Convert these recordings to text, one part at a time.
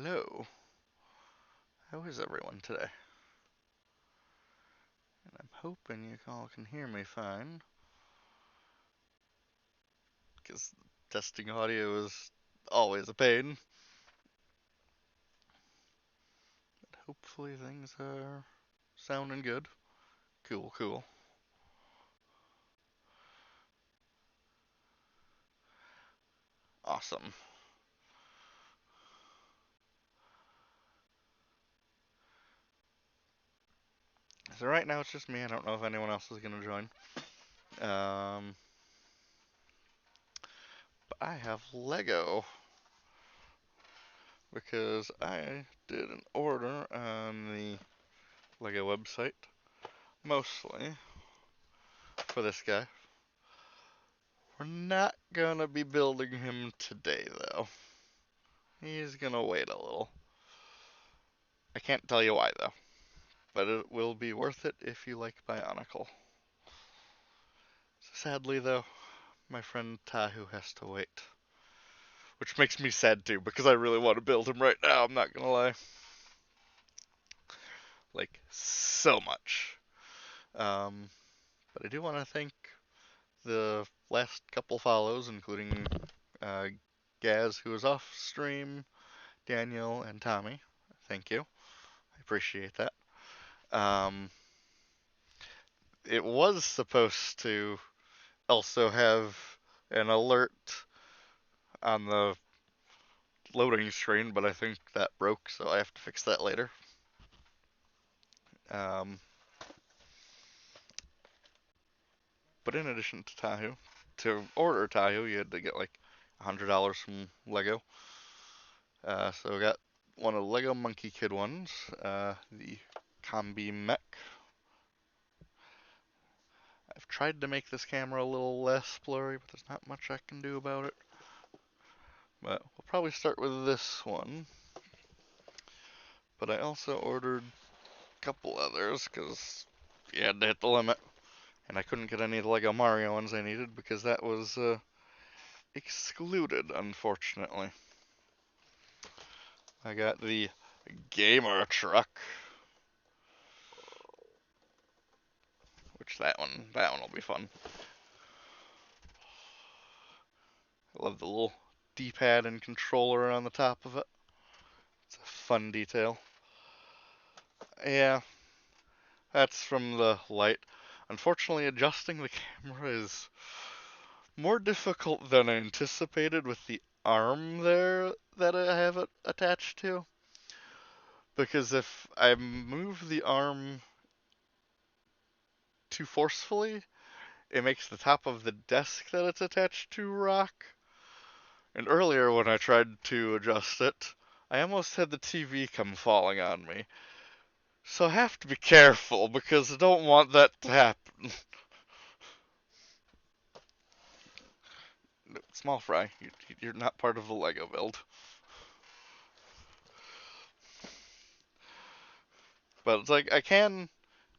Hello. How is everyone today? And I'm hoping you all can hear me fine, because testing audio is always a pain. But hopefully things are sounding good. Cool, cool. Awesome. So right now it's just me. I don't know if anyone else is going to join. Um, but I have Lego because I did an order on the Lego website, mostly for this guy. We're not gonna be building him today, though. He's gonna wait a little. I can't tell you why, though. But it will be worth it if you like Bionicle. Sadly, though, my friend Tahu has to wait. Which makes me sad, too, because I really want to build him right now, I'm not gonna lie. Like, so much. Um, but I do want to thank the last couple follows, including uh, Gaz, who was off stream, Daniel, and Tommy. Thank you. I appreciate that. Um, it was supposed to also have an alert on the loading screen, but I think that broke, so I have to fix that later. Um, but in addition to Tahoe, to order Tahoe, you had to get like $100 from Lego. So I got one of the Lego Monkey Kid ones, the Combi Mech. I've tried to make this camera a little less blurry, but there's not much I can do about it. But we'll probably start with this one. But I also ordered a couple others because you had to hit the limit. And I couldn't get any of the Lego Mario ones I needed because that was excluded, unfortunately. I got the Gamer Truck, which that one will be fun. I love the little D-pad and controller on the top of it. It's a fun detail. Yeah, that's from the light. Unfortunately, adjusting the camera is more difficult than anticipated with the arm there that I have it attached to. Because if I move the arm too forcefully, it makes the top of the desk that it's attached to rock. And earlier, when I tried to adjust it, I almost had the TV come falling on me. So I have to be careful because I don't want that to happen. Small fry, you're not part of the Lego build. But it's like I can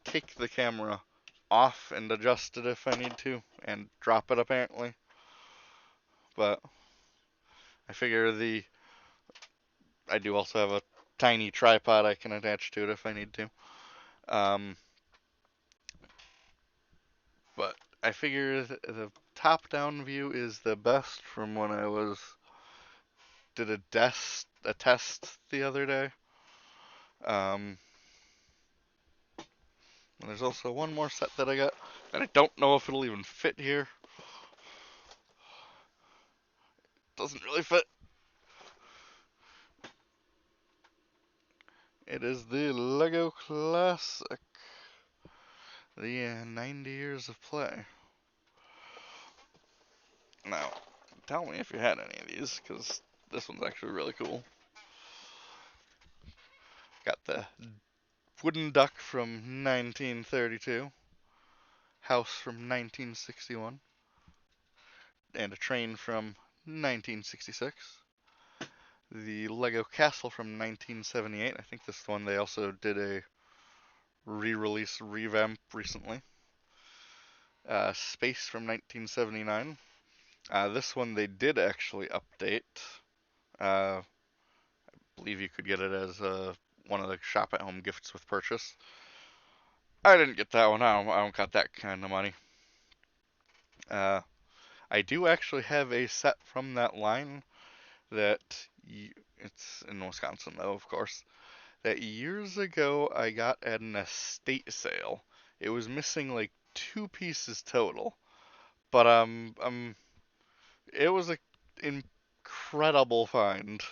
take the camera off and adjust it if I need to, and drop it apparently. But I do also have a tiny tripod I can attach to it if I need to. Um, but I figure the top-down view is the best from when I did a test the other day. Um, and there's also one more set that I got that I don't know if it'll even fit here. Doesn't really fit. It is the Lego Classic, the 90 years of play. Now, tell me if you had any of these, because this one's actually really cool. Got the wooden duck from 1932, house from 1961, and a train from 1966. The Lego Castle from 1978. I think this one they also did a re-release revamp recently. Space from 1979. This one they did actually update. I believe you could get it as one of the shop at home gifts with purchase. I didn't get that one. I don't got that kind of money. Uh, I do actually have a set from that line that it's in Wisconsin though, of course. That years ago I got at an estate sale. It was missing like two pieces total, but it was an incredible find.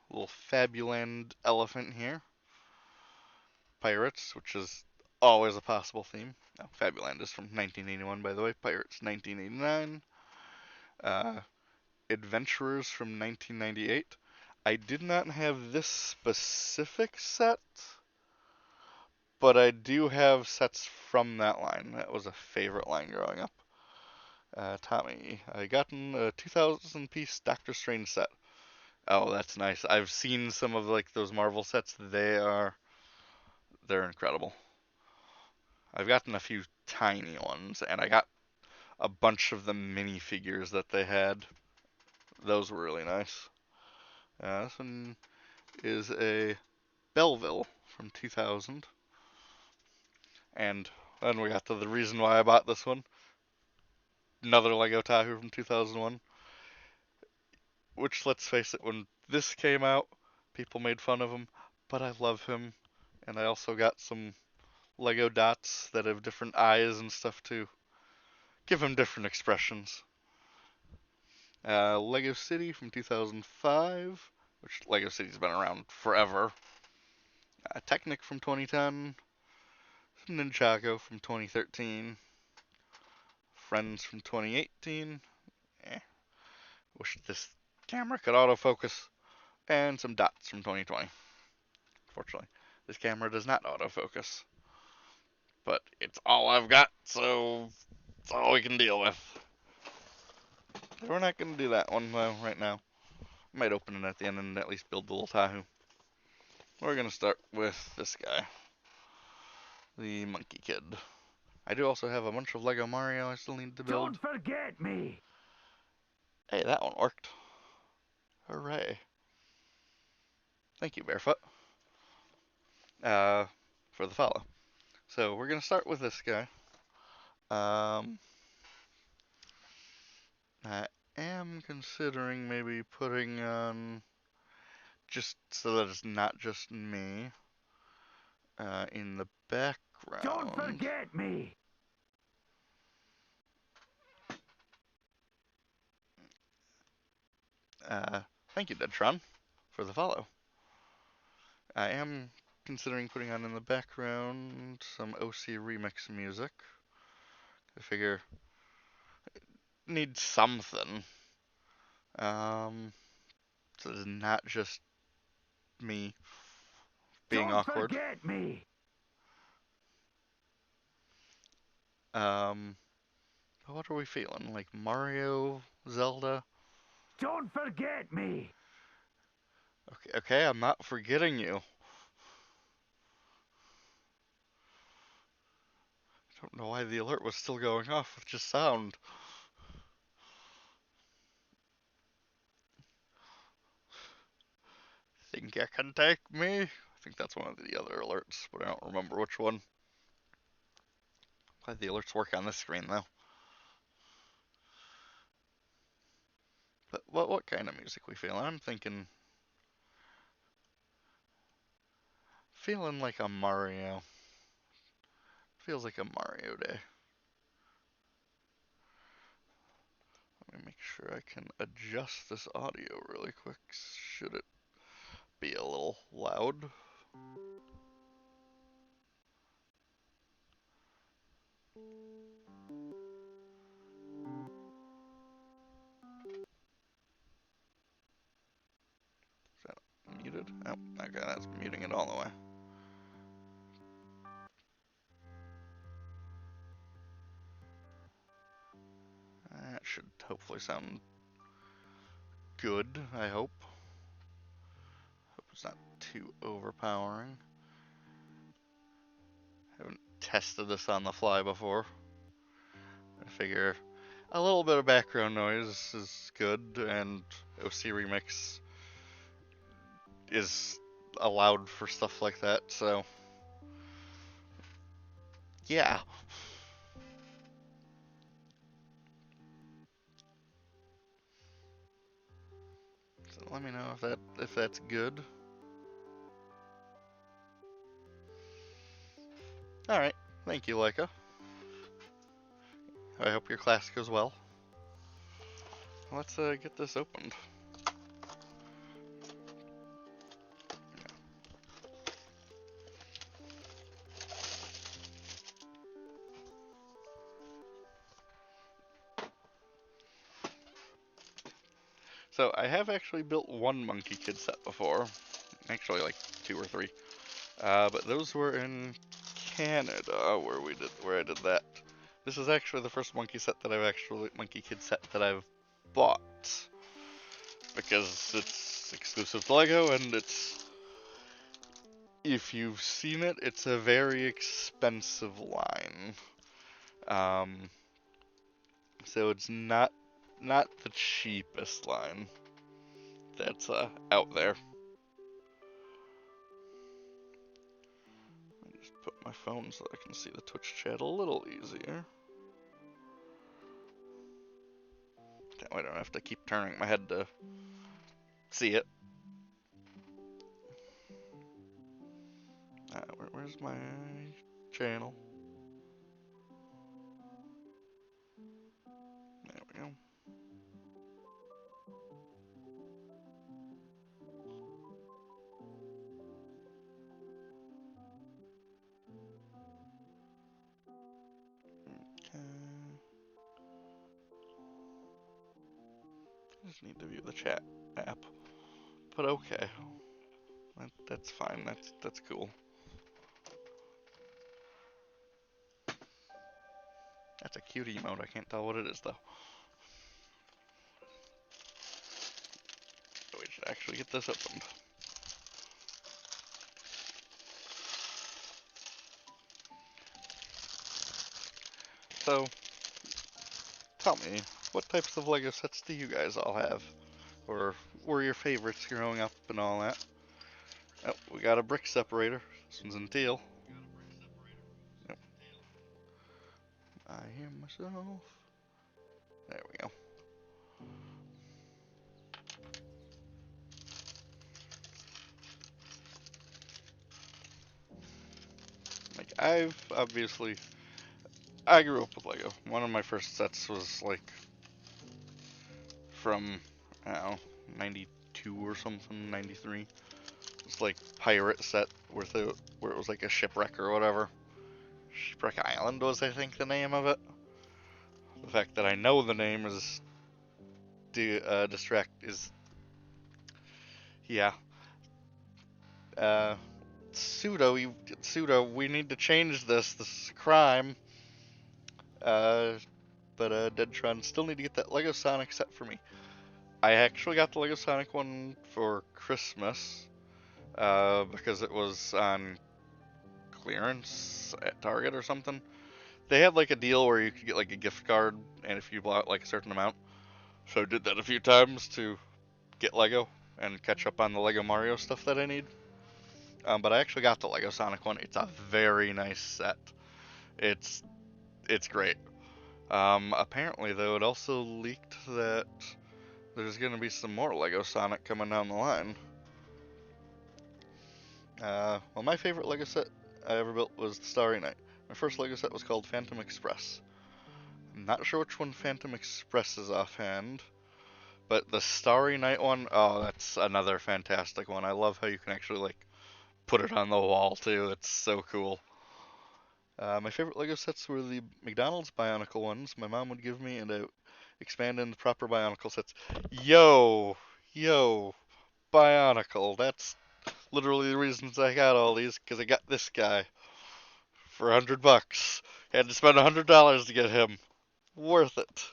Little Fabuland elephant here. Pirates, which is always a possible theme. Now, Fabuland is from 1981, by the way. Pirates, 1989. Uh, Adventurers from 1998. I did not have this specific set, but I do have sets from that line. That was a favorite line growing up. Tommy, I gotten a 2,000 piece Doctor Strange set. Oh, that's nice. I've seen some of like those Marvel sets. They're incredible. I've gotten a few tiny ones, and I got a bunch of the minifigures that they had. Those were really nice. This one is a Belleville from 2000. And then we got to the reason why I bought this one. Another Lego Tahu from 2001. Which, let's face it, when this came out, people made fun of him. But I love him. And I also got some Lego dots that have different eyes and stuff to give him different expressions. Lego City from 2005, which Lego City's been around forever. Technic from 2010. Ninjago from 2013. Friends from 2018. Wish this camera could autofocus. And some dots from 2020. Unfortunately, this camera does not autofocus. But it's all I've got, so it's all we can deal with. We're not going to do that one though right now. I might open it at the end and at least build the little Tahu. We're going to start with this guy. The Monkey Kid. I do also have a bunch of Lego Mario I still need to build. Don't forget me! Hey, that one worked. Hooray. Thank you, Barefoot. For the follow. So we're going to start with this guy. I am considering maybe putting on, just so that it's not just me, in the background. Don't forget me! Thank you, Deadtron, for the follow. I am considering putting on in the background some OC remix music. I figure it needs something. So it's not just me being Don't awkward. Forget me! What are we feeling? Like Mario, Zelda? Don't forget me! Okay, I'm not forgetting you. I don't know why the alert was still going off with just sound. Think you can take me? I think that's one of the other alerts, but I don't remember which one. Glad the alerts work on this screen though. But what kind of music we feeling? I'm feeling like a Mario. Feels like a Mario day. Let me make sure I can adjust this audio really quick. Should it be a little loud? Is that muted? Oh, okay, that's muting it all the way. That should hopefully sound good, I hope. Hope it's not too overpowering. Haven't tested this on the fly before. I figure a little bit of background noise is good, and OC Remix is allowed for stuff like that. So yeah. So let me know if that's good. All right. Thank you, Leica. I hope your class goes well. Let's get this opened. So I have actually built one Monkey Kid set before, actually like 2 or 3, but those were in Canada where I did that. This is actually the first Monkey Kid set that I've bought, because it's exclusive to Lego, and if you've seen it, it's a very expensive line. So it's not the cheapest line that's out there. Just put my phone so I can see the Twitch chat a little easier. That way I don't have to keep turning my head to see it. Where's my channel? There we go. Okay. I just need to view the chat app. But okay. That's fine. That's cool. That's a cute emote. I can't tell what it is though. So we should actually get this opened. So, tell me, what types of Lego sets do you guys all have? Or were your favorites growing up and all that? Oh, we got a brick separator. This one's in teal. Yep. I hear myself. There we go. Like, I grew up with Lego. One of my first sets was like from, I don't know, 92 or something, 93. It's like pirate set where it was like a shipwreck or whatever. Shipwreck Island was, I think, the name of it. The fact that I know the name is yeah. Pseudo, we need to change this. This is a crime. But Deadtron still need to get that Lego Sonic set for me. I actually got the Lego Sonic one for Christmas, because it was on clearance at Target or something. They had like a deal where you could get like a gift card, and if you bought like a certain amount. So I did that a few times to get Lego and catch up on the Lego Mario stuff that I need. But I actually got the Lego Sonic one. It's a very nice set. It's great. Apparently though, it also leaked that there's gonna be some more Lego Sonic coming down the line. Well, my favorite Lego set I ever built was the Starry Night. My first Lego set was called Phantom Express. I'm not sure which one Phantom Express is offhand, but the Starry Night one, oh, that's another fantastic one. I love how you can actually like put it on the wall too. It's so cool. My favorite Lego sets were the McDonald's Bionicle ones my mom would give me, and I expand into proper Bionicle sets. Yo, Bionicle. That's literally the reasons I got all these, because I got this guy for $100. Had to spend $100 to get him. Worth it.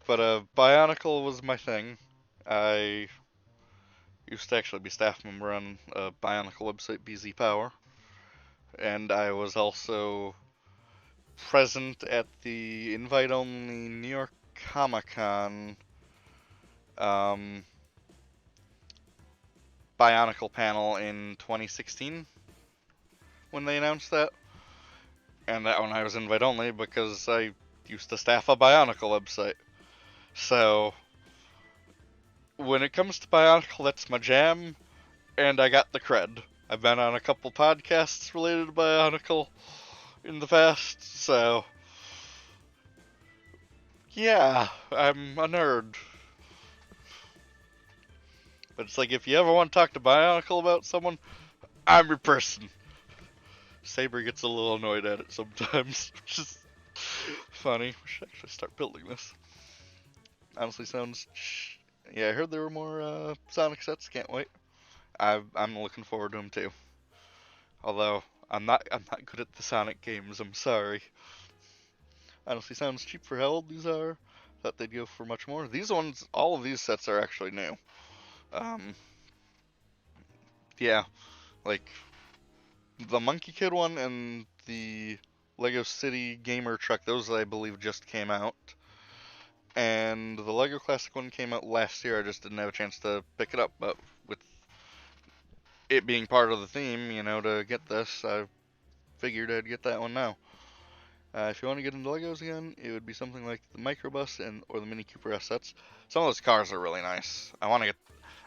But Bionicle was my thing. I used to actually be staff member on a Bionicle website, BZ Power, and I was also present at the invite-only New York Comic Con Bionicle panel in 2016 when they announced that, and that one I was invite only because I used to staff a Bionicle website. So when it comes to Bionicle, that's my jam, and I got the cred. I've been on a couple podcasts related to Bionicle in the past, so yeah, I'm a nerd. But it's like, if you ever want to talk to Bionicle about someone, I'm your person. Saber gets a little annoyed at it sometimes, which is funny. We should actually start building this. Honestly, sounds. Yeah, I heard there were more Sonic sets. Can't wait. I'm looking forward to them too. Although I'm not good at the Sonic games. I'm sorry. Honestly, sounds cheap for how old these are. Thought they'd go for much more. These ones, all of these sets are actually new. Um, yeah, like the Monkey Kid one and the Lego City Gamer Truck. Those I believe just came out. And the Lego Classic one came out last year. I just didn't have a chance to pick it up. But with it being part of the theme, to get this, I figured I'd get that one now. If you want to get into Legos again, it would be something like the Microbus or the Mini Cooper S sets. Some of those cars are really nice.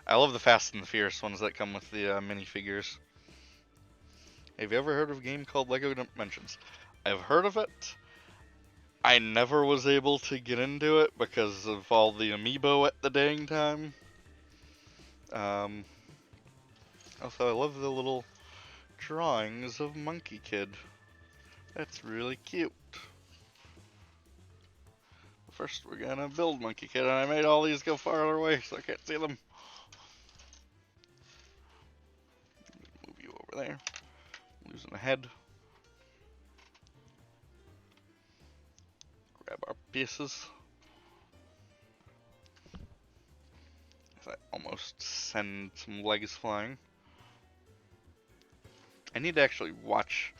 I love the Fast and the Furious ones that come with the minifigures. Have you ever heard of a game called Lego Dimensions? I've heard of it. I never was able to get into it because of all the amiibo at the dang time. Also, I love the little drawings of Monkey Kid. That's really cute. First, we're gonna build Monkey Kid, and I made all these go farther away so I can't see them. Move you over there. Losing a head. Grab our pieces. I almost send some legs flying. I need to actually watch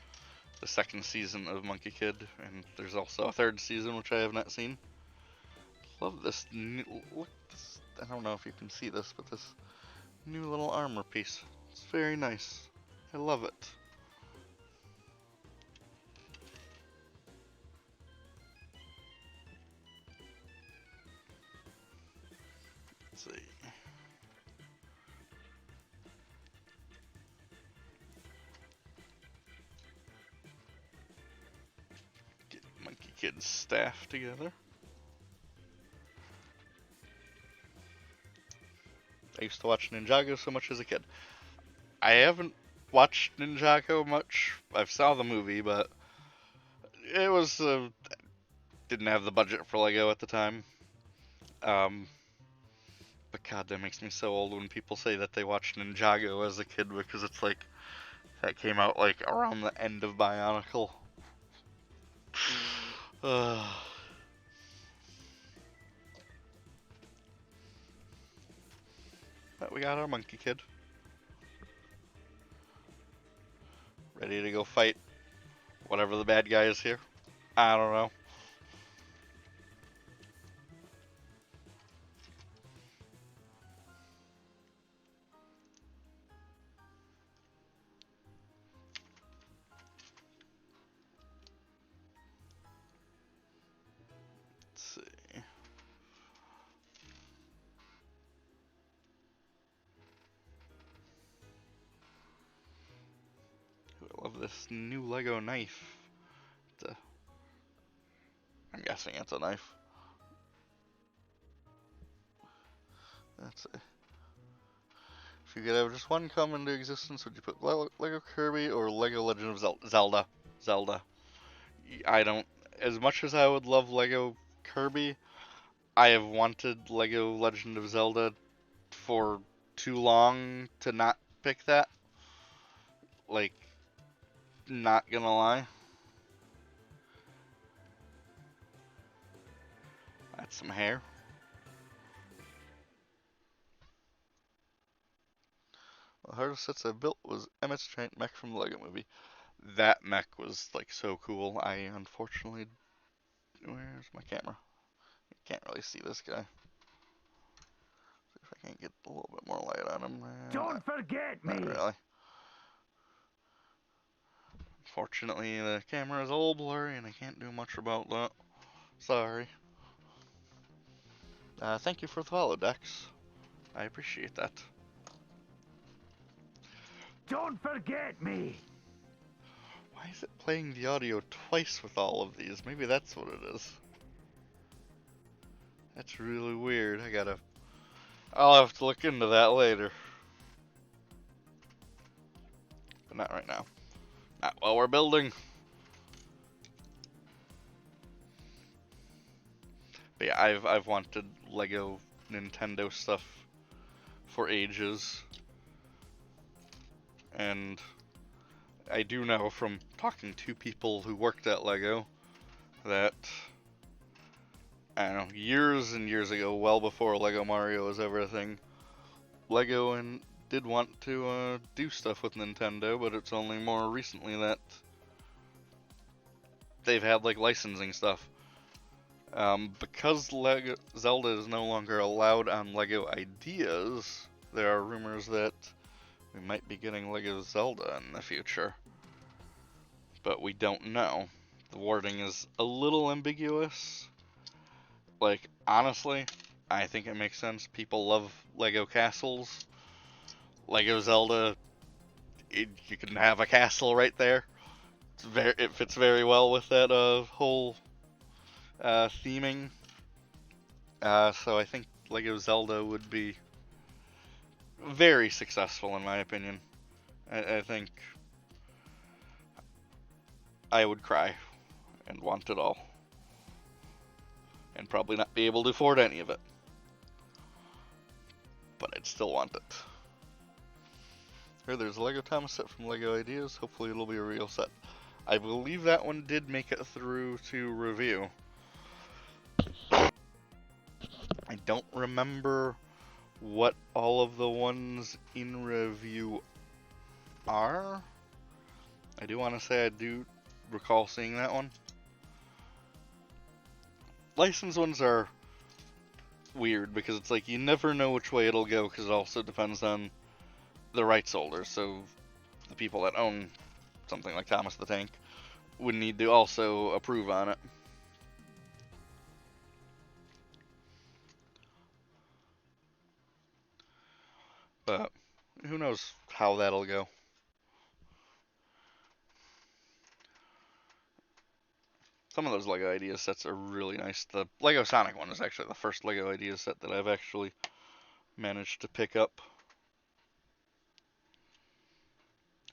the second season of Monkey Kid, and there's also a third season which I have not seen. Love this new, look, I don't know if you can see this, but this new little armor piece. It's very nice. I love it. Let's see. Get Monkey Kid's staff together. I used to watch Ninjago so much as a kid. I haven't watched Ninjago much. I've saw the movie, but it was didn't have the budget for Lego at the time. But God, that makes me so old when people say that they watched Ninjago as a kid, because it's like that came out like around the end of Bionicle. But we got our Monkey Kid. Ready to go fight whatever the bad guy is here. I don't know. Let's see. I love this new Lego knife. I'm guessing it's a knife. Let's see. If you could have just one come into existence, would you put Lego Kirby or Lego Legend of Zelda? Zelda. I don't. As much as I would love Lego Kirby, I have wanted Lego Legend of Zelda for too long to not pick that. Like, not gonna lie. That's some hair. The hardest sets I built was Emmett's giant mech from the Lego movie. That mech was like so cool. I unfortunately, where's my camera? You can't really see this guy. See if I Can't get a little bit more light on him. Don't forget Not me. really. Fortunately, the camera is a little blurry and I can't do much about that. Sorry. Thank you for the follow, Dex. I appreciate that. Don't forget me. Why is it playing the audio twice with all of these? Maybe that's what it is. That's really weird. I'll have to look into that later. But not right now. Not while we're building. But yeah, I've wanted Lego Nintendo stuff for ages. And I do know from talking to people who worked at Lego that, I don't know, years and years ago, well before Lego Mario was ever a thing, Lego did want to do stuff with Nintendo, but it's only more recently that they've had like licensing stuff. Because Lego Zelda is no longer allowed on Lego Ideas, there are rumors that we might be getting Lego Zelda in the future. But we don't know. The wording is a little ambiguous. Like, honestly, I think it makes sense. People love Lego castles. Lego Zelda, you can have a castle right there. It fits very well with that whole theming. So I think Lego Zelda would be very successful in my opinion. I think I would cry and want it all. And probably not be able to afford any of it. But I'd still want it. Here, there's a Lego Thomas set from Lego Ideas. Hopefully it'll be a real set. I believe that one did make it through to review. I don't remember what all of the ones in review are. I do want to say I do recall seeing that one. Licensed ones are weird because it's like you never know which way it'll go because it also depends on the rights holders. So the people that own something like Thomas the Tank would need to also approve on it. But who knows how that'll go. Some of those Lego Ideas sets are really nice. The Lego Sonic one is actually the first Lego Ideas set that I've actually managed to pick up.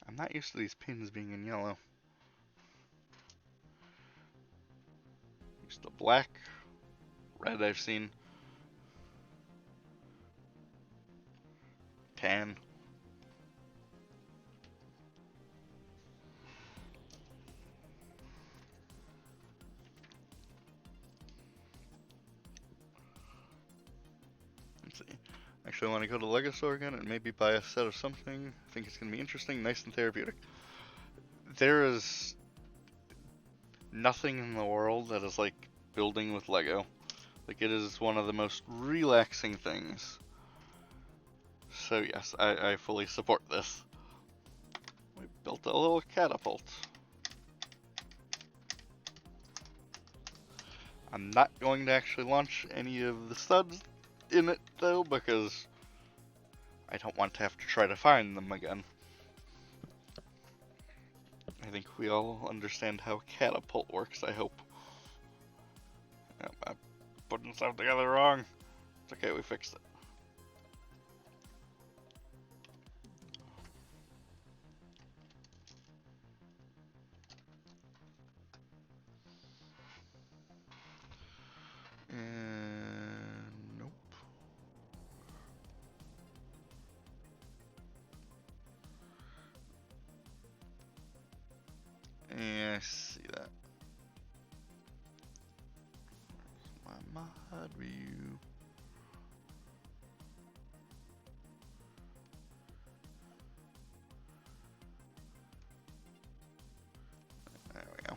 I'm not used to these pins being in yellow. Used to black, red I've seen, tan. Let's see. Actually, I want to go to the Lego store again and maybe buy a set of something. I think it's going to be interesting, nice and therapeutic. There is nothing in the world that is like building with Lego. Like, it is one of the most relaxing things. So yes, I fully support this. We built a little catapult. I'm not going to actually launch any of the studs in it though, because I don't want to have to try to find them again. I think we all understand how catapult works, I hope. I'm putting stuff together wrong. It's okay, we fixed it. And nope. Yeah, I see that. Where's my mod view? There we go.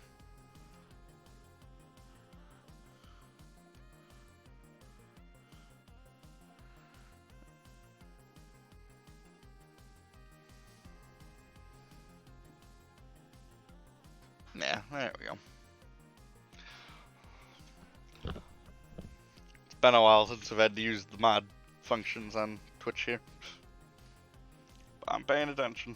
Yeah, there we go. It's been a while since I've had to use the mod functions on Twitch here. But I'm paying attention.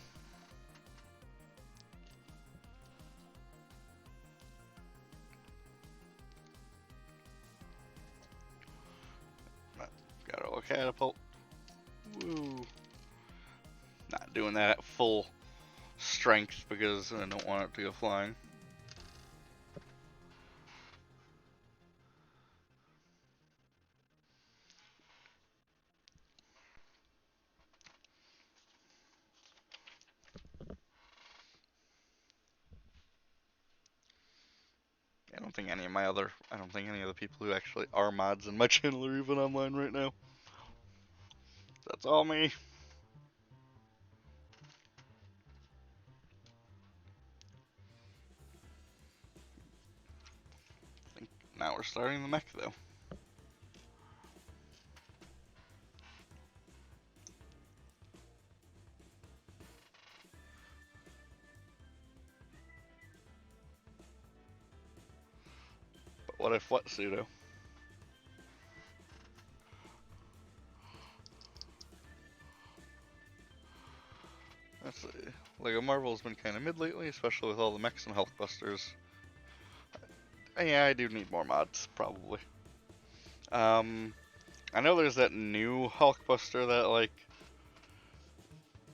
Got a little catapult. Woo. Not doing that at full strength because I don't want it to go flying. I don't think any of the people who actually are mods in my channel are even online right now. That's all me. I think now we're starting the mech though. But what if what pseudo? Let's see. Lego Marvel's been kind of mid lately, especially with all the mechs and Hulkbusters. Yeah, I do need more mods, probably. I know there's that new Hulkbuster that, like,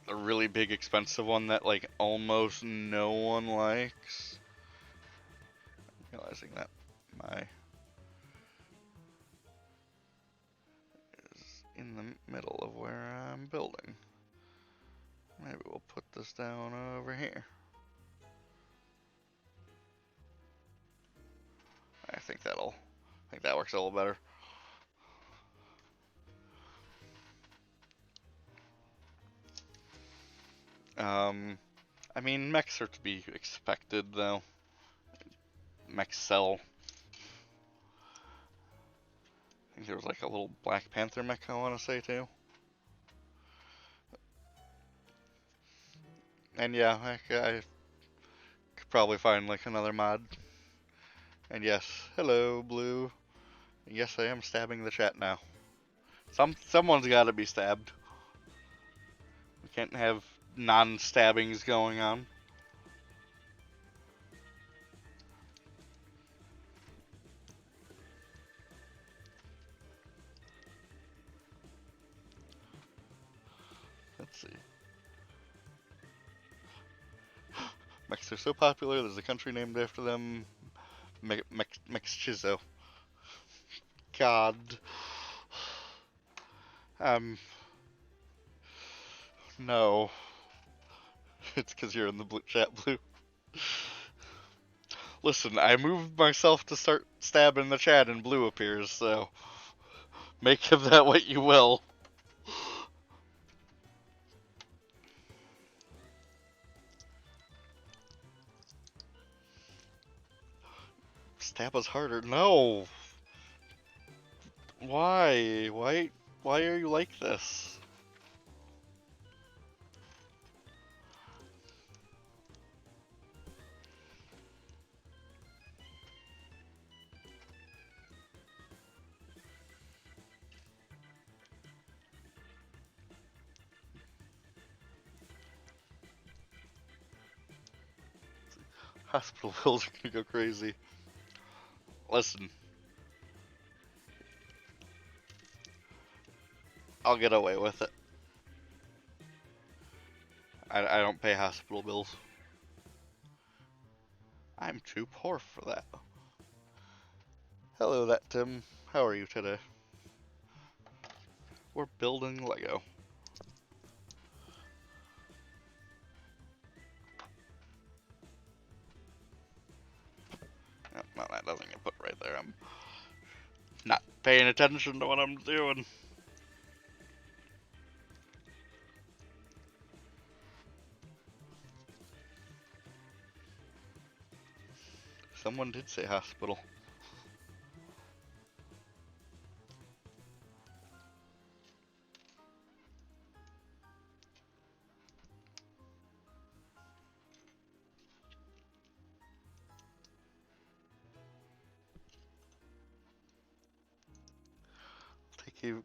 a really big expensive one that, like, almost no one likes. I'm realizing that my is in the middle of where I'm building. Maybe we'll put this down over here. I think that works a little better. I mean, mechs are to be expected, though. Mechs sell. I think there was like a little Black Panther mech I want to say, too. And yeah, I could probably find like another mod. And yes, hello, Blue. And yes, I am stabbing the chat now. Someone's got to be stabbed. We can't have non-stabbings going on. Let's see. Mechs are so popular, there's a country named after them. Mexchizo. God. No. It's because you're in the chat, Blue. Listen, I moved myself to start stabbing the chat and Blue appears, so make of that what you will. Stab us harder. No. Why? Why are you like this? Hospital bills are gonna go crazy. Listen. I'll get away with it. I don't pay hospital bills. I'm too poor for that. Hello, that Tim. How are you today? We're building Lego. No, that doesn't get put right there. I'm not paying attention to what I'm doing. Someone did say hospital.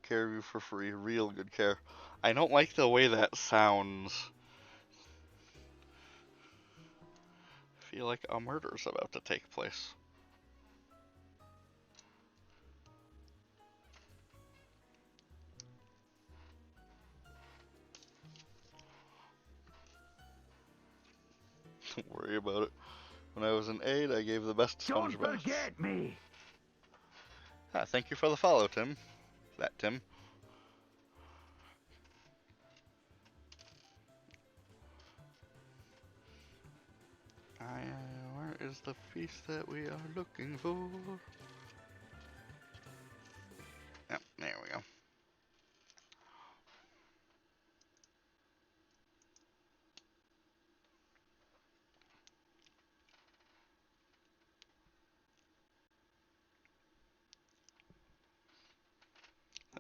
care of you for free. Real good care. I don't like the way that sounds. I feel like a murder's about to take place. Don't worry about it. When I was an aide, I gave the best sponge Don't baths. forget me. Ah, thank you for the follow, Tim. That Tim. Where is the feast that we are looking for? Yep, there we go.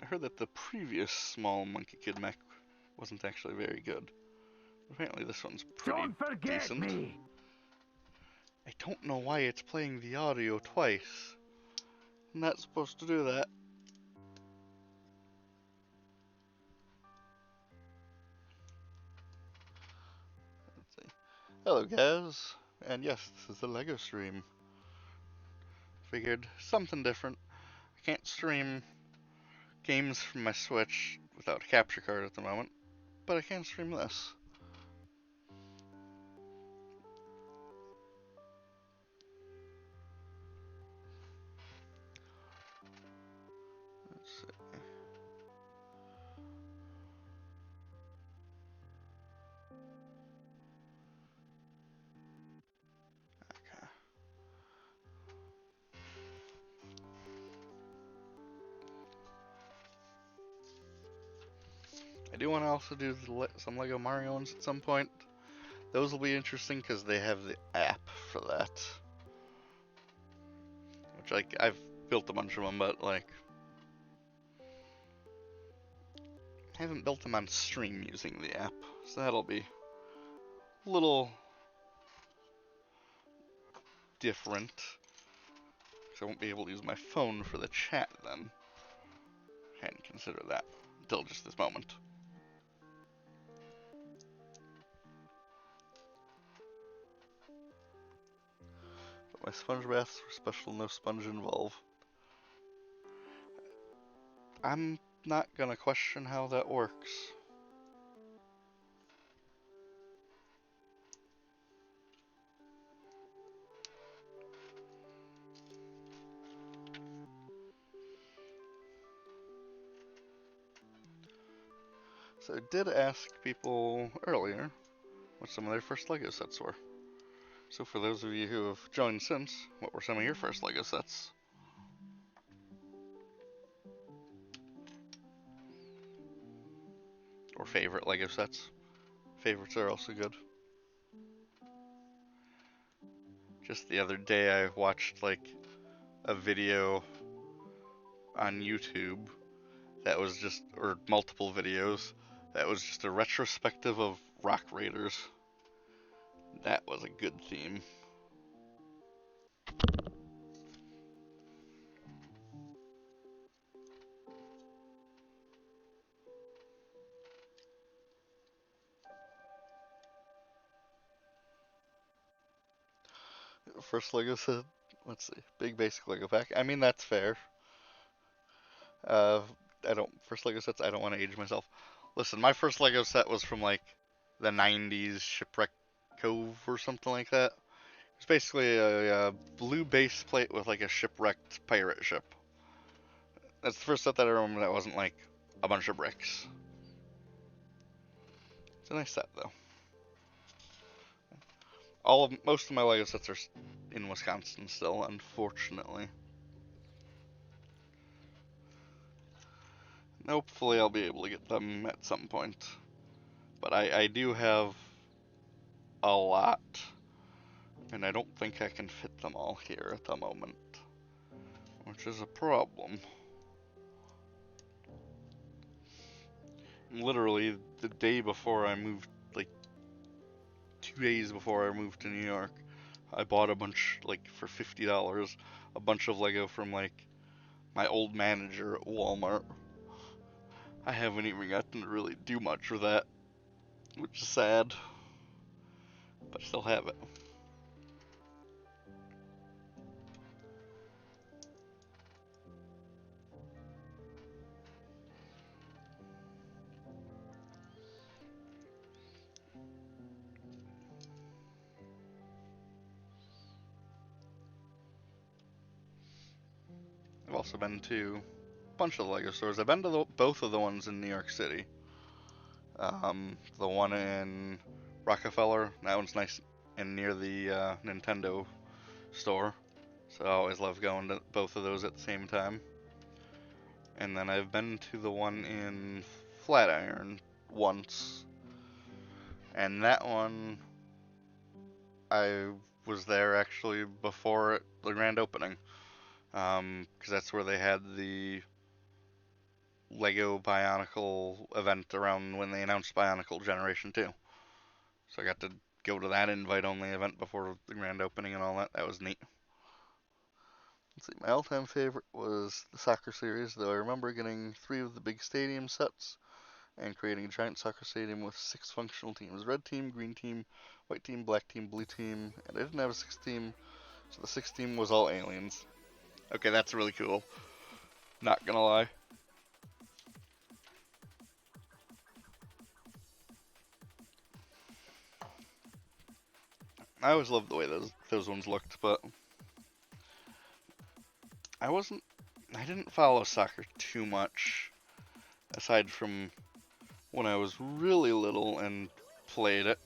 I heard that the previous small Monkey Kid mech wasn't actually very good. Apparently this one's pretty Don't forget decent. me. I don't know why it's playing the audio twice. I'm not supposed to do that. Let's see. Hello guys, and yes, this is the LEGO stream. Figured something different. I can't stream games from my Switch without a capture card at the moment, but I can stream this. Let's see. Okay. I do want to also do some LEGO Mario ones at some point. Those will be interesting because they have the app for that. Which, like, I've built a bunch of them, but, like, I haven't built them on stream using the app. So that'll be a little different. Because I won't be able to use my phone for the chat then. Hadn't considered that until just this moment. But my sponge baths were special, no sponge involved. I'm not gonna question how that works. So I did ask people earlier what some of their first LEGO sets were. So for those of you who have joined since, what were some of your first LEGO sets? Or favorite LEGO sets? Favorites are also good. Just the other day I watched like a video on YouTube that was just, or multiple videos, that was just a retrospective of Rock Raiders. That was a good theme. First LEGO set, let's see, big basic LEGO pack. I mean, that's fair. Uh, first LEGO sets, I don't want to age myself. Listen, my first LEGO set was from like the 90s, Shipwreck Cove or something like that. It's basically a blue base plate with like a shipwrecked pirate ship. That's the first set that I remember that wasn't like a bunch of bricks. It's a nice set though. Most of my LEGO sets are in Wisconsin still, unfortunately. Hopefully I'll be able to get them at some point. But I do have a lot, and I don't think I can fit them all here at the moment, which is a problem. Literally, the day before I moved, like 2 days before I moved to New York, I bought a bunch, like for $50, a bunch of LEGO from like my old manager at Walmart. I haven't even gotten to really do much with that, which is sad, but I still have it. I've also been to a bunch of LEGO stores. I've been to both of the ones in New York City. The one in Rockefeller, that one's nice and near the Nintendo store. So I always love going to both of those at the same time. And then I've been to the one in Flatiron once. And that one, I was there actually before the grand opening. Because that's where they had the Lego Bionicle event around when they announced Bionicle Generation 2. So I got to go to that invite-only event before the grand opening and all that. That was neat. Let's see, my all-time favorite was the soccer series, though I remember getting 3 of the big stadium sets and creating a giant soccer stadium with 6 functional teams. Red team, green team, white team, black team, blue team, and I didn't have a 6th team, so the 6th team was all aliens. Okay, that's really cool. Not gonna lie. I always loved the way those ones looked, but I didn't follow soccer too much, aside from when I was really little and played it.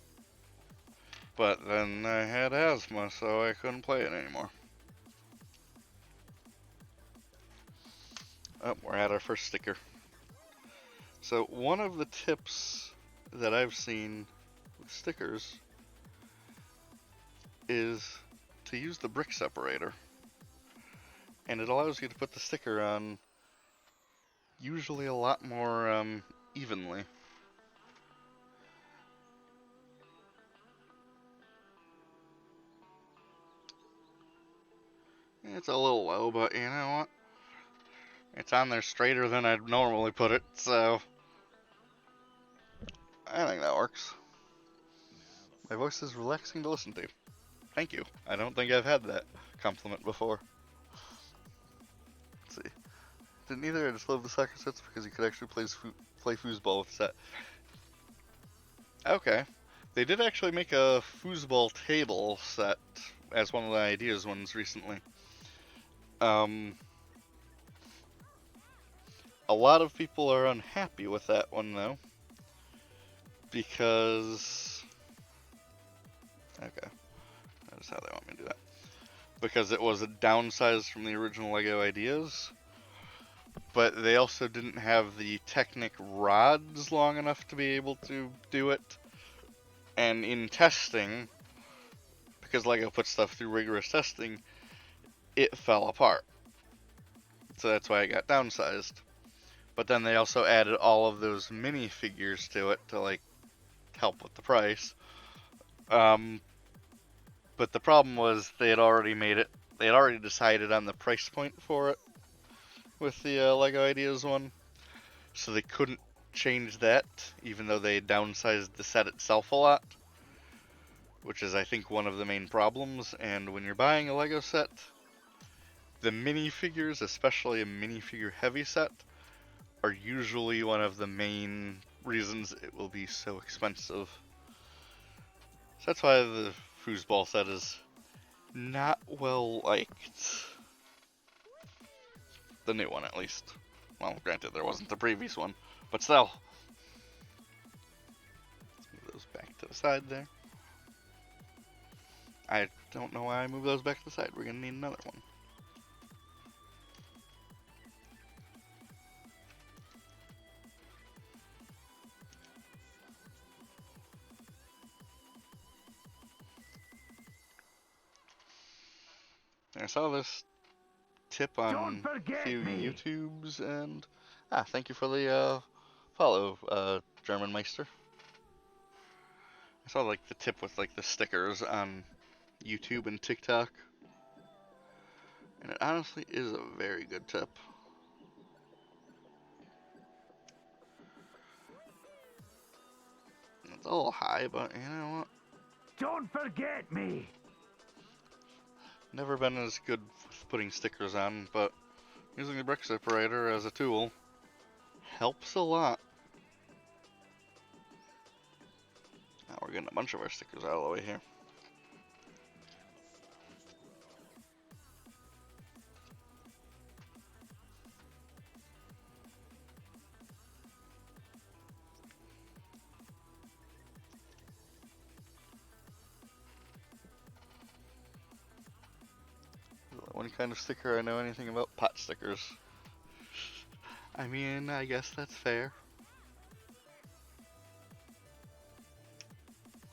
But then I had asthma, so I couldn't play it anymore. Oh, we're at our first sticker. So one of the tips that I've seen with stickers is to use the brick separator. And it allows you to put the sticker on usually a lot more evenly. It's a little low, but you know what? It's on there straighter than I'd normally put it, so I think that works. My voice is relaxing to listen to. Thank you. I don't think I've had that compliment before. Let's see. Didn't either. I just love the soccer sets because you could actually play foosball with the set. Okay. They did actually make a foosball table set as one of the ideas ones recently. A lot of people are unhappy with that one though, because okay, that is how they want me to do that. Because it was a downsize from the original Lego ideas, but they also didn't have the Technic rods long enough to be able to do it. And in testing, because Lego put stuff through rigorous testing, it fell apart. So that's why it got downsized. But then they also added all of those minifigures to it to like help with the price. But the problem was they had already decided on the price point for it with the Lego Ideas one. So they couldn't change that, even though they downsized the set itself a lot. Which is, I think, one of the main problems. And when you're buying a Lego set, the minifigures, especially a minifigure heavy set, are usually one of the main reasons it will be so expensive. So that's why the foosball set is not well liked. The new one, at least. Well, granted, there wasn't the previous one, but still. Let's move those back to the side there. I don't know why I moved those back to the side. We're gonna need another one. I saw this tip on a few YouTubes, and thank you for the follow, German Meister. I saw like the tip with like the stickers on YouTube and TikTok, and it honestly is a very good tip. a little high, but you know what? Don't forget me. Never been as good with putting stickers on, but using the brick separator as a tool helps a lot. Now we're getting a bunch of our stickers out of the way here. One kind of sticker I know anything about: pot stickers. I mean, I guess that's fair.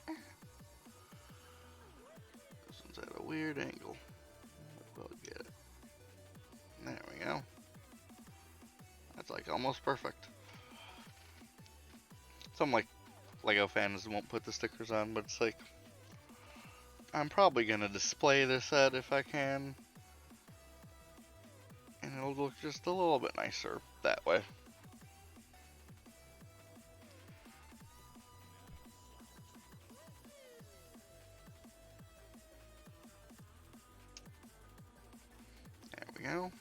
This one's at a weird angle. We'll get it. There we go. That's like almost perfect. Some like Lego fans won't put the stickers on, but it's like, I'm probably gonna display this set if I can, and it'll look just a little bit nicer that way. There we go.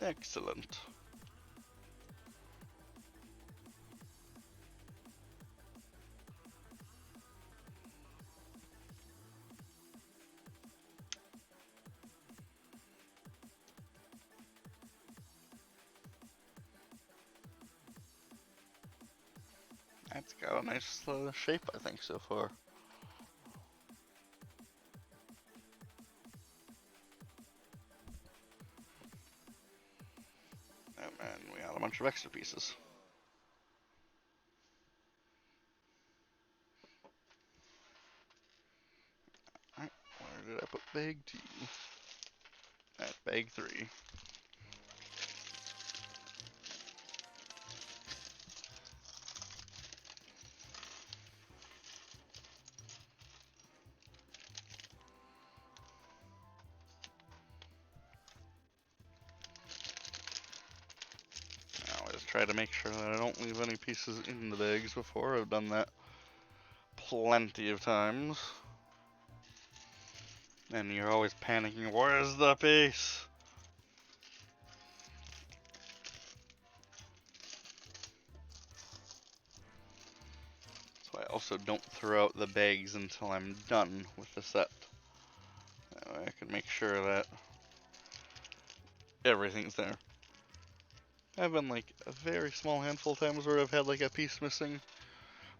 Excellent. That's got a nice shape, I think, so far. And we got a bunch of extra pieces. Alright, where did I put bag 2? That's bag 3. Now I just try to make sure that I don't leave any pieces in the bags before. I've done that plenty of times. And you're always panicking, where's the piece? So I also don't throw out the bags until I'm done with the set. That way I can make sure that everything's there. I've been like a very small handful of times where I've had like a piece missing,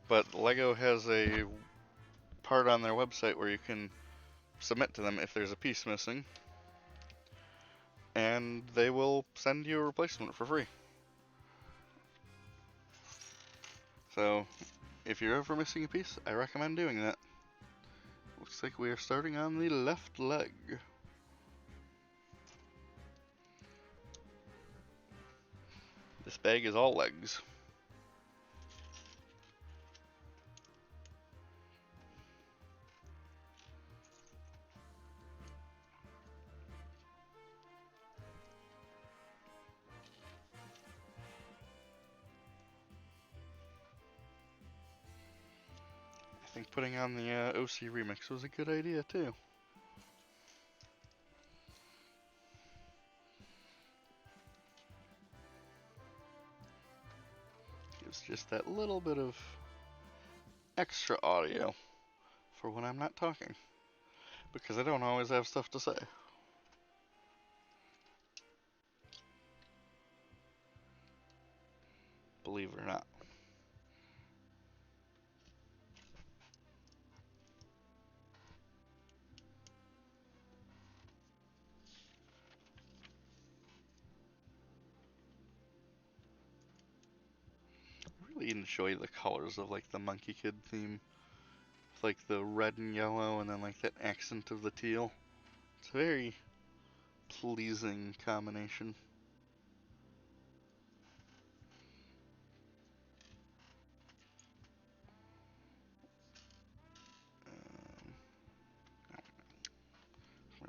but Lego has a part on their website where you can submit to them if there's a piece missing, and they will send you a replacement for free. So if you're ever missing a piece, I recommend doing that. Looks like we are starting on the left leg. This bag is all legs. I think putting on the OC remix was a good idea too. Gives just that little bit of extra audio for when I'm not talking, because I don't always have stuff to say. Believe it or not. I really enjoy the colors of like the Monkey Kid theme. With like the red and yellow and then like that accent of the teal. It's a very pleasing combination. Um,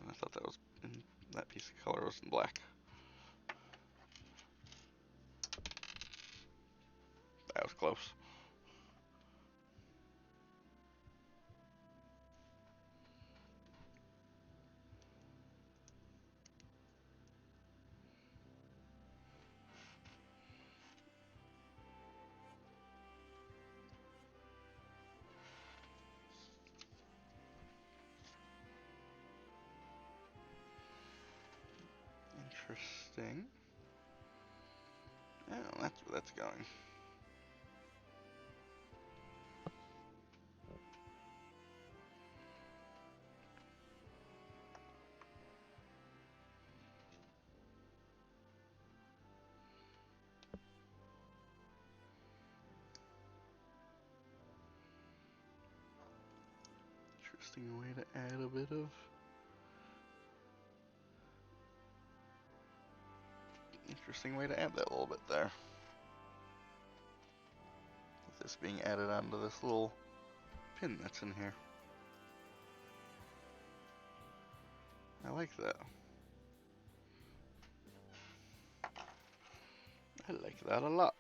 I thought that was in, that piece of color was in black. Interesting. Oh, that's where that's going. Interesting way to add a bit of... Interesting way to add that little bit there. With this being added onto this little pin that's in here. I like that. I like that a lot.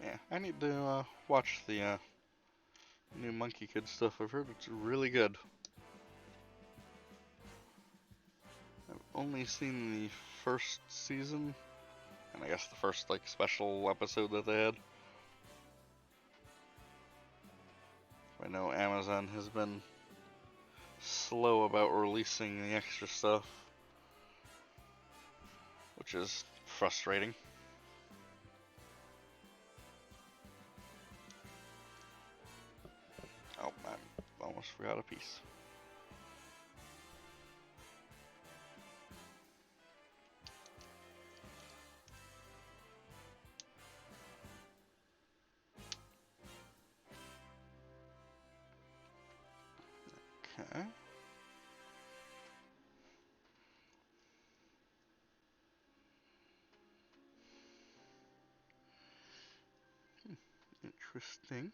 Yeah, I need to watch the new Monkey Kid stuff. I've heard it's really good. I've only seen the first season, and I guess the first like special episode that they had. I know Amazon has been slow about releasing the extra stuff, which is frustrating. Oh, I almost forgot a piece. Okay. Interesting.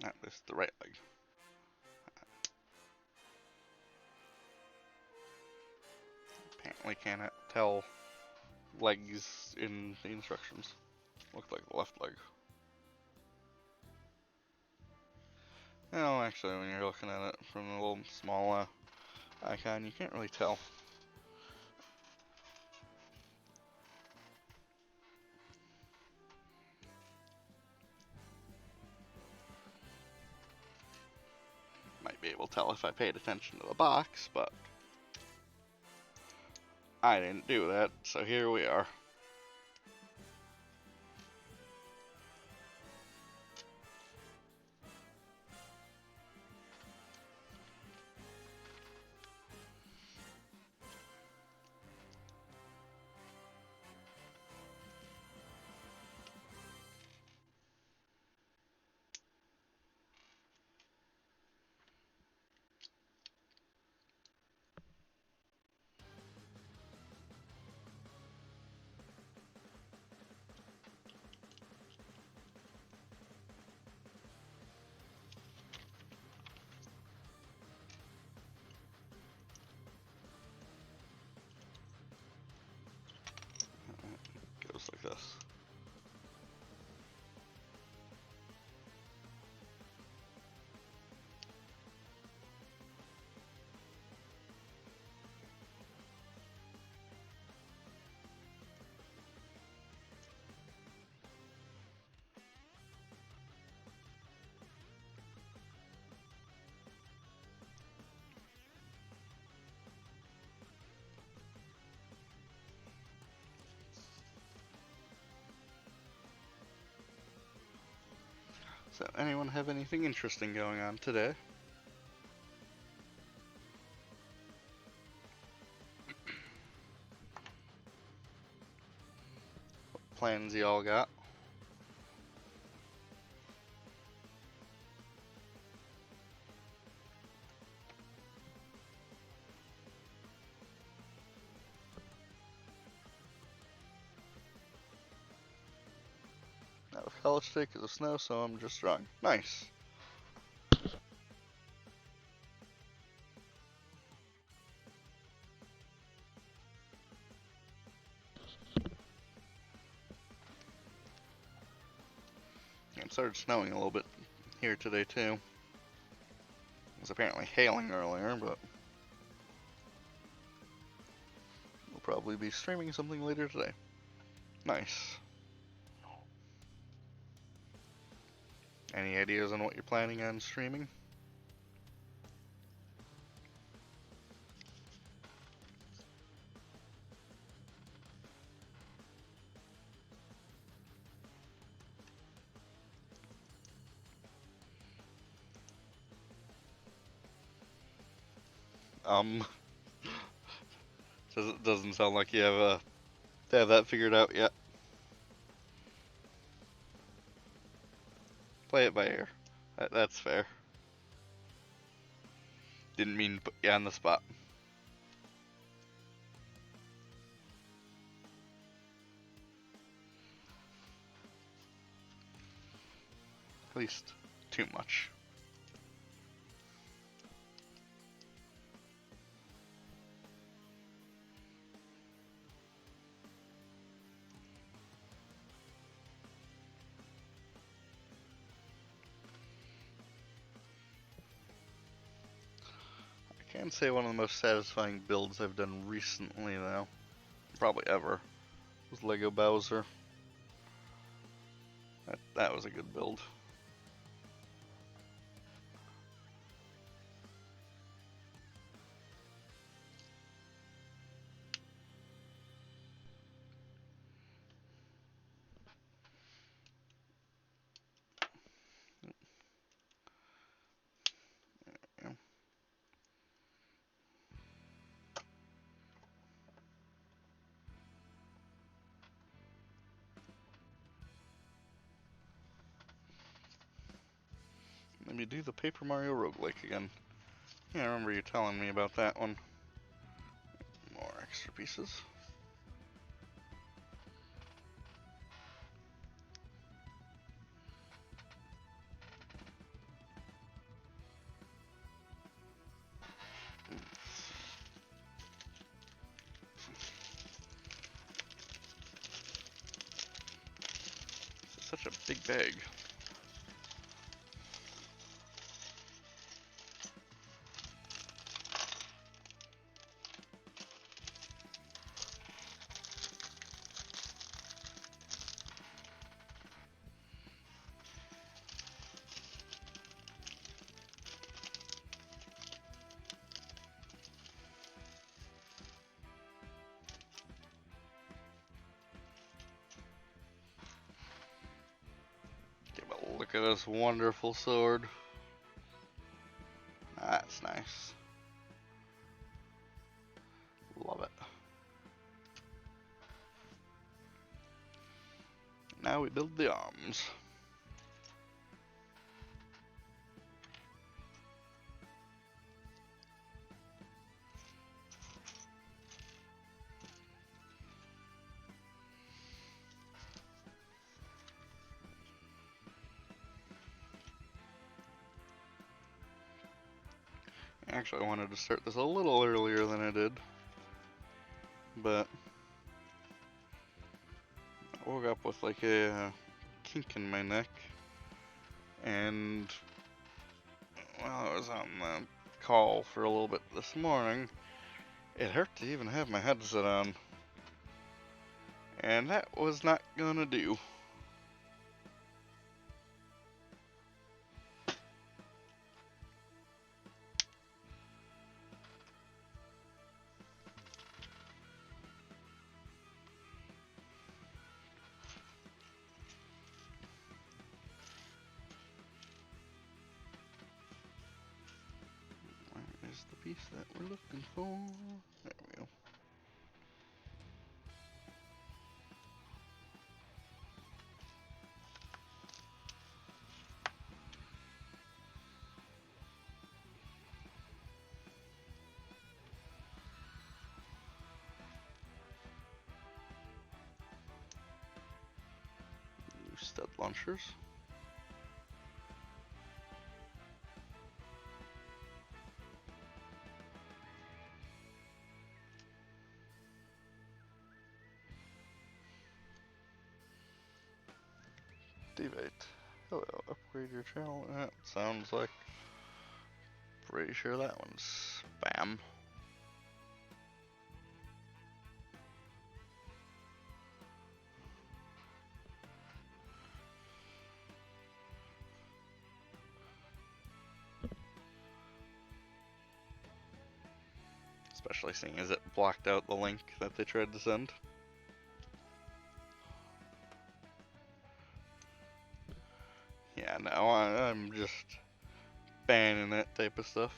That is the right leg. Apparently cannot tell legs in the instructions. Looked like the left leg. No, actually, when you're looking at it from a little small icon, you can't really tell. Might be able to tell if I paid attention to the box, but I didn't do that, so here we are. Goes like this. So, anyone have anything interesting going on today? What plans y'all got? college today because of snow, so I'm just drawing. Nice. It started snowing a little bit here today too. It was apparently hailing earlier, but we'll probably be streaming something later today. Nice. Any ideas on what you're planning on streaming? Um, doesn't sound like you have that figured out yet. Play it by ear. That's fair. Didn't mean to put you on the spot. At least too much. I can say one of the most satisfying builds I've done recently, though, probably ever, was Lego Bowser. That was a good build. Yeah. Maybe do the Paper Mario roguelike again. Yeah, I remember you telling me about that one. More extra pieces. This is such a big bag. Look at this wonderful sword. That's nice. Love it. Now we build the arms. Actually, I wanted to start this a little earlier than I did, but I woke up with like a kink in my neck, and while I was on the call for a little bit this morning, it hurt to even have my headset on, and that was not gonna do. Where is the piece that we're looking for? There we go. Use Stud launchers. Devate. Hello, upgrade your channel. That sounds like. Pretty sure that one's spam. Especially seeing as it blocked out the link that they tried to send. Yeah, no, I'm just banning that type of stuff.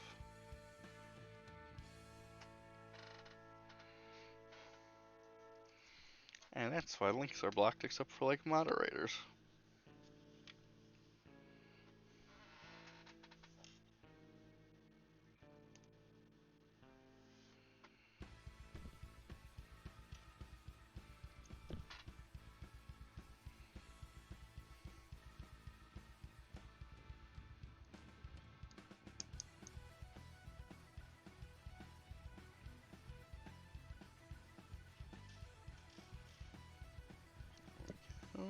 And that's why links are blocked except for like moderators. Oh.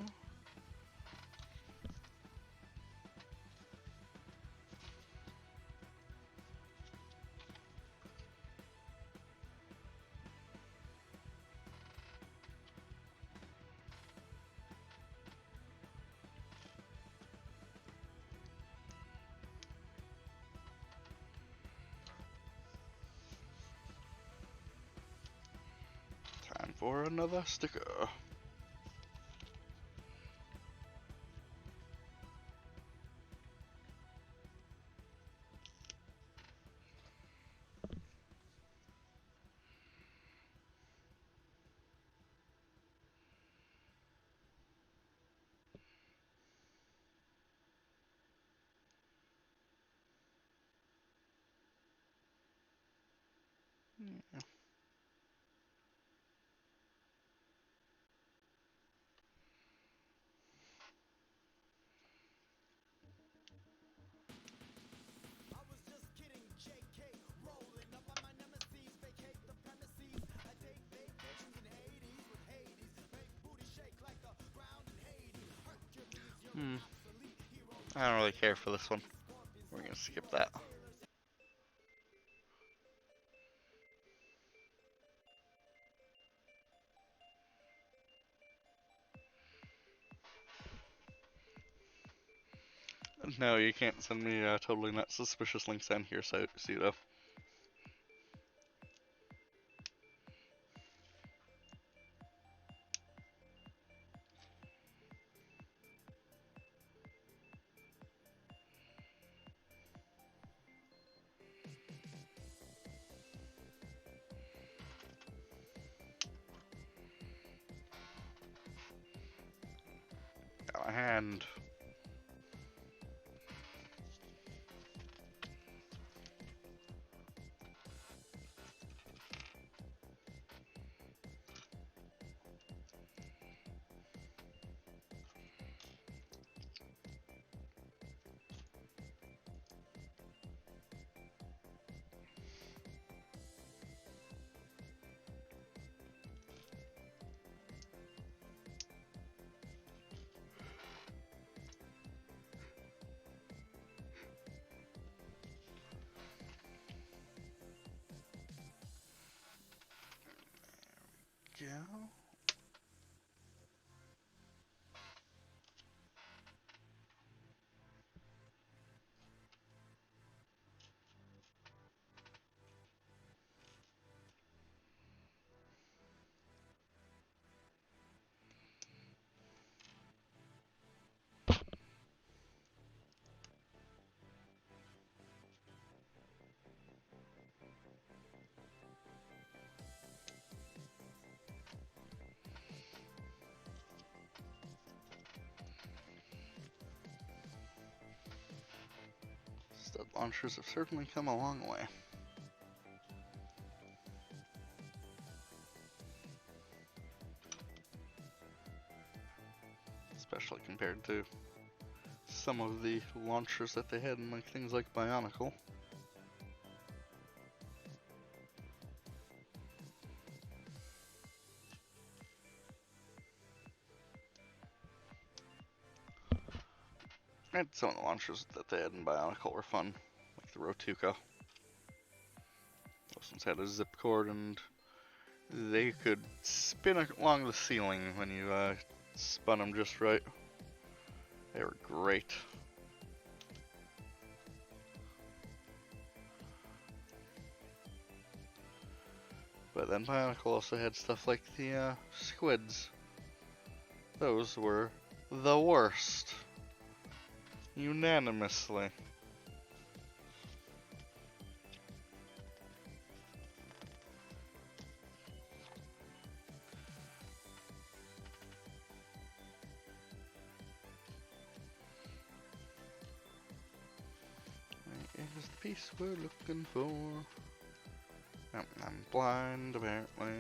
Time for another sticker. Yeah. I don't really care for this one. We're gonna skip that. No, you can't send me totally not suspicious links on here, so though. Got my hand. Go. Stud launchers have certainly come a long way. especially compared to some of the launchers that they had in like things like Bionicle. And some of the launchers that they had in Bionicle were fun, like the Rotuka. Those ones had a zip cord and they could spin along the ceiling when you spun them just right. They were great. But then Bionicle also had stuff like the squids. Those were the worst. Unanimously. Where is the piece we're looking for? I'm blind, apparently.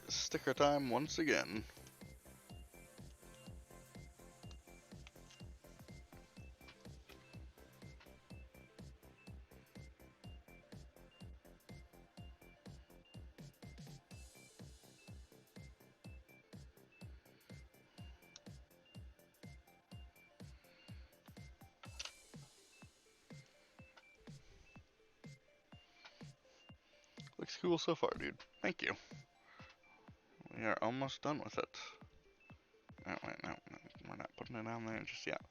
Sticker time once again. Looks cool so far, dude. Thank you. We are almost done with it. Oh, wait, no, we're not putting it on there just yet.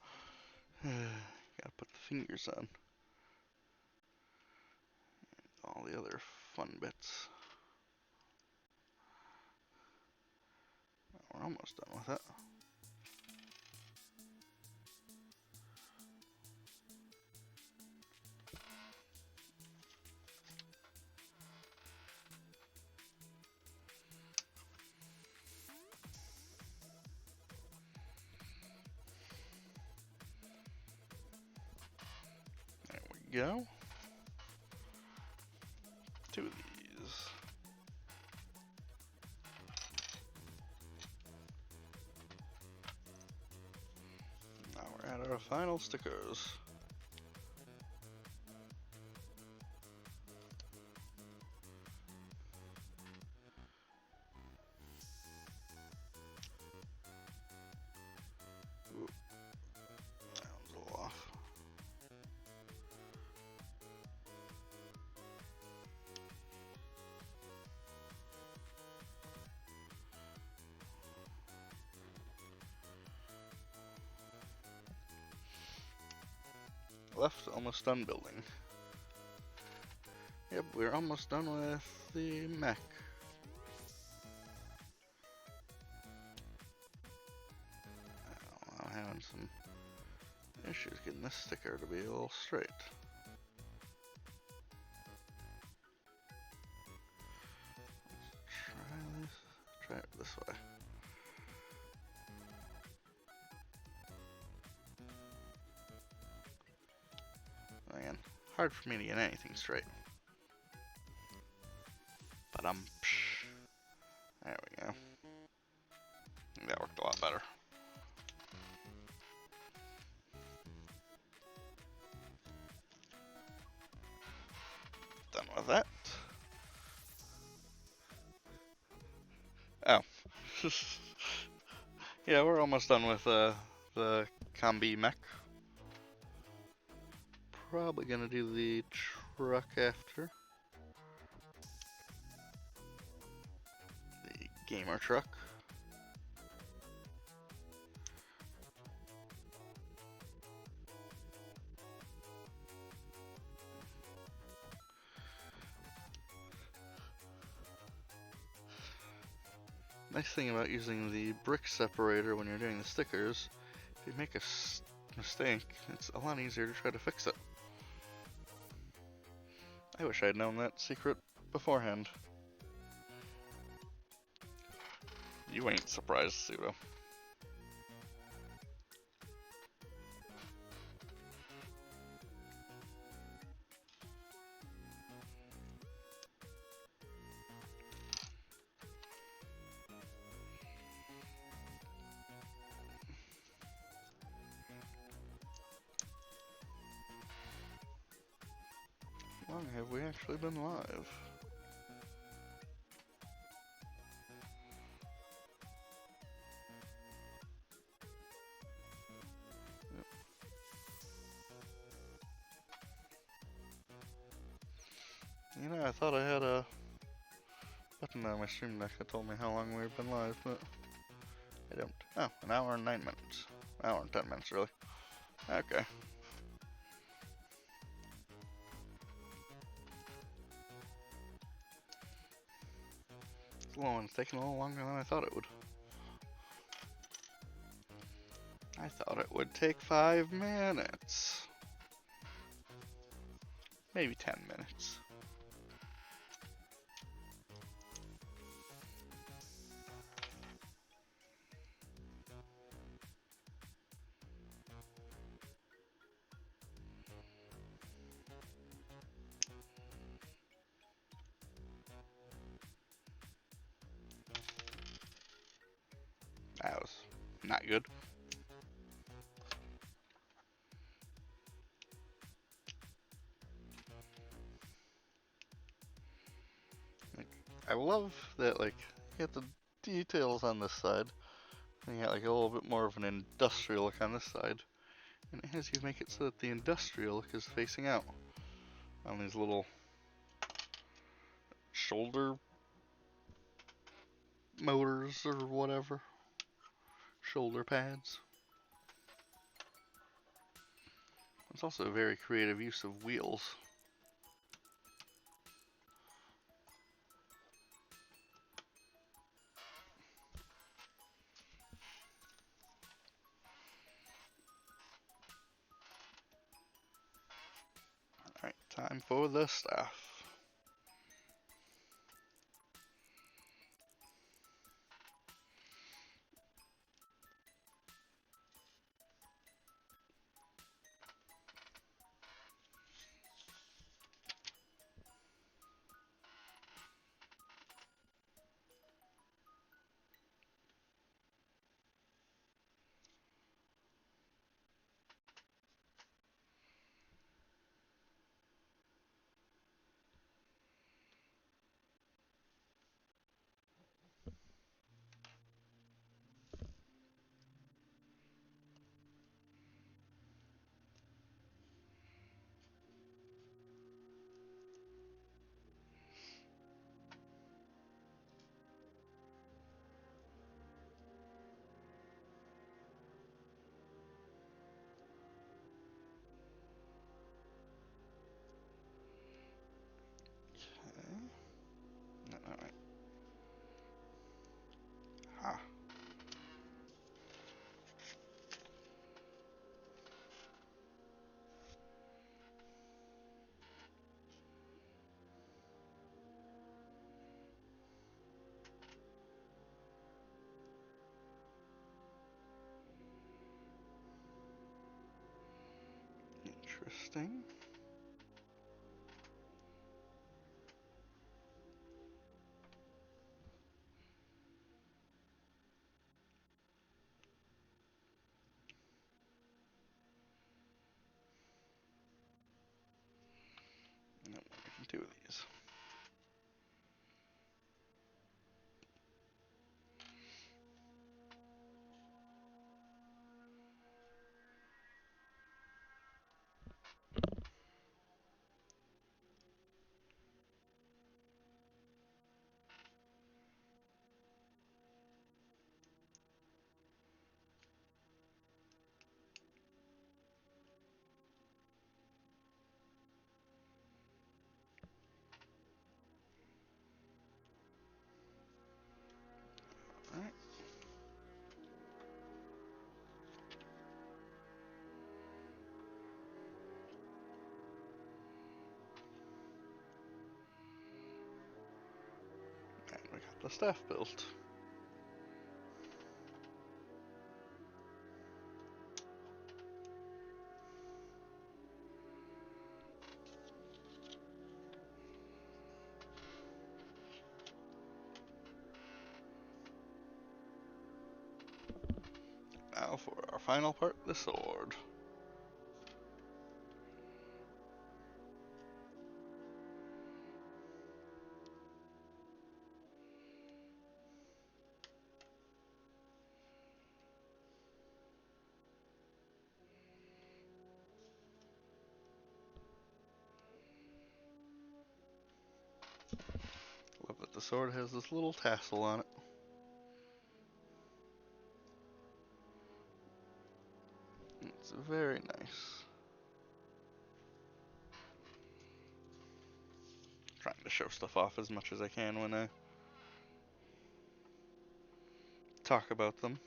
Gotta put the fingers on. All the other fun bits. We're almost done with it. There we go. 2 of these. Now we're at our final stickers. Ooh, that one's a little off. Left, almost done building. Yep, we're almost done with the mech. I'm having some issues getting this sticker to be a little straight. Let's try it this way. Man, hard for me to get anything straight. But there we go. That worked a lot better. Done with that. Oh. Yeah, we're almost done with the combi mech. Probably gonna do the truck after. The gamer truck. Nice thing about using the brick separator when you're doing the stickers, if you make a mistake, it's a lot easier to try to fix it. I wish I had known that secret beforehand. You ain't surprised, Pseudo. How long have we actually been live? Yep. You know, I thought I had a button on my stream deck that told me how long we've been live, but I don't. Oh, an hour and 9 minutes. An hour and 10 minutes, really. Okay. This one's taking a little longer than I thought it would. I thought it would take 5 minutes. Maybe 10 minutes. That was not good. Like, I love that, like, you got the details on this side, and you got like a little bit more of an industrial look on this side, and as you make it so that the industrial look is facing out on these little shoulder motors or whatever, shoulder pads. It's also a very creative use of wheels. Alright, time for the staff. Okay. Alright. Ha. Interesting. No, we can do these. Alright. And we got the staff built. our final part, the sword. Love that the sword has this little tassel on it. It's very nice. Trying to show stuff off as much as I can when I talk about them.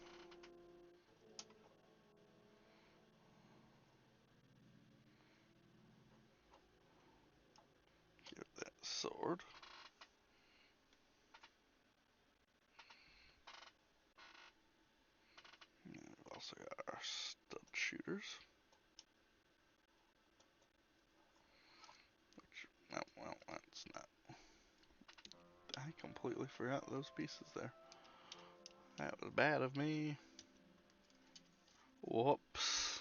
Give that sword. And we've also got our stud shooters. Which, oh, well, that's not. I completely forgot those pieces there. That was bad of me. Whoops.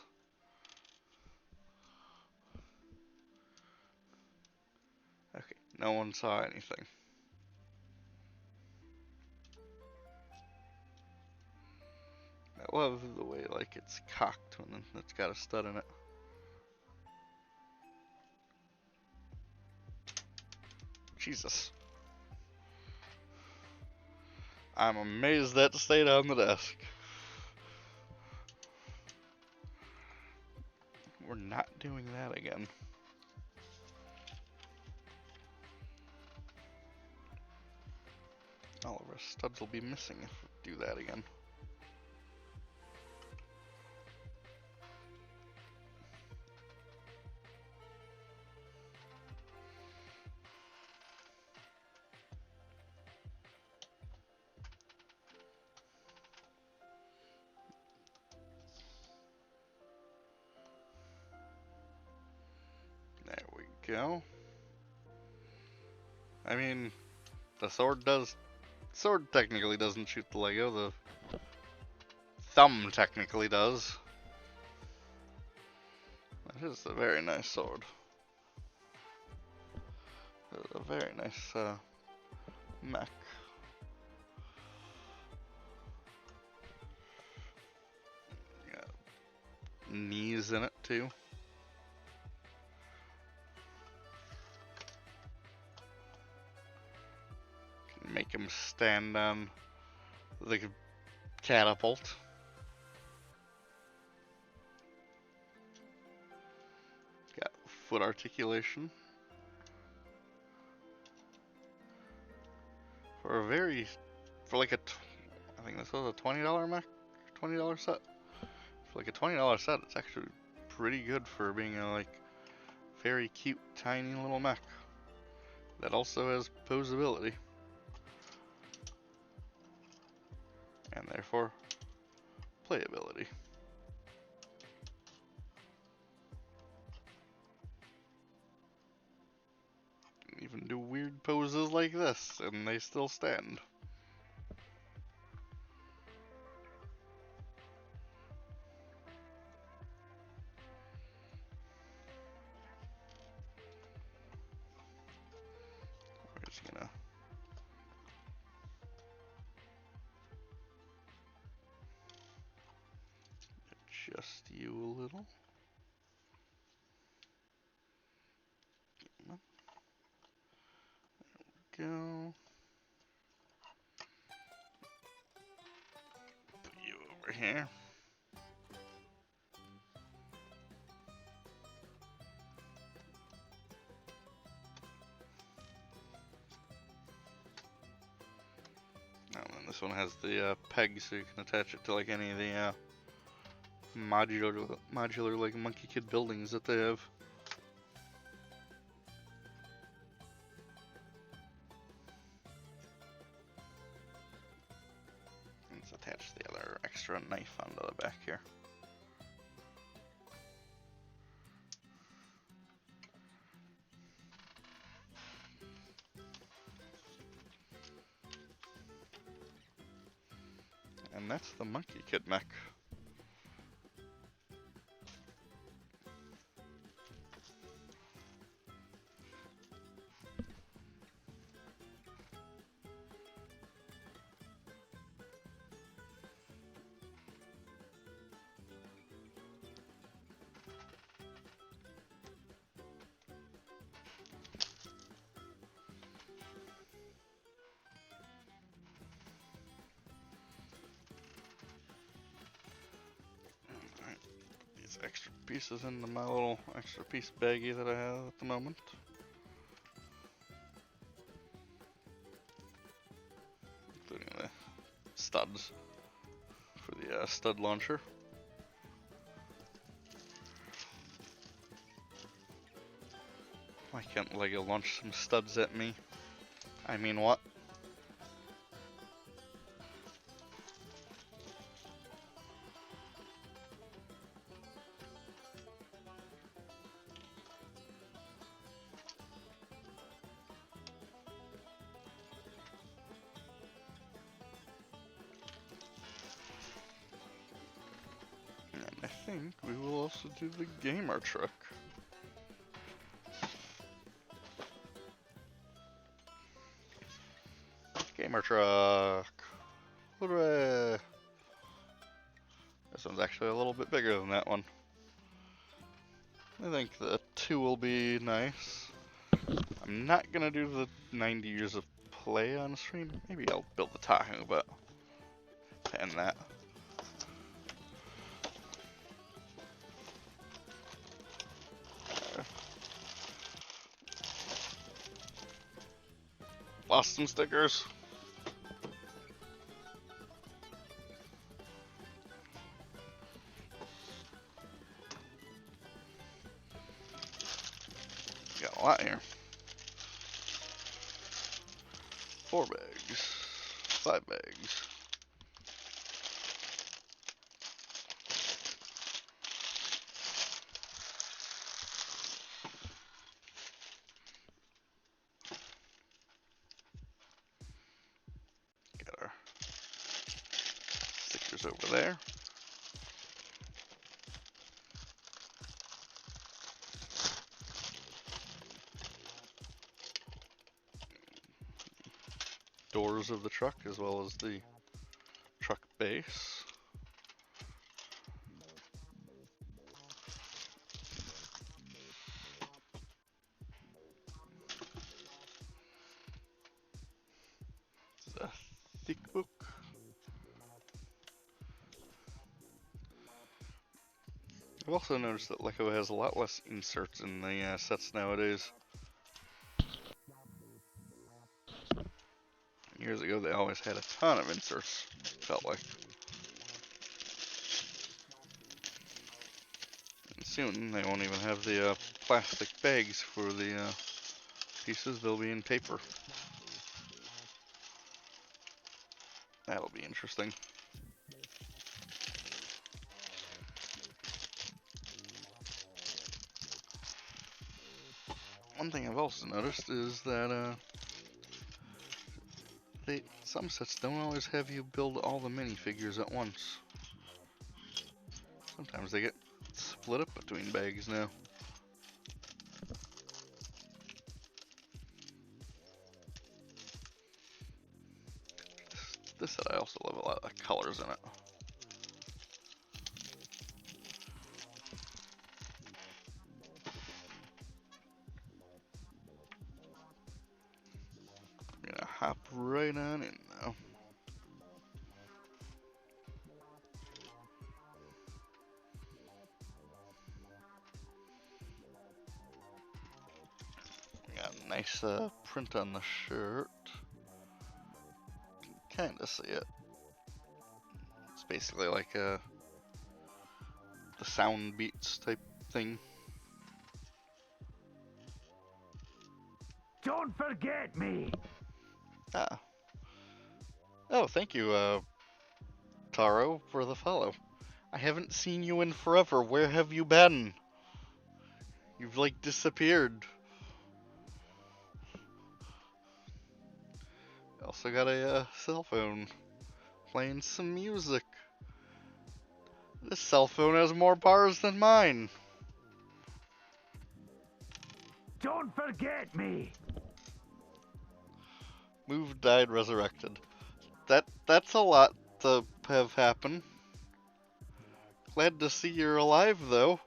Okay, no one saw anything. I love the way like it's cocked when it's got a stud in it. Jesus. I'm amazed that stayed on the desk. We're not doing that again. All of our studs will be missing if we do that again. There we go. I mean, the sword technically doesn't shoot the Lego, the thumb technically does. That is a very nice sword. A very nice mech. Got knees in it too. Can make him stand on the catapult. Got foot articulation. For like I think this was a $20 mech, $20 set. For like a $20 set, it's actually pretty good for being a like very cute, tiny little mech. That also has posability. And therefore, playability. Even do weird poses like this, and they still stand. We're just gonna adjust you a little. There we go. Put you over here. And then this one has the peg, so you can attach it to like any of the modular like Monkey Kid buildings that they have. And let's attach the other extra knife onto the back here. And that's the Monkey Kid mech. Extra pieces into my little extra piece baggie that I have at the moment. Including the studs for the stud launcher. Why can't Lego launch some studs at me? I mean, what? And I think we will also do the gamer truck. Gamer truck. Hooray! This one's actually a little bit bigger than that one. I think the 2 will be nice. I'm not gonna do the 90 years of play on stream. Maybe I'll build the Tahoe, but and that. Lost some stickers. Got a lot here. 4 bags. 5 bags. Got our stickers over there. Doors of the truck as well as the truck base. It's a thick book. I've also noticed that Lego has a lot less inserts in the sets nowadays. Years ago, they always had a ton of inserts, felt like. And soon, they won't even have the plastic bags for the pieces, they'll be in paper. That'll be interesting. One thing I've also noticed is that some sets don't always have you build all the minifigures at once. Sometimes they get split up between bags now. This set I also love a lot of colors in it. I'm gonna hop right on in now. Got a nice print on the shirt. Kinda see it. It's basically like the sound beats type thing. Don't forget me! Ah. Oh, thank you, Taro, for the follow. I haven't seen you in forever. Where have you been? You've like disappeared. Also got a cell phone playing some music. This cell phone has more bars than mine. Don't forget me! Moved, died, resurrected. That's a lot to have happen. Glad to see you're alive though.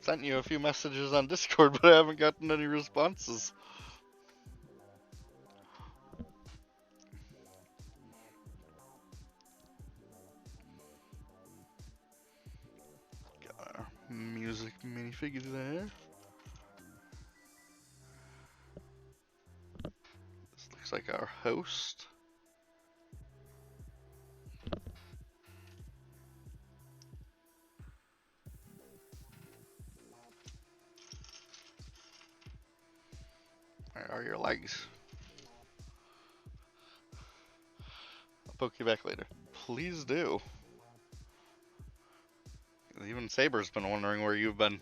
Sent you a few messages on Discord, but I haven't gotten any responses. Got music minifigures there. This looks like our host. Where are your legs? I'll poke you back later. Please do. Even Saber's been wondering where you've been.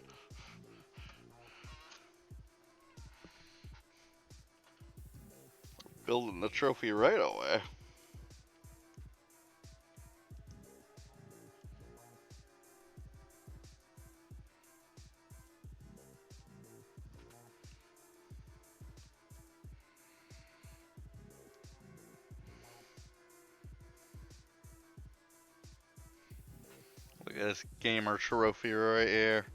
Building the trophy right away. Look at this gamer trophy right here.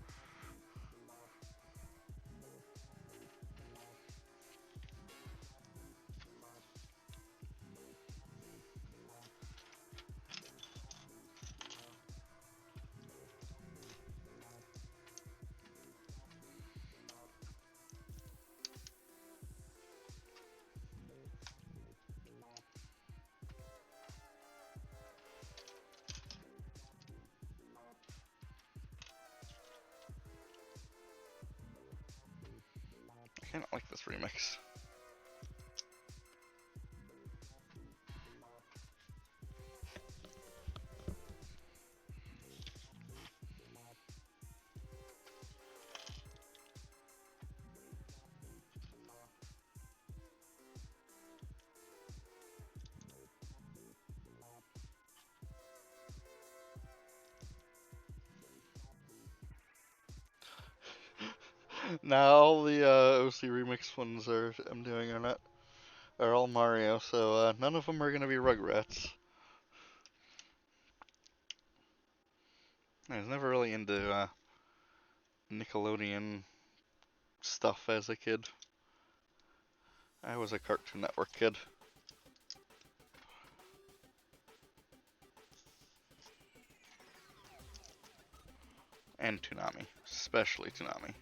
I kind of like this remix. Now all the OC remix ones I'm doing are all Mario, so none of them are gonna be Rugrats. I was never really into Nickelodeon stuff as a kid. I was a Cartoon Network kid. And Toonami, especially Toonami.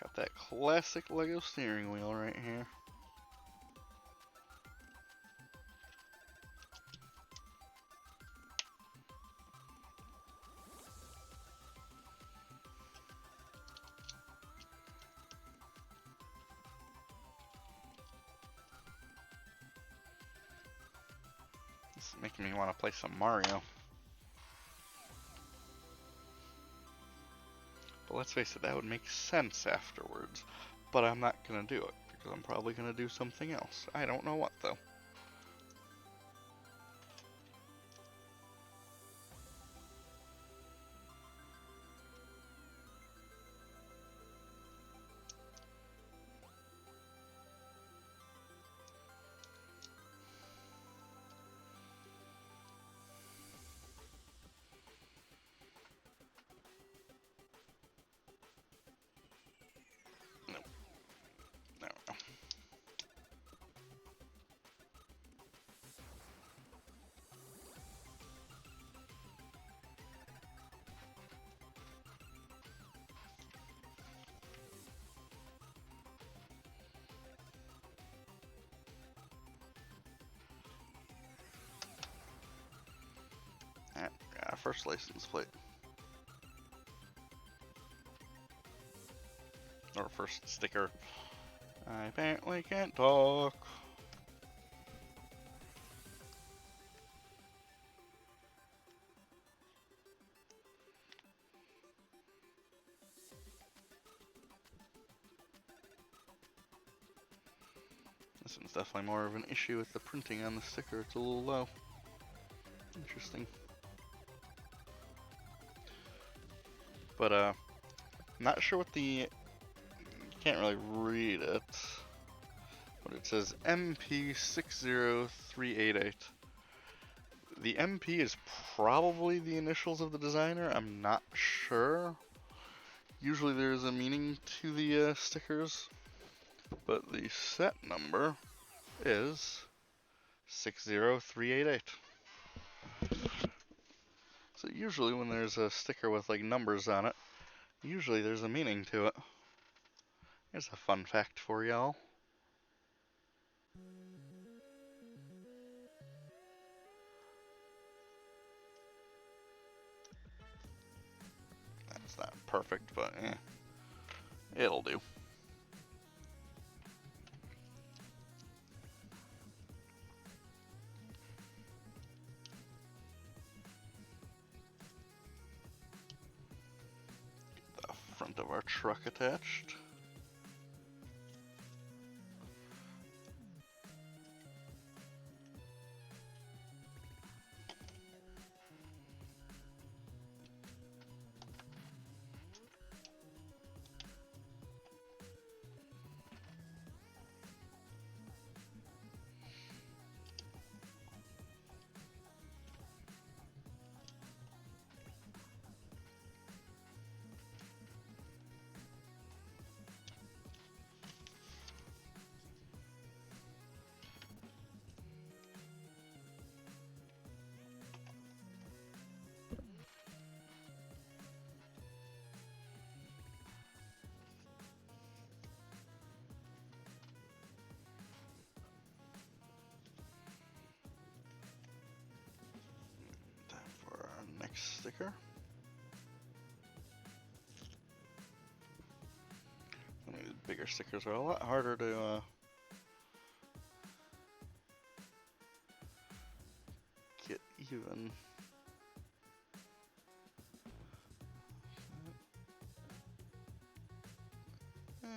Got that classic Lego steering wheel right here. This is making me want to play some Mario. But let's face it, that would make sense afterwards. But I'm not gonna do it, because I'm probably gonna do something else. I don't know what, though. Nope. No. First license plate. Or first sticker. I apparently can't talk. This one's definitely more of an issue with the printing on the sticker. It's a little low. Interesting. But, not sure what the... Can't really read it. But it says MP60388. The MP is probably the initials of the designer. I'm not sure. Usually there's a meaning to the stickers. But the set number is 60388. So usually when there's a sticker with like numbers on it, usually there's a meaning to it. Here's a fun fact for y'all. That's not perfect, but it'll do. The front of our truck attached. Next sticker. I mean, the bigger stickers are a lot harder to get even.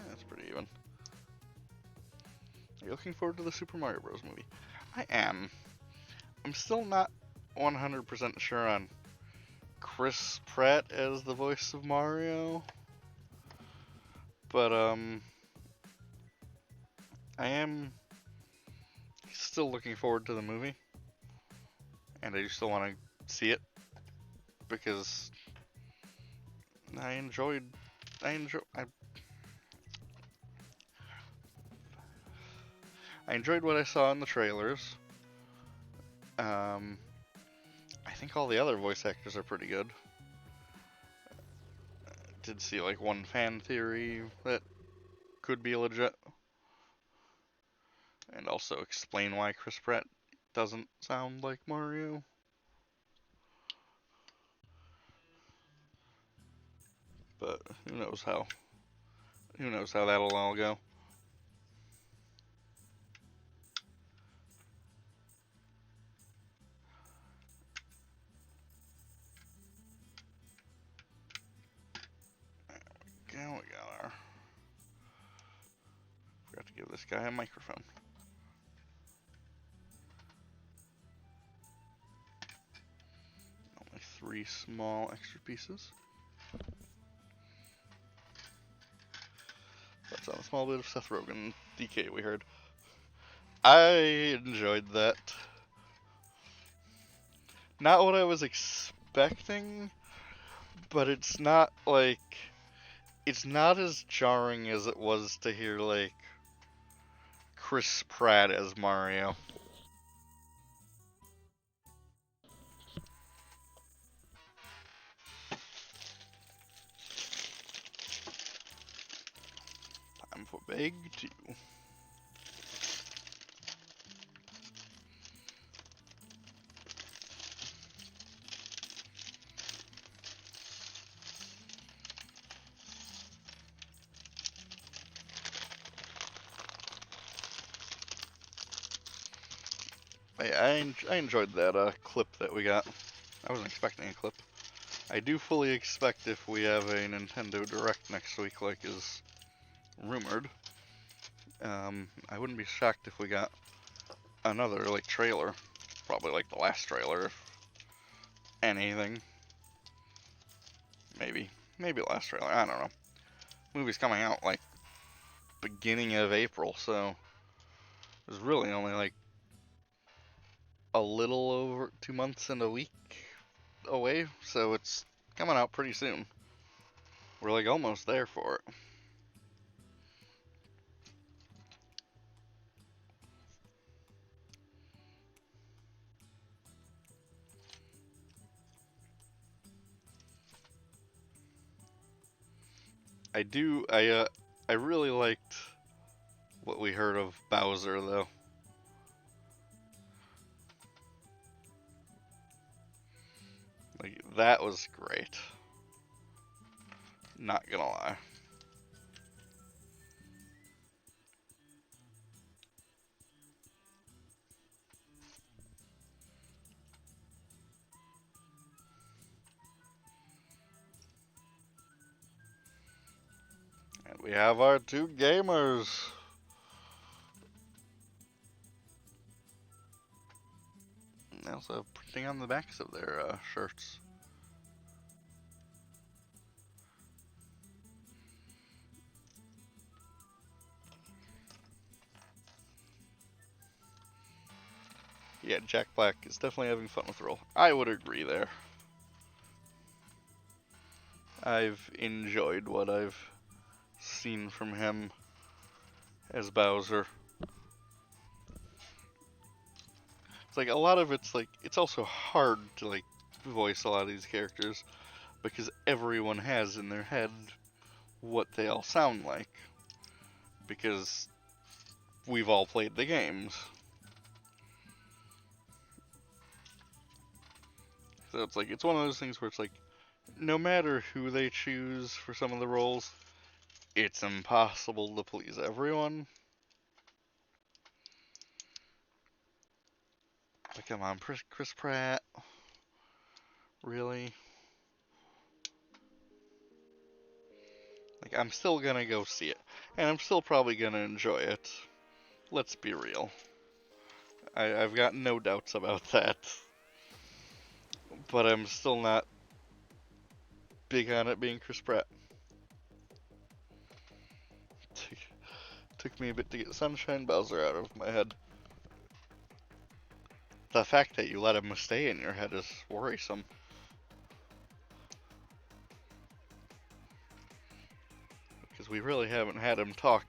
That's pretty even. Are you looking forward to the Super Mario Bros. Movie? I am. I'm still not 100% sure on Chris Pratt as the voice of Mario, but I am still looking forward to the movie, and I do still want to see it because I enjoyed what I saw in the trailers. I think all the other voice actors are pretty good. Did see like one fan theory that could be legit, and also explain why Chris Pratt doesn't sound like Mario. But who knows how that'll all go. There we got our... Forgot to give this guy a microphone. Only 3 small extra pieces. That's on a small bit of Seth Rogen DK we heard. I enjoyed that. Not what I was expecting, but it's not like... It's not as jarring as it was to hear, like, Chris Pratt as Mario. Time for Big 2. I enjoyed that clip that we got. I wasn't expecting a clip. I do fully expect if we have a Nintendo Direct next week, like is rumored, I wouldn't be shocked if we got another like trailer, probably like the last trailer, if anything. Maybe last trailer. I don't know. Movie's coming out like beginning of April, so it's really only like a little over 2 months and a week away, so it's coming out pretty soon. We're like almost there for it. I really liked what we heard of Bowser though. Like that was great. Not gonna lie. And we have our two gamers. And they also have printing on the backs of their shirts. Yeah, Jack Black is definitely having fun with the role. I would agree there. I've enjoyed what I've seen from him as Bowser. It's like a lot of it's like it's also hard to like voice a lot of these characters because everyone has in their head what they all sound like because we've all played the games. So it's like it's one of those things where it's like no matter who they choose for some of the roles, it's impossible to please everyone. Like, come on, Chris Pratt, really? Like, I'm still gonna go see it, and I'm still probably gonna enjoy it. Let's be real. I've got no doubts about that. But I'm still not big on it being Chris Pratt. Took me a bit to get Sunshine Bowser out of my head. The fact that you let him stay in your head is worrisome. Because we really haven't had him talk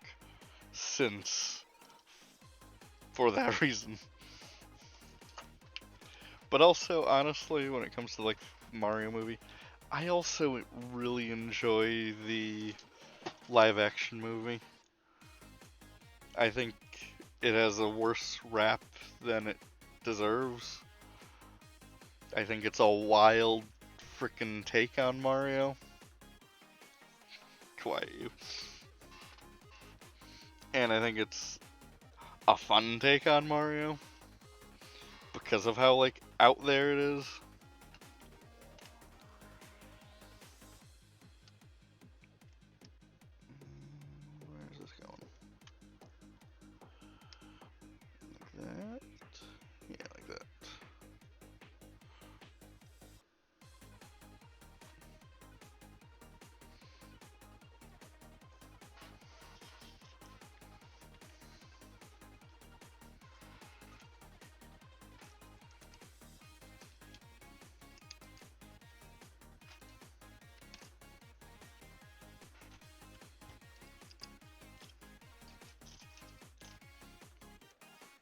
since for that reason. But also, honestly, when it comes to like Mario movie, I also really enjoy the live action movie. I think it has a worse rap than it deserves. I think it's a wild freaking take on Mario. Quiet you. And I think it's a fun take on Mario because of how like out there it is. Where's this going? Like that? Yeah, like that.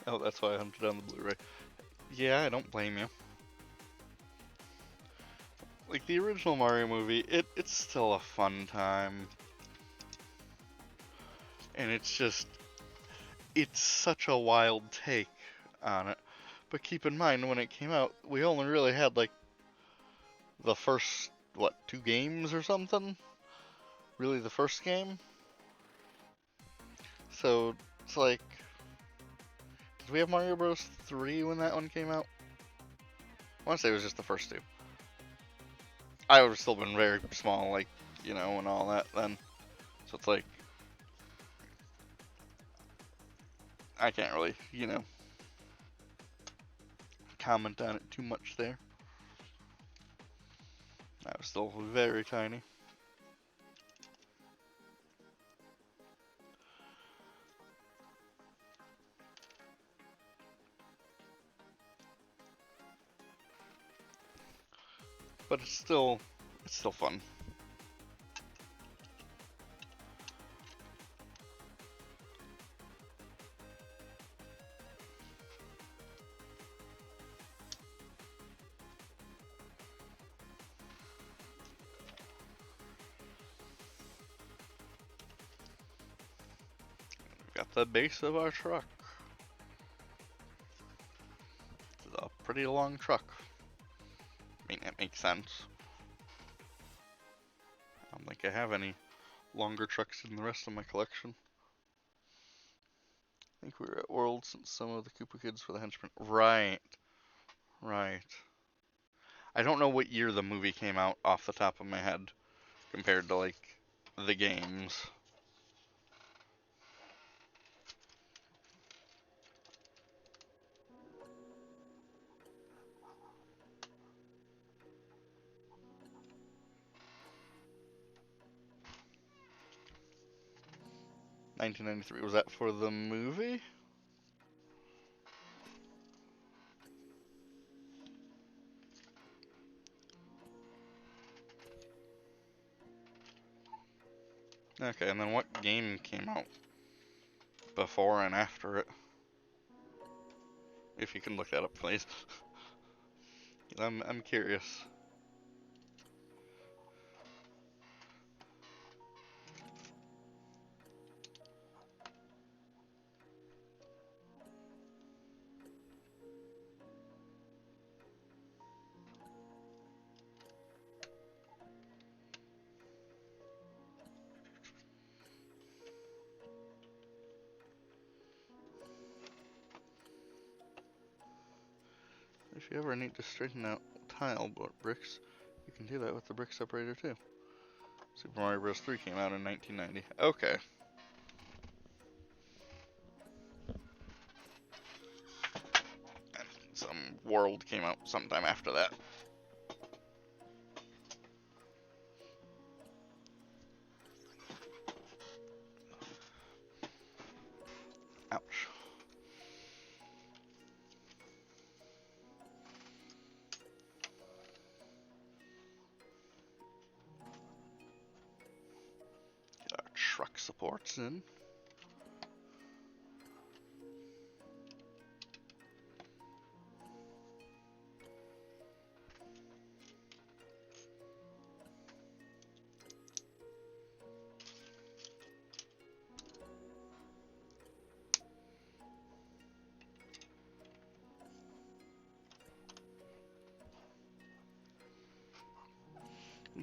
Oh, that's why I hunted down the Blu-ray. Yeah, I don't blame you. Like the original Mario movie, it's still a fun time. And it's such a wild take on it. But keep in mind, when it came out, we only really had like the first, what, 2 games or something? Really, the first game? So, it's like, did we have Mario Bros. 3 when that one came out? I want to say it was just the first 2. I would have still been very small, like, and all that then. So it's like, I can't really, comment on it too much there. I was still very tiny. But it's still fun. We've got the base of our truck. It's a pretty long truck. I mean, that makes sense. I don't think I have any longer trucks in the rest of my collection. I think we were at World since some of the Koopa Kids were the henchmen. Right, right. I don't know what year the movie came out off the top of my head compared to, like, the games. $1993, was that for the movie? Okay, and then what game came out before and after it? If you can look that up, please. I'm curious. If you ever need to straighten out tile bricks, you can do that with the brick separator too. Super Mario Bros. 3 came out in 1990. Okay. And some World came out sometime after that. Ouch. Get our truck supports in.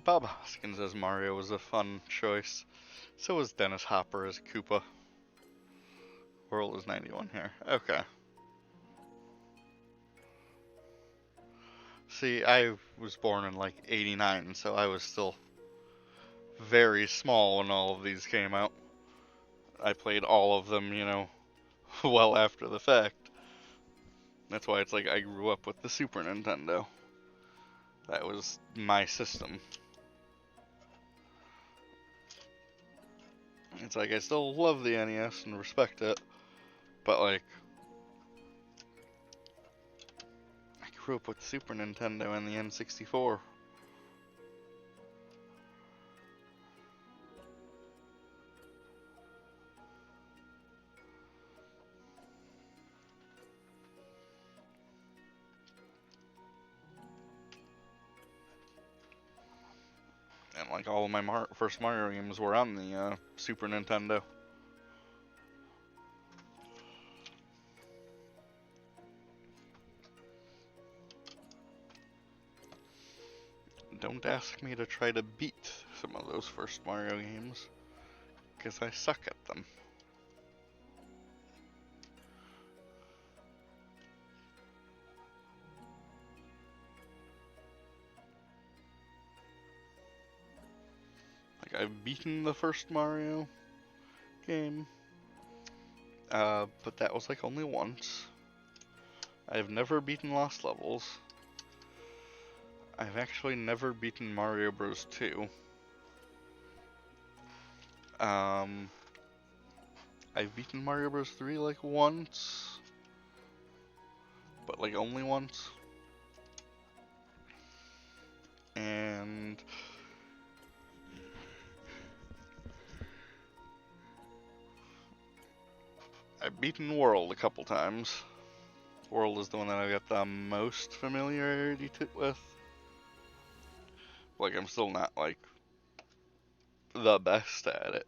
Bob Hoskins as Mario was a fun choice. So was Dennis Hopper as Koopa. World is 91 here. Okay. See, I was born in like 89, so I was still very small when all of these came out. I played all of them, well after the fact. That's why it's like I grew up with the Super Nintendo. That was my system. It's like I still love the NES and respect it, but like I grew up with the Super Nintendo and the N64. And like all of my first Mario games were on the Super Nintendo. Don't ask me to try to beat some of those first Mario games, because I suck at them. Like, I've beaten the first Mario game. but that was like only once. I've never beaten Lost Levels. I've actually never beaten Mario Bros. 2. I've beaten Mario Bros. 3 like once, but like only once. And I've beaten World a couple times. World is the one that I've got the most familiarity with. Like, I'm still not, like, the best at it.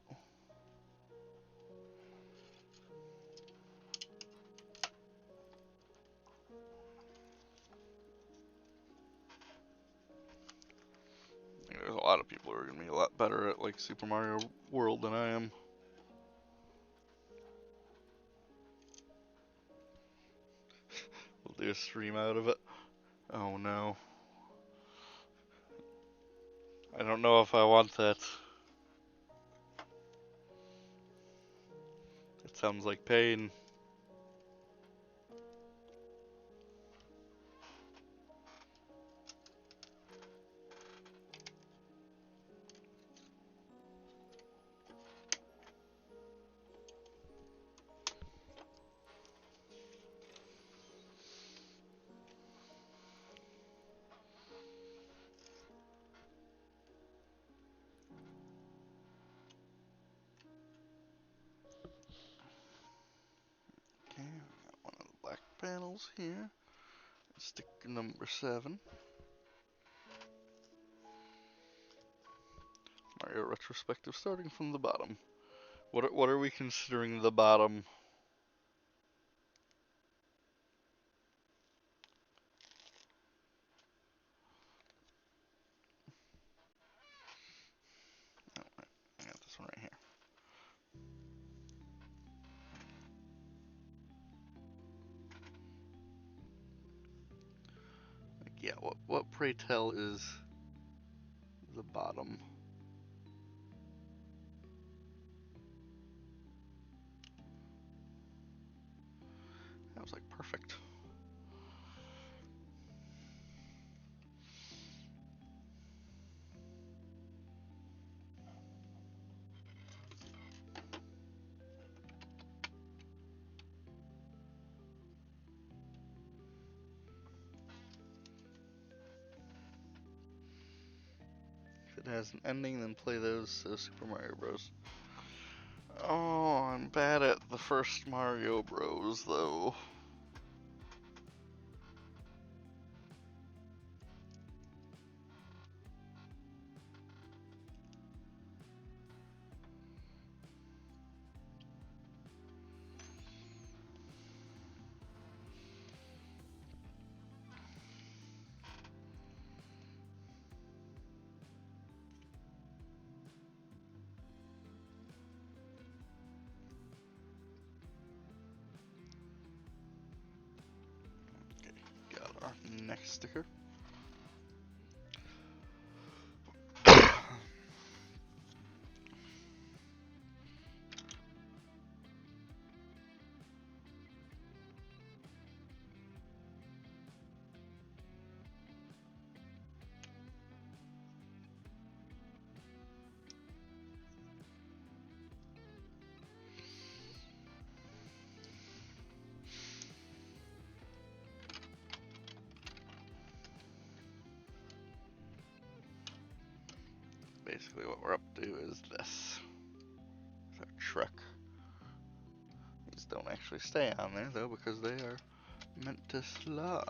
There's a lot of people who are going to be a lot better at, like, Super Mario World than I am. We'll do a stream out of it. Oh no. I don't know if I want that. It sounds like pain. Okay, I got one of the black panels here. Stick number 7. Mario retrospective starting from the bottom. What are we considering the bottom? Oh, I got this one right here. Like, yeah, what pray tell is the bottom? That was like perfect. If it has an ending, then play those Super Mario Bros. Oh, I'm bad at the first Mario Bros. Though. Got our next sticker. Basically what we're up to is this. It's our truck. These don't actually stay on there though because they are meant to slide.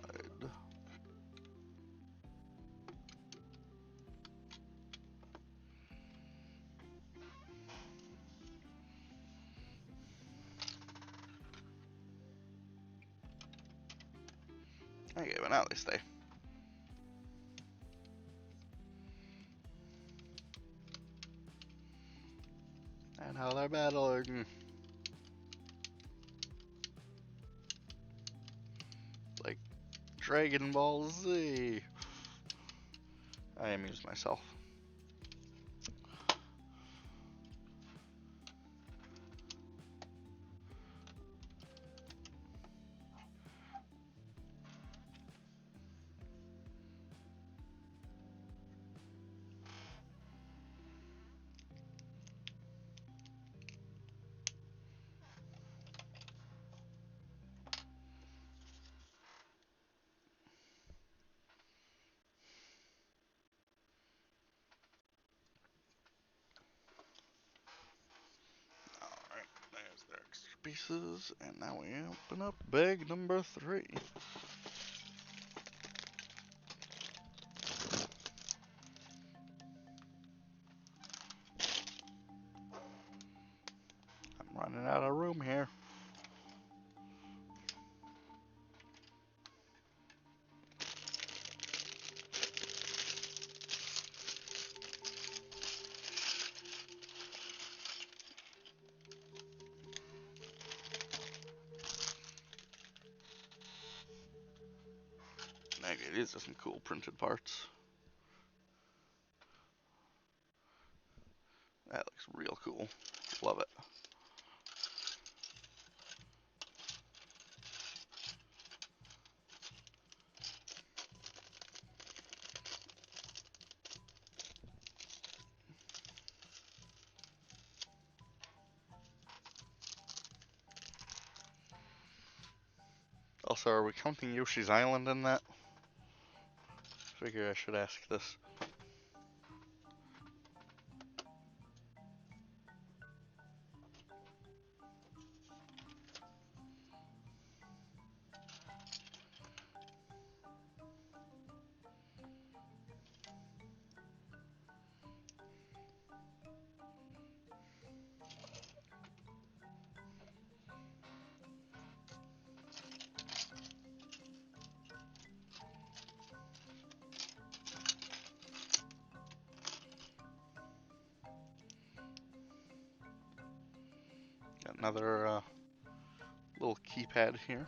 Okay, but now they stay. And how they're battling. Like Dragon Ball Z. I amuse myself. pieces, and now we open up bag number 3. I'm running out of room here. Okay, these are some cool printed parts. That looks real cool. Love it. Also, are we counting Yoshi's Island in that? Figure I should ask this. Got another little keypad here.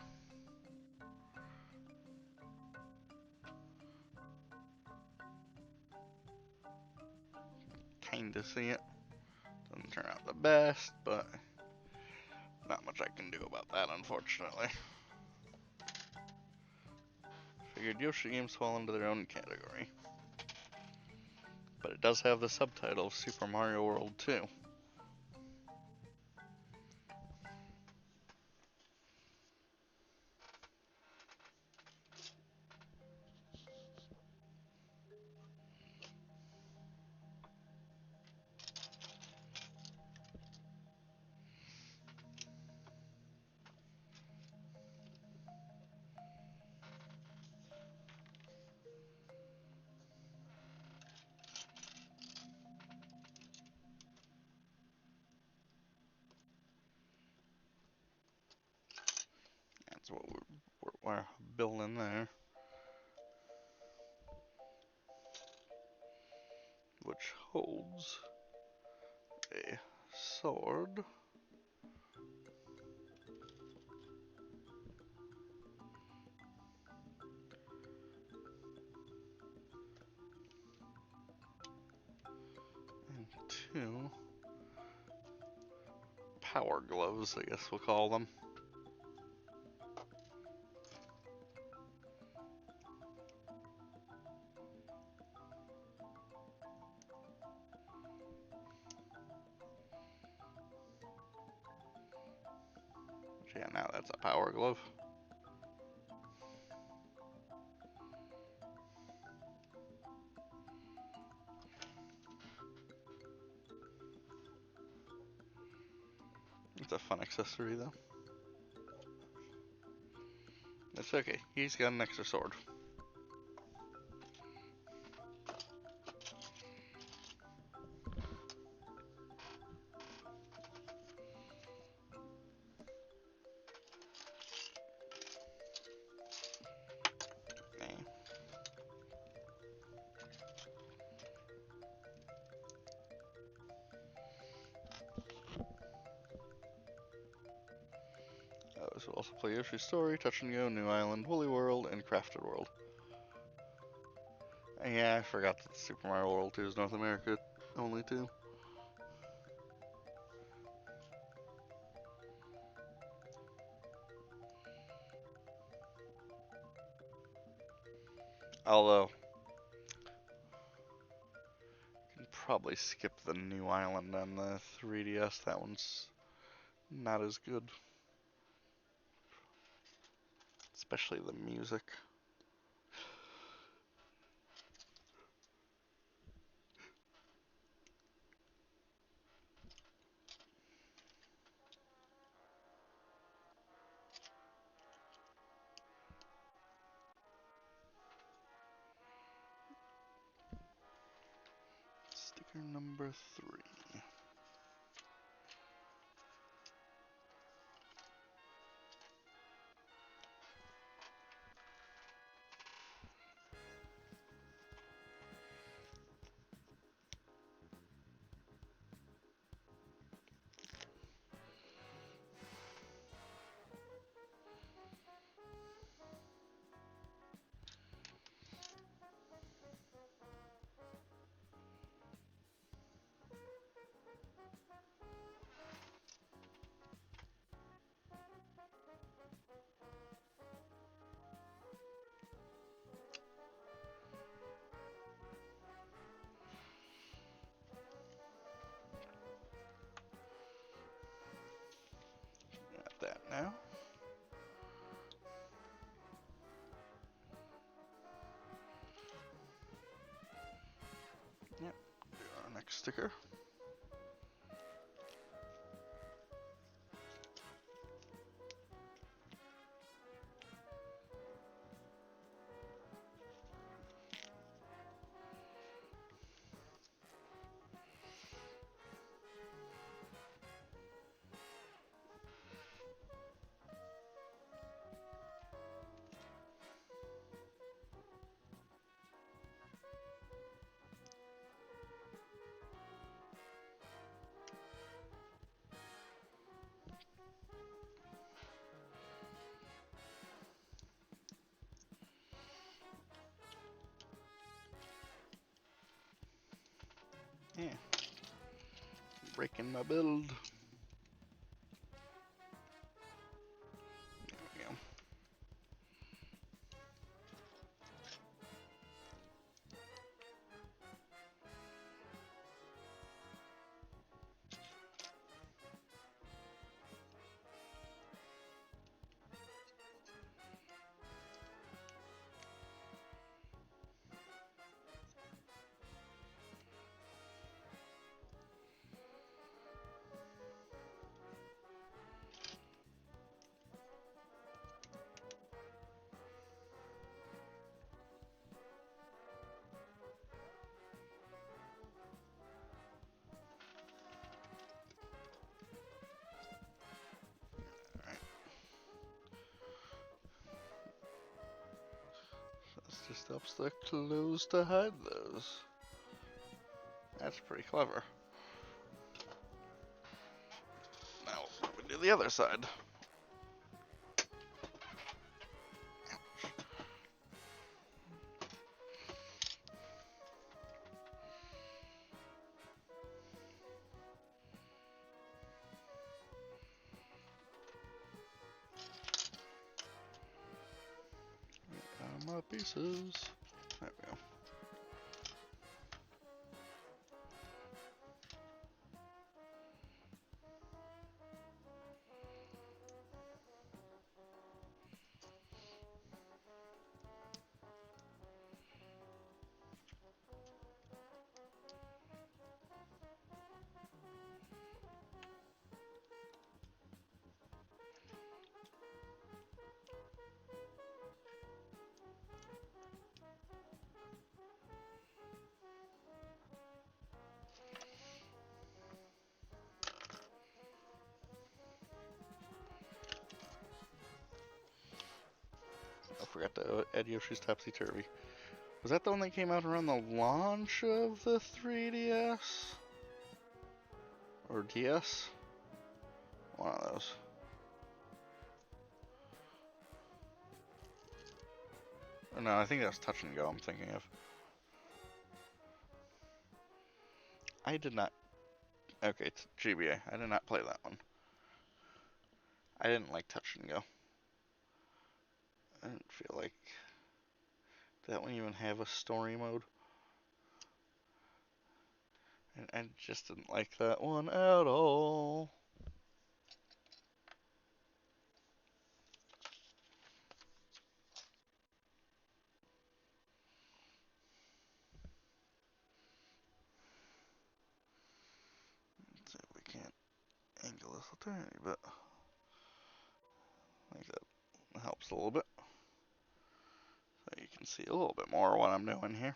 Kinda see it. Doesn't turn out the best, but not much I can do about that, unfortunately. Figured Yoshi games fall into their own category. But it does have the subtitle Super Mario World 2. That's what we're building there. Which holds a sword. And 2 power gloves, I guess we'll call them. Yeah, now that's a power glove. It's a fun accessory, though. It's okay. He's got an extra sword. Okay. This will also play Yoshi's Story, Touch and Go, New Island, Woolly World, and Crafted World. And yeah, I forgot that Super Mario World 2 is North America only too. Although, you can probably skip the New Island on the 3DS. That one's not as good. Especially the music. Sticker number 3. Got that now. Yep, do our next sticker. Yeah. Breaking my build. There we go. This just helps the clues to hide those. That's pretty clever. Now we do the other side. My pieces. There we go. I forgot to add Yoshi's Topsy Turvy. Was that the one that came out around the launch of the 3DS? Or DS? One of those. Or no, I think that's Touch and Go I'm thinking of. I did not. Okay, it's GBA. I did not play that one. I didn't like Touch and Go. I didn't feel like. Did that one even have a story mode? And I just didn't like that one at all. Let's see if we can't angle this a tiny bit. I think that helps a little bit. So you can see a little bit more of what I'm doing here.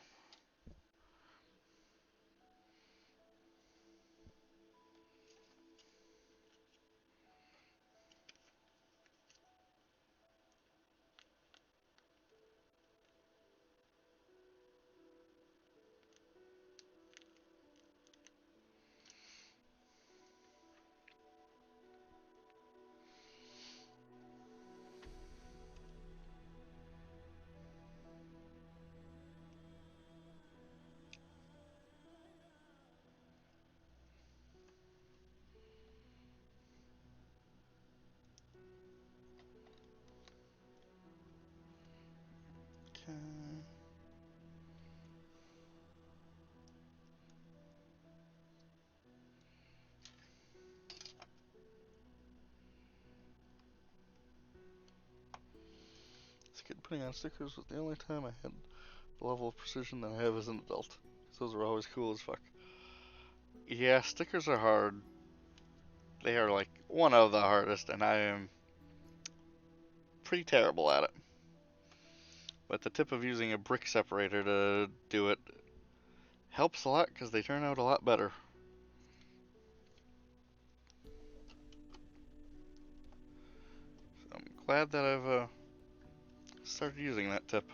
kid, putting on stickers was the only time I had the level of precision that I have as an adult. Those were always cool as fuck. Yeah, stickers are hard. They are like one of the hardest, and I am pretty terrible at it. But the tip of using a brick separator to do it helps a lot because they turn out a lot better. So I'm glad that I've started using that tip.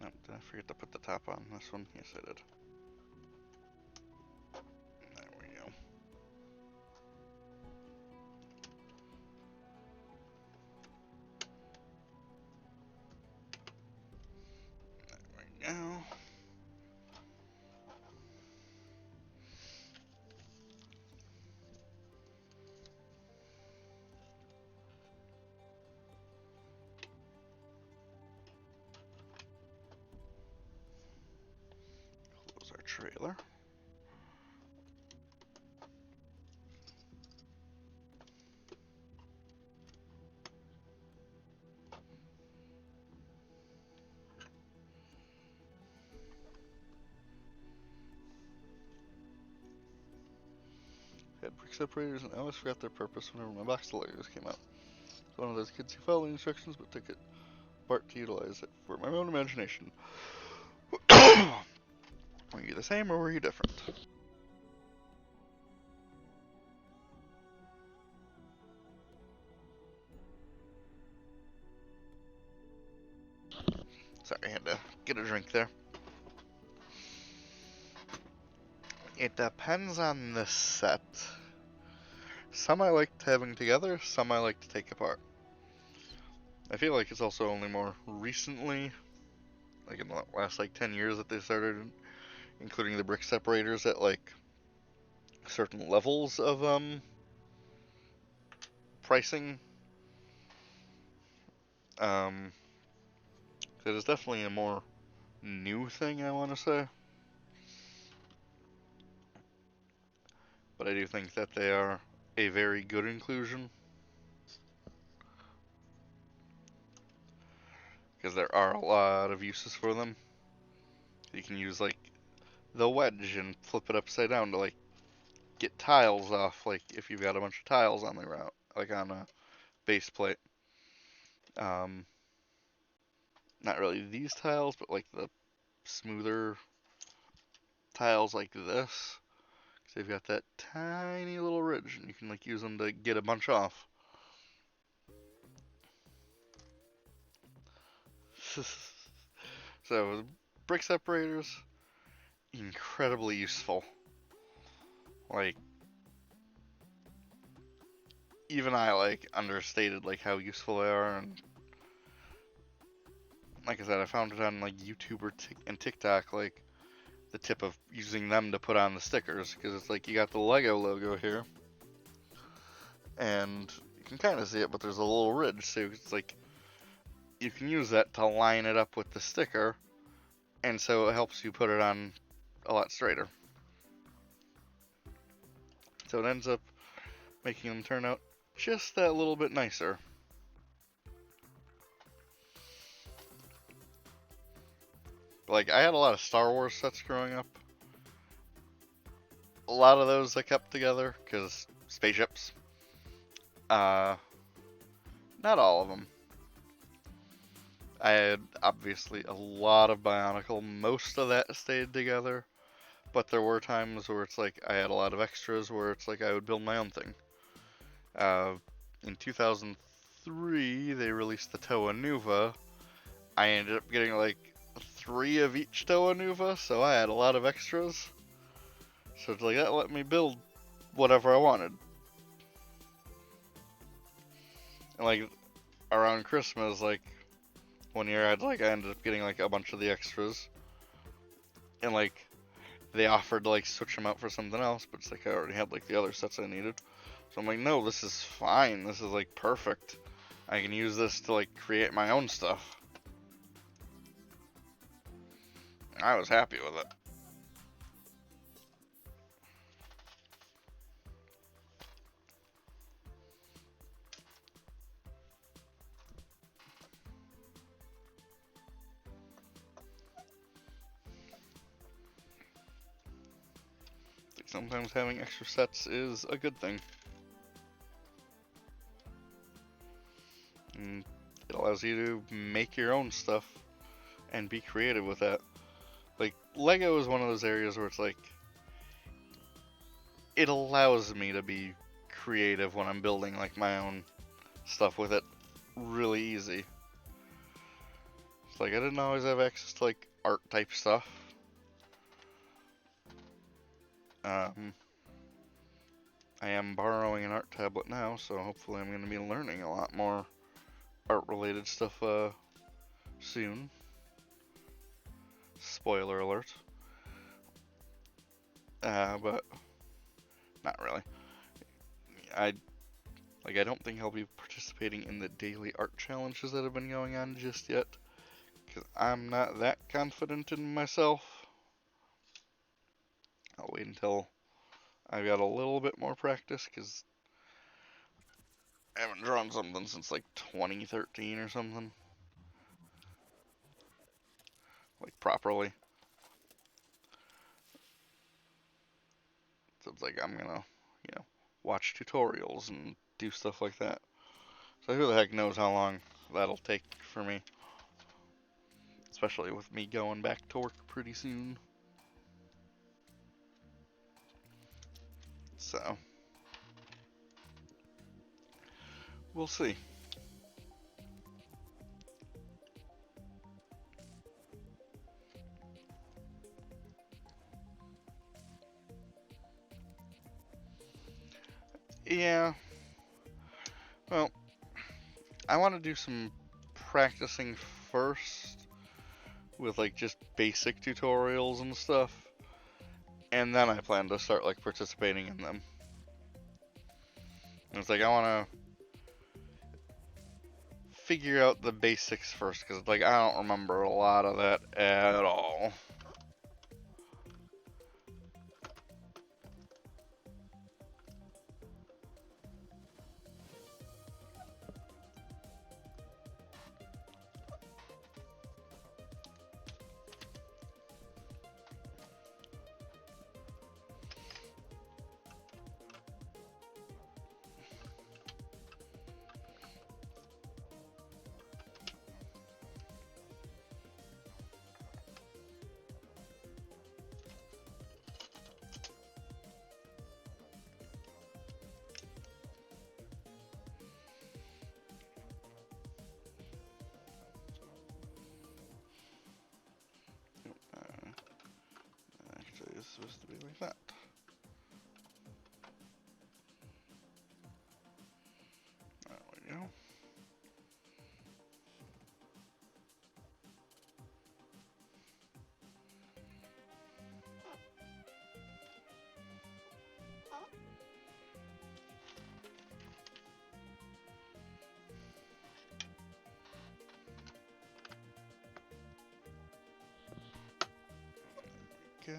Oh, did I forget to put the top on this one? Yes, I did. There we go. There we go. Close our trailer. Had brick separators and I always forgot their purpose whenever my box of Legos came out. I was one of those kids who followed the instructions but took it apart to utilize it for my own imagination. Were you the same or were you different? Sorry, I had to get a drink there. It depends on the set. Some I liked having together, some I like to take apart. I feel like it's also only more recently, like in the last like 10 years, that they started including the brick separators at like certain levels of pricing. It is definitely a more new thing, I want to say. But I do think that they are a very good inclusion. Because there are a lot of uses for them. You can use like the wedge and flip it upside down to like get tiles off, like if you've got a bunch of tiles on the ground, like on a base plate. Not really these tiles, but like the smoother tiles like this. Cause they've got that tiny little ridge, and you can like use them to get a bunch off. So brick separators, incredibly useful. Like even I like understated like how useful they are, and like I said, I found it on like YouTube or and TikTok, like the tip of using them to put on the stickers, because it's like you got the Lego logo here, and you can kind of see it, but there's a little ridge, so it's like you can use that to line it up with the sticker, and so it helps you put it on a lot straighter. So it ends up making them turn out just that little bit nicer. Like, I had a lot of Star Wars sets growing up. A lot of those I kept together, because spaceships. Not all of them. I had, obviously, a lot of Bionicle. Most of that stayed together. But there were times where it's like, I had a lot of extras where it's like I would build my own thing. In 2003, they released the Toa Nuva. I ended up getting like 3 of each Toa Nuva, so I had a lot of extras. So it's like that let me build whatever I wanted. And like around Christmas, like one year I ended up getting like a bunch of the extras. And like they offered to like switch them out for something else, but it's like I already had like the other sets I needed. So I'm like, no, this is fine. This is like perfect. I can use this to like create my own stuff. I was happy with it. Sometimes having extra sets is a good thing. And it allows you to make your own stuff and be creative with that. Like, Lego is one of those areas where it's like, it allows me to be creative when I'm building like my own stuff with it really easy. It's like I didn't always have access to like art type stuff. I am borrowing an art tablet now, so hopefully I'm going to be learning a lot more art related stuff soon. Spoiler alert. But not really. I don't think I'll be participating in the daily art challenges that have been going on just yet, because I'm not that confident in myself. I'll wait until I've got a little bit more practice, because I haven't drawn something since like 2013 or something. Like properly. So it's like I'm gonna, watch tutorials and do stuff like that. So who the heck knows how long that'll take for me. Especially with me going back to work pretty soon. So, we'll see. Yeah, well, I want to do some practicing first with like just basic tutorials and stuff, and then I plan to start like participating in them. And it's like I want to figure out the basics first, because like I don't remember a lot of that at all. Actually, it's supposed to be like that. There we go. Go.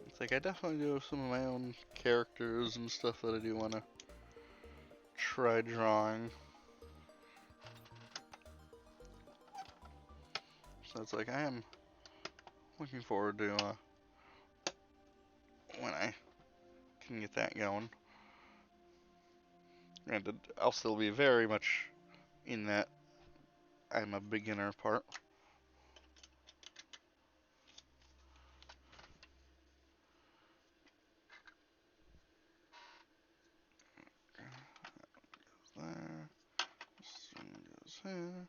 It's like I definitely do have some of my own characters and stuff that I do want to try drawing. So it's like I am looking forward to when I can get that going. Granted, I'll still be very much in that I'm a beginner part. There. This one goes here.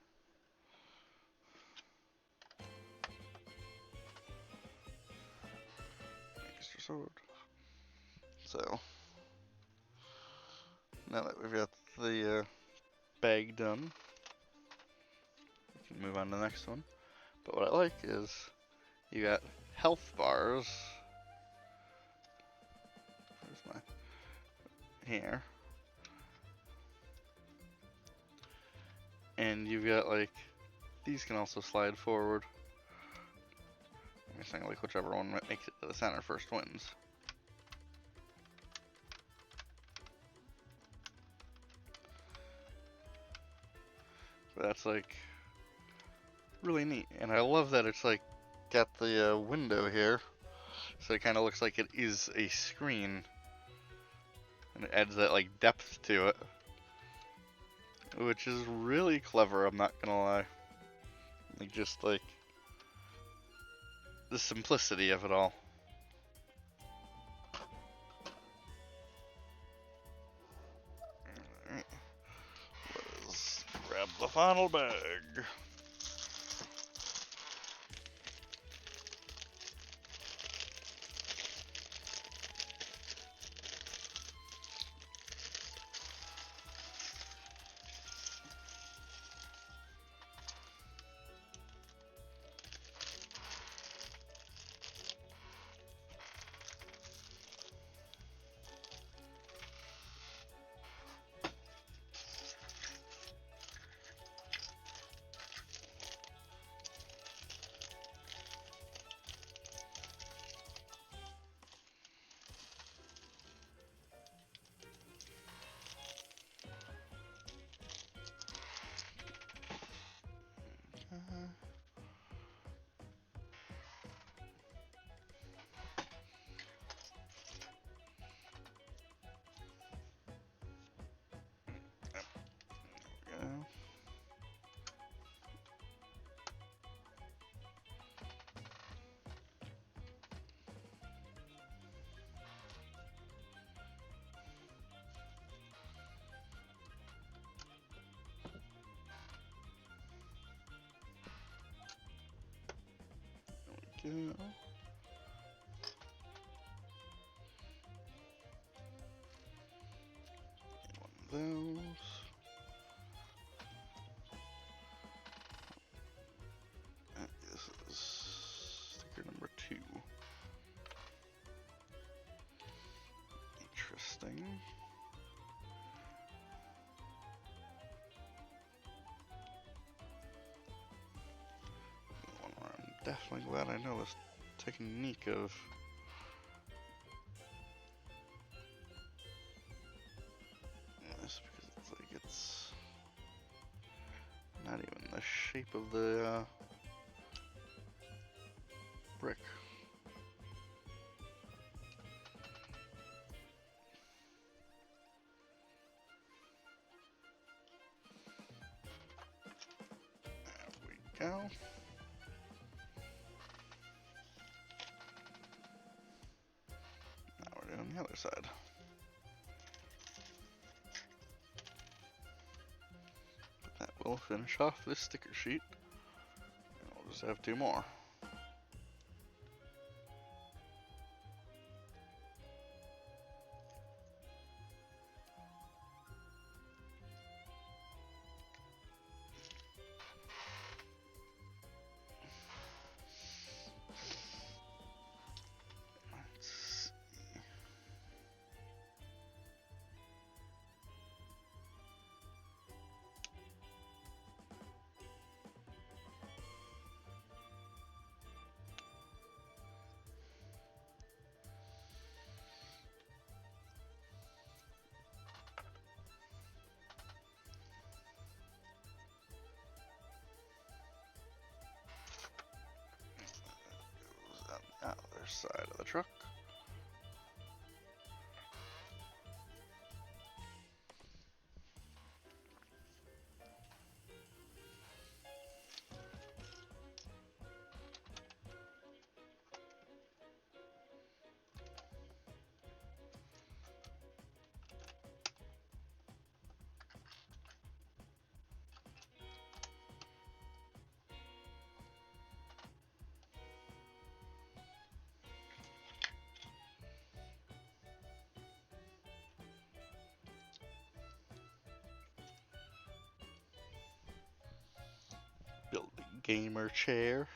Extra sword. So, now that we've got the bag done, we can move on to the next one. But what I like is you got health bars. Where's my here? And you've got like these can also slide forward. I'm saying like whichever one makes it to the center first wins. But that's like really neat, and I love that it's like got the window here, so it kind of looks like it is a screen, and it adds that like depth to it, which is really clever. I'm not gonna lie. Like just like the simplicity of it all. Alright, let's grab the final bag. Go. One of those. This is sticker number 2. Interesting. One where I'm definitely glad I know this technique of this, because it's like it's not even the shape of the brick. There we go. Now we're doing the other side. But that will finish off this sticker sheet. And we'll just have 2 more. side of the truck. Build a gamer chair.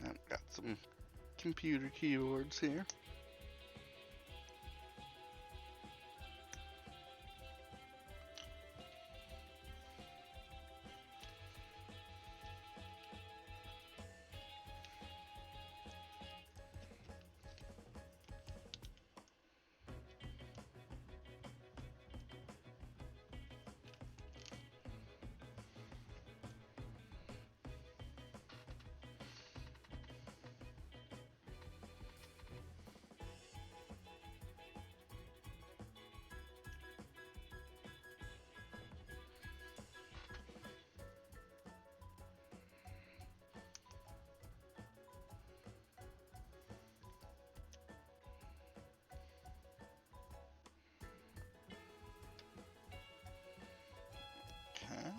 And got some computer keyboards here. Okay.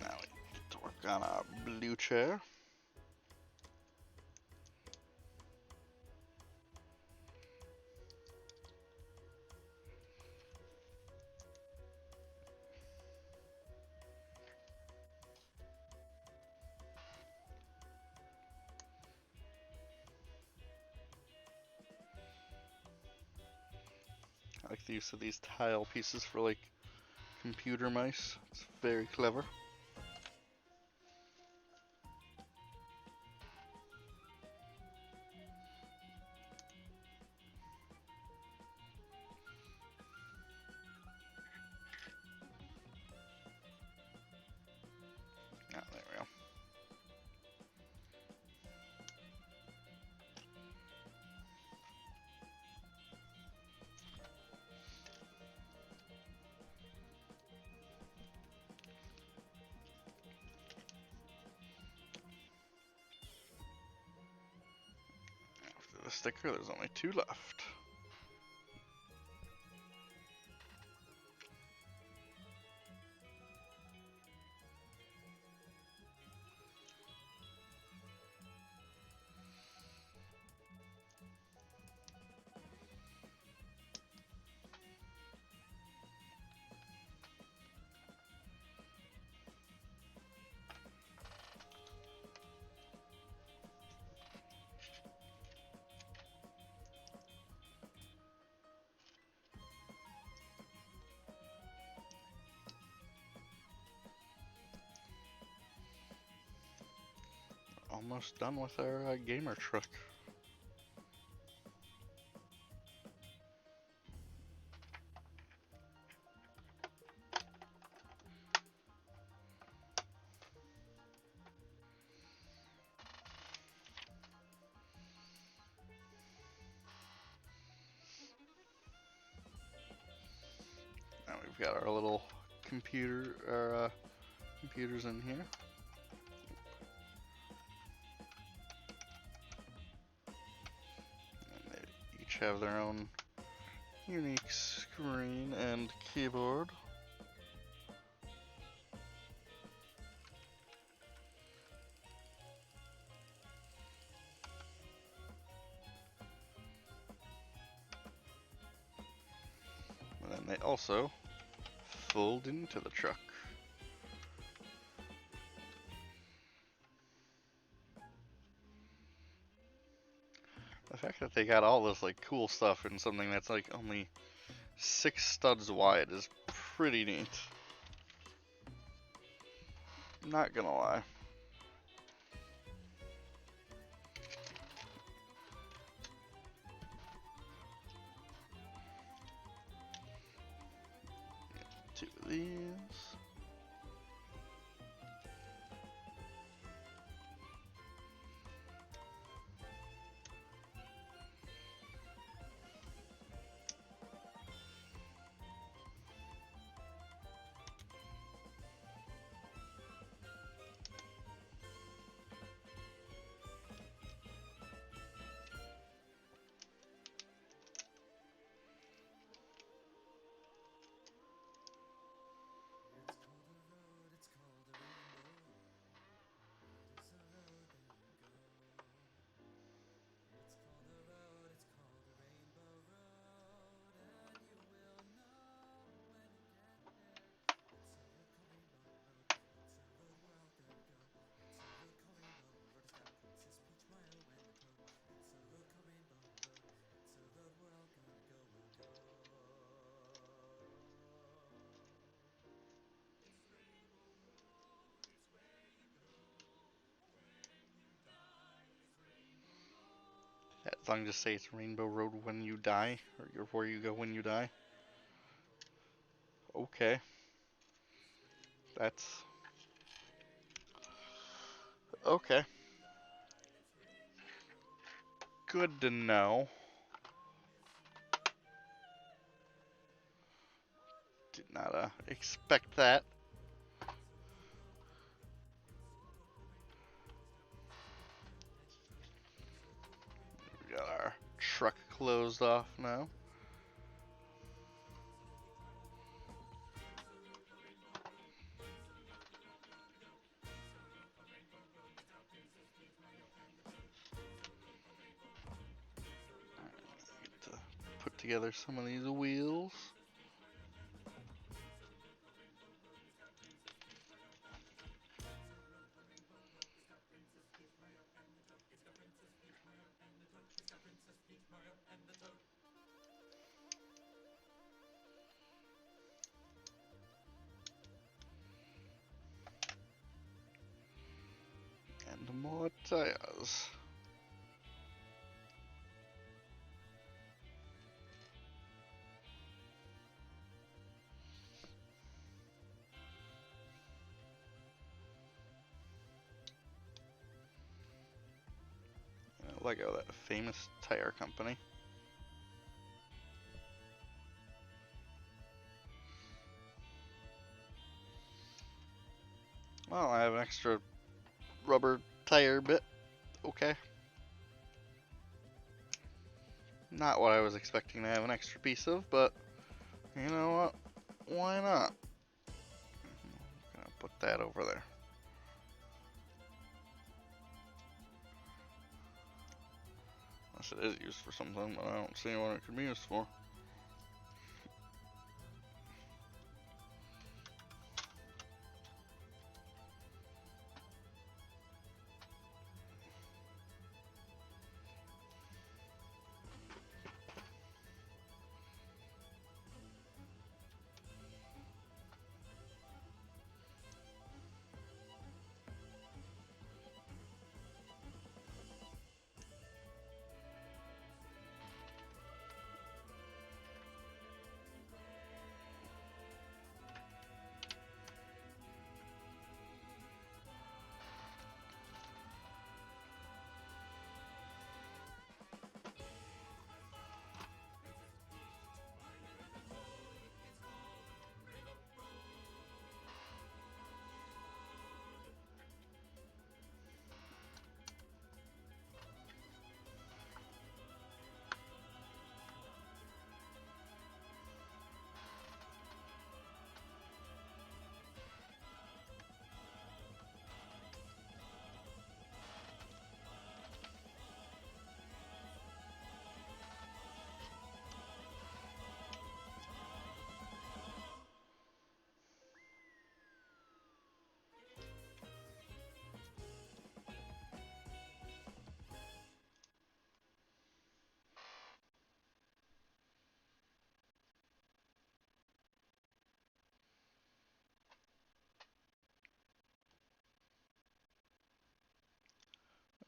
Now we get to work on our blue chair. I like the use of these tile pieces for like computer mice. It's very clever. Ah, there we go. After the sticker, there's only 2 left. Almost done with our gamer truck. Now we've got our little computers in here. And they each have their own unique screen and keyboard. And then they also fold into the truck. The fact that they got all this like cool stuff in something that's like only 6 studs wide is pretty neat. Not gonna lie. Two of these. That song just say it's Rainbow Road when you die, or where you go when you die. Okay. That's okay. Good to know. Did not expect that. We got our truck closed off now. Get to put together some of these wheels. And more tires. Lego, that famous tire company. Well, I have an extra rubber tire bit. Okay. Not what I was expecting to have an extra piece of, but you know what? Why not? I'm gonna put that over there. Unless it is used for something, but I don't see what it could be used for.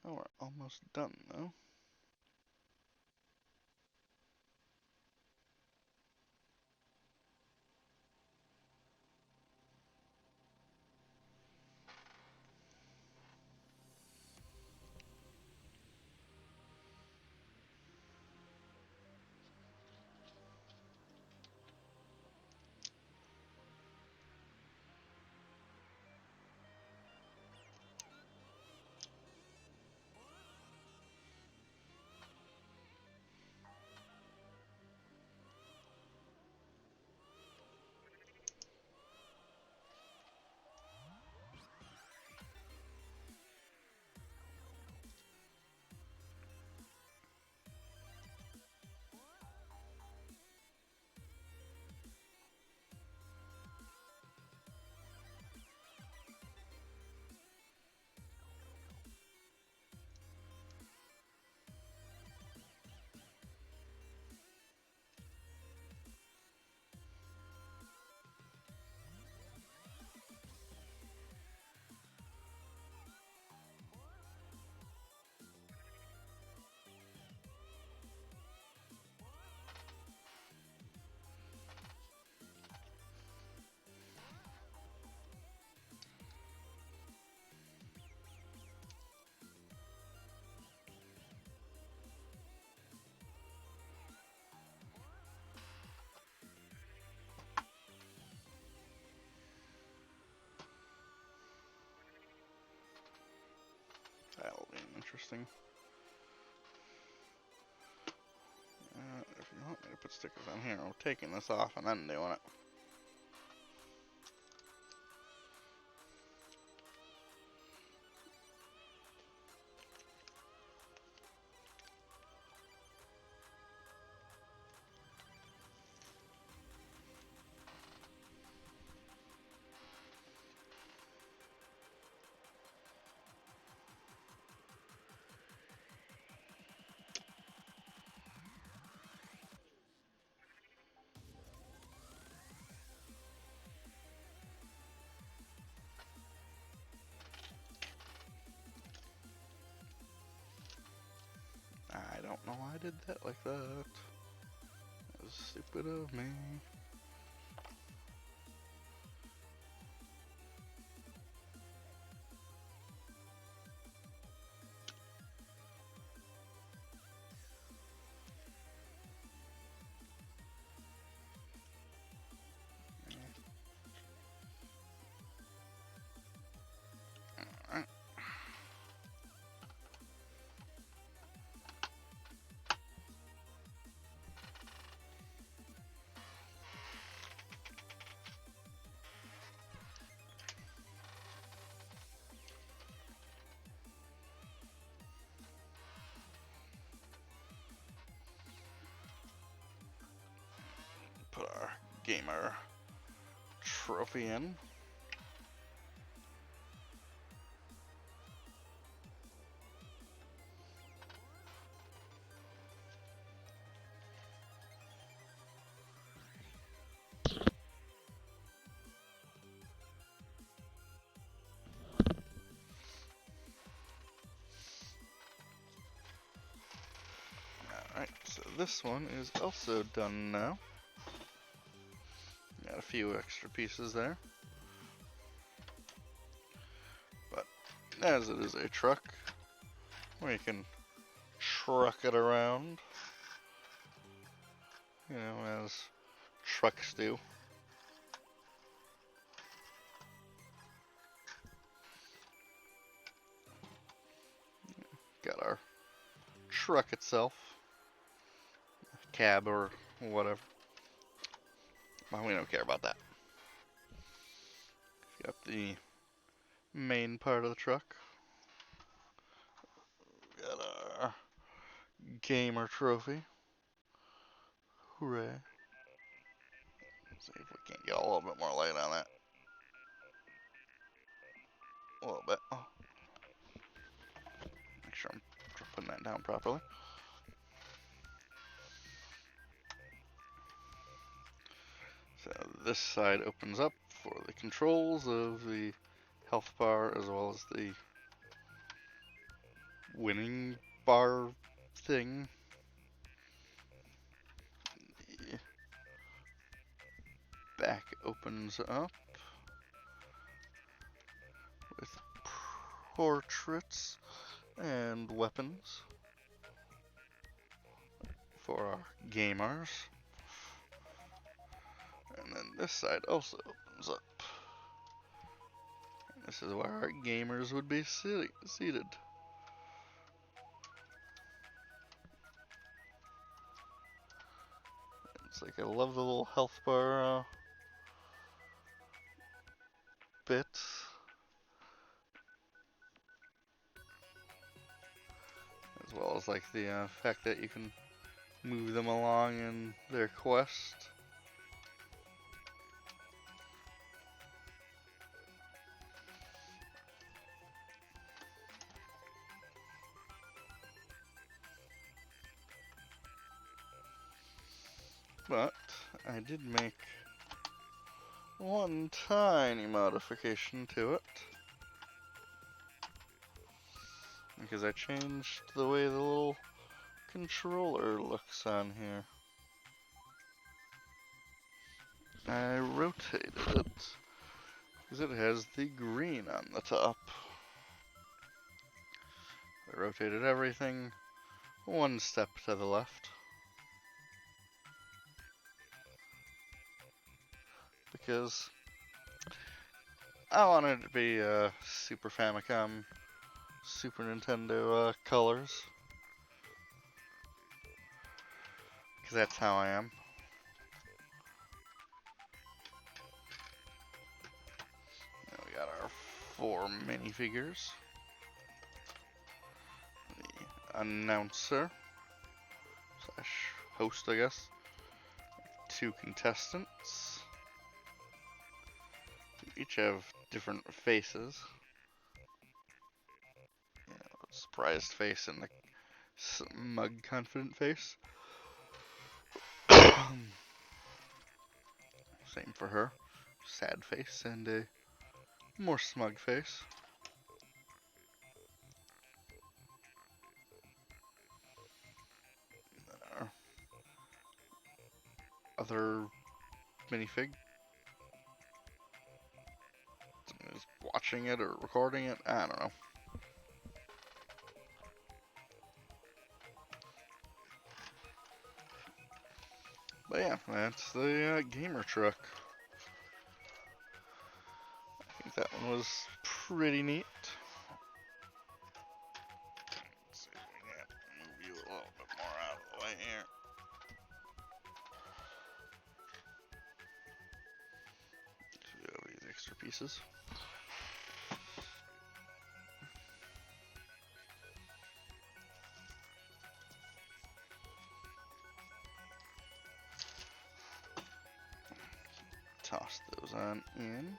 Oh, we're almost done though. That'll be interesting. If you want me to put stickers on here, I'm taking this off and then doing it. I don't know why I did that like that. That was stupid of me. Alright. Put our gamer trophy in. Alright, so this one is also done now. Got a few extra pieces there. But as it is a truck, we can truck it around, you know, as trucks do. Got our truck itself, cab or whatever. Well, we don't care about that. Got the main part of the truck. Got our gamer trophy. Hooray. See if we can't get a little bit more light on that. A little bit. Oh. Make sure I'm putting that down properly. So this side opens up for the controls of the health bar as well as the winning bar thing. The back opens up with portraits and weapons for our gamers. And then this side also opens up. And this is where our gamers would be seated. It's like I love the little health bar bit. As well as like the fact that you can move them along in their quest. But I did make one tiny modification to it. Because I changed the way the little controller looks on here. I rotated it because it has the green on the top. I rotated everything one step to the left. Because I wanted it to be Super Famicom, Super Nintendo colors. Because that's how I am. Now we got our 4 minifigures. The announcer slash host, I guess. 2 contestants. They each have different faces. You know, a surprised face and a smug, confident face. Same for her. Sad face and a more smug face. Our other minifig. Someone is watching it or recording it. I don't know. But yeah, that's the gamer truck. I think that one was pretty neat. Let's see if we can move you a little bit more out of the way here. So we have these extra pieces. Toss those on in.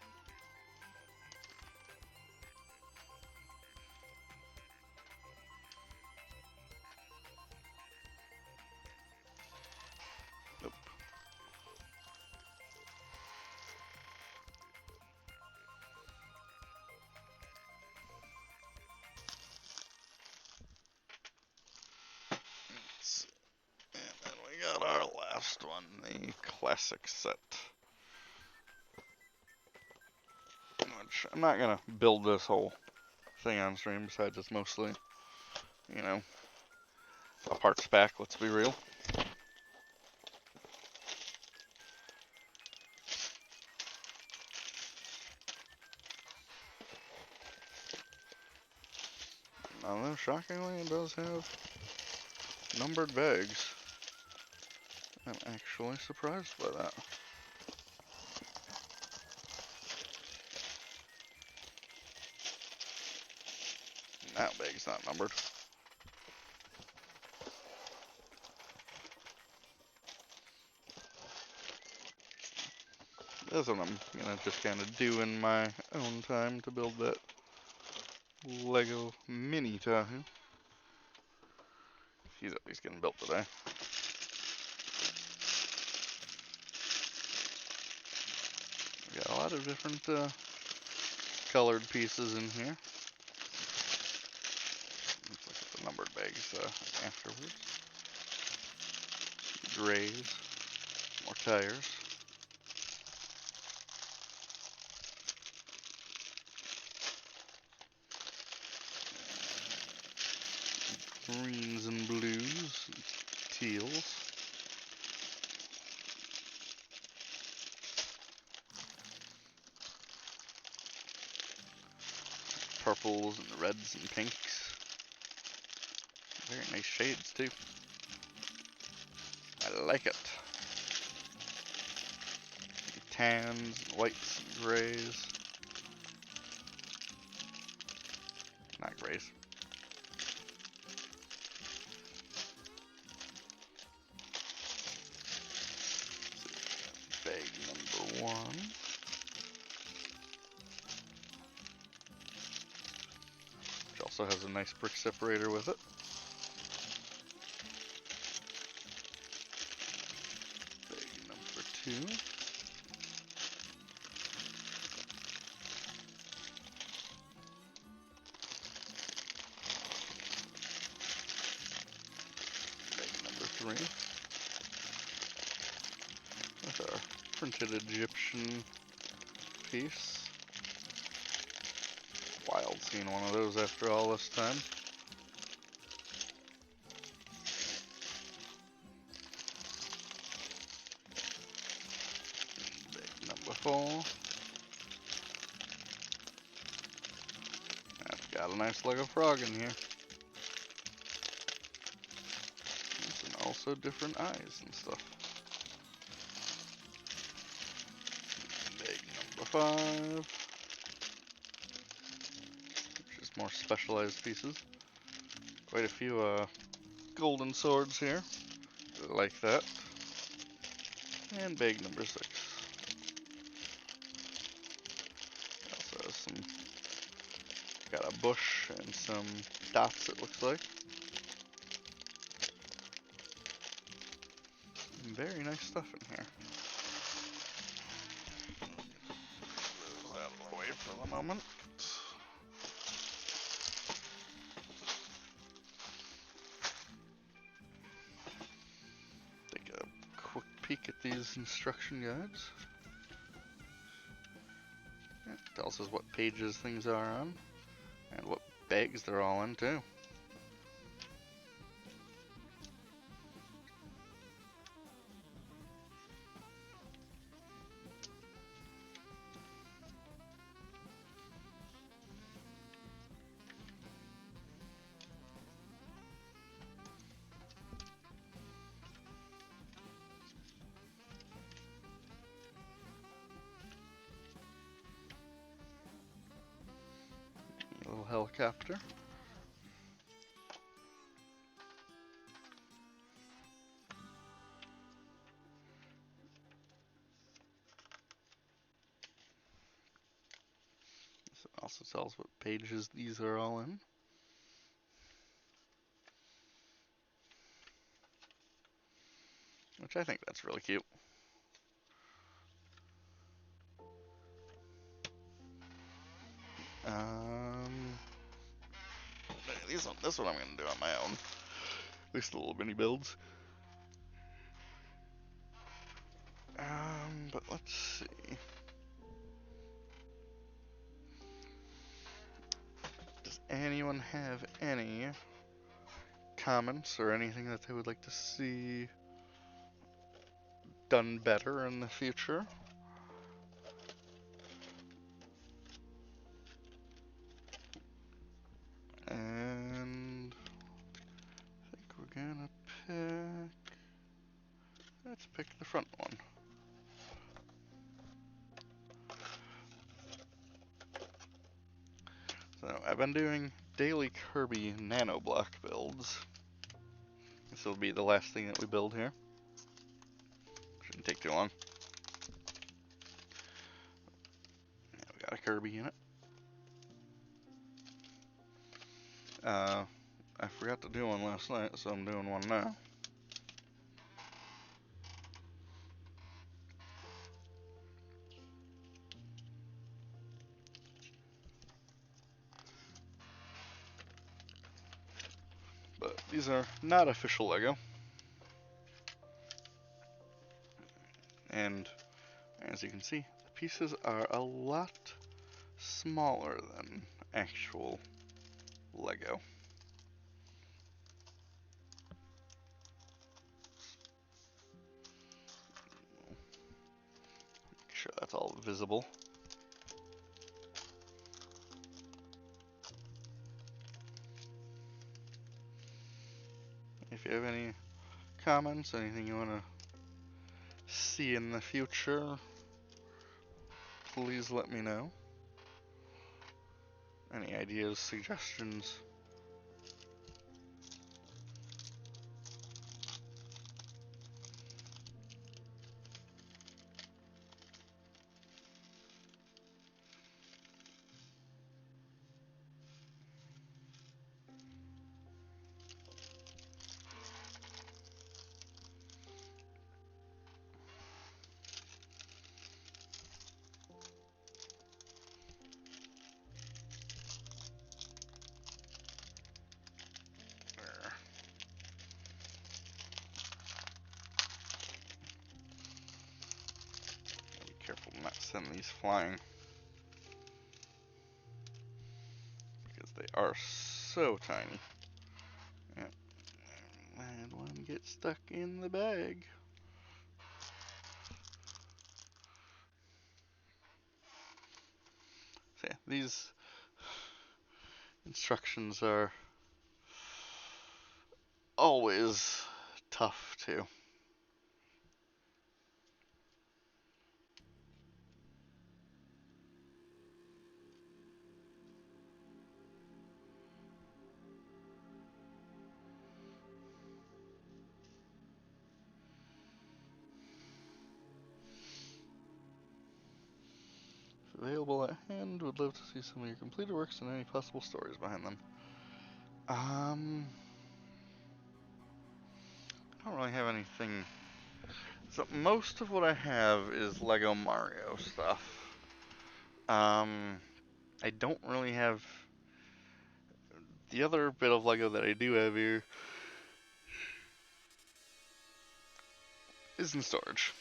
Nope. Let's see. And then we got our last one, the classic set. Which I'm not gonna build this whole thing on stream, besides it's mostly, you know, a parts pack, let's be real. Although, shockingly, it does have numbered bags. I'm actually surprised by that. That bag's not numbered. That's what I'm gonna just kind of do in my own time to build that Lego mini Tahoe. He's at least getting built today. We got a lot of different colored pieces in here. Let's look at numbered bags afterwards. Grays, more tires. Greens and blues, teals. Purples and reds and pinks. Very nice shades too. I like it. Tans, whites, and grays. Not grays. Bag number 1. Which also has a nice brick separator with it. Bag number 2. Bag number 3. With our printed Egyptian piece. Wild seeing one of those after all this time. Bag number 4. I've got a nice Lego frog in here. And also different eyes and stuff. Bag number 5. Which is more specialized pieces. Quite a few golden swords here. Like that. And bag number 6. Also has some, got a bush and some dots it looks like. Very nice stuff in here. Move that out of the way for the moment. Take a quick peek at these instruction guides. It tells us what pages things are on and what bags they're all in too. A little helicopter. This also tells what pages these are all in. Which I think that's really cute. This one I'm gonna do on my own. At least the little mini builds. But let's see. Does anyone have any comments or anything that they would like to see done better in the future? And I think we're gonna pick, let's pick the front one. So I've been doing daily Kirby nano block builds. This will be the last thing that we build here. Shouldn't take too long. Yeah, we got a Kirby in it. I forgot to do one last night, so I'm doing one now. These are not official Lego. And as you can see, the pieces are a lot smaller than actual Lego. Make sure that's all visible. If you have any comments, anything you want to see in the future, please let me know. Any ideas, suggestions? Be careful not to send these flying, because they are so tiny. Yep. And one gets stuck in the bag. So yeah, these instructions are always tough too. If available at hand, would love to see some of your completed works and any possible stories behind them. I don't really have anything. So most of what I have is Lego Mario stuff. I don't really have. The other bit of Lego that I do have here is in storage.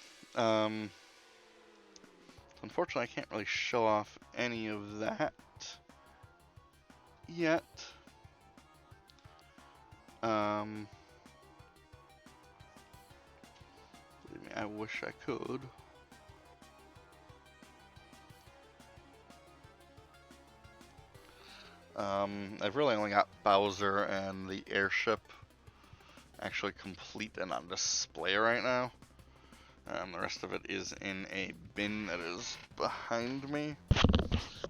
Unfortunately, I can't really show off any of that yet. Believe me, I wish I could. I've really only got Bowser and the airship actually complete and on display right now. The rest of it is in a bin that is behind me.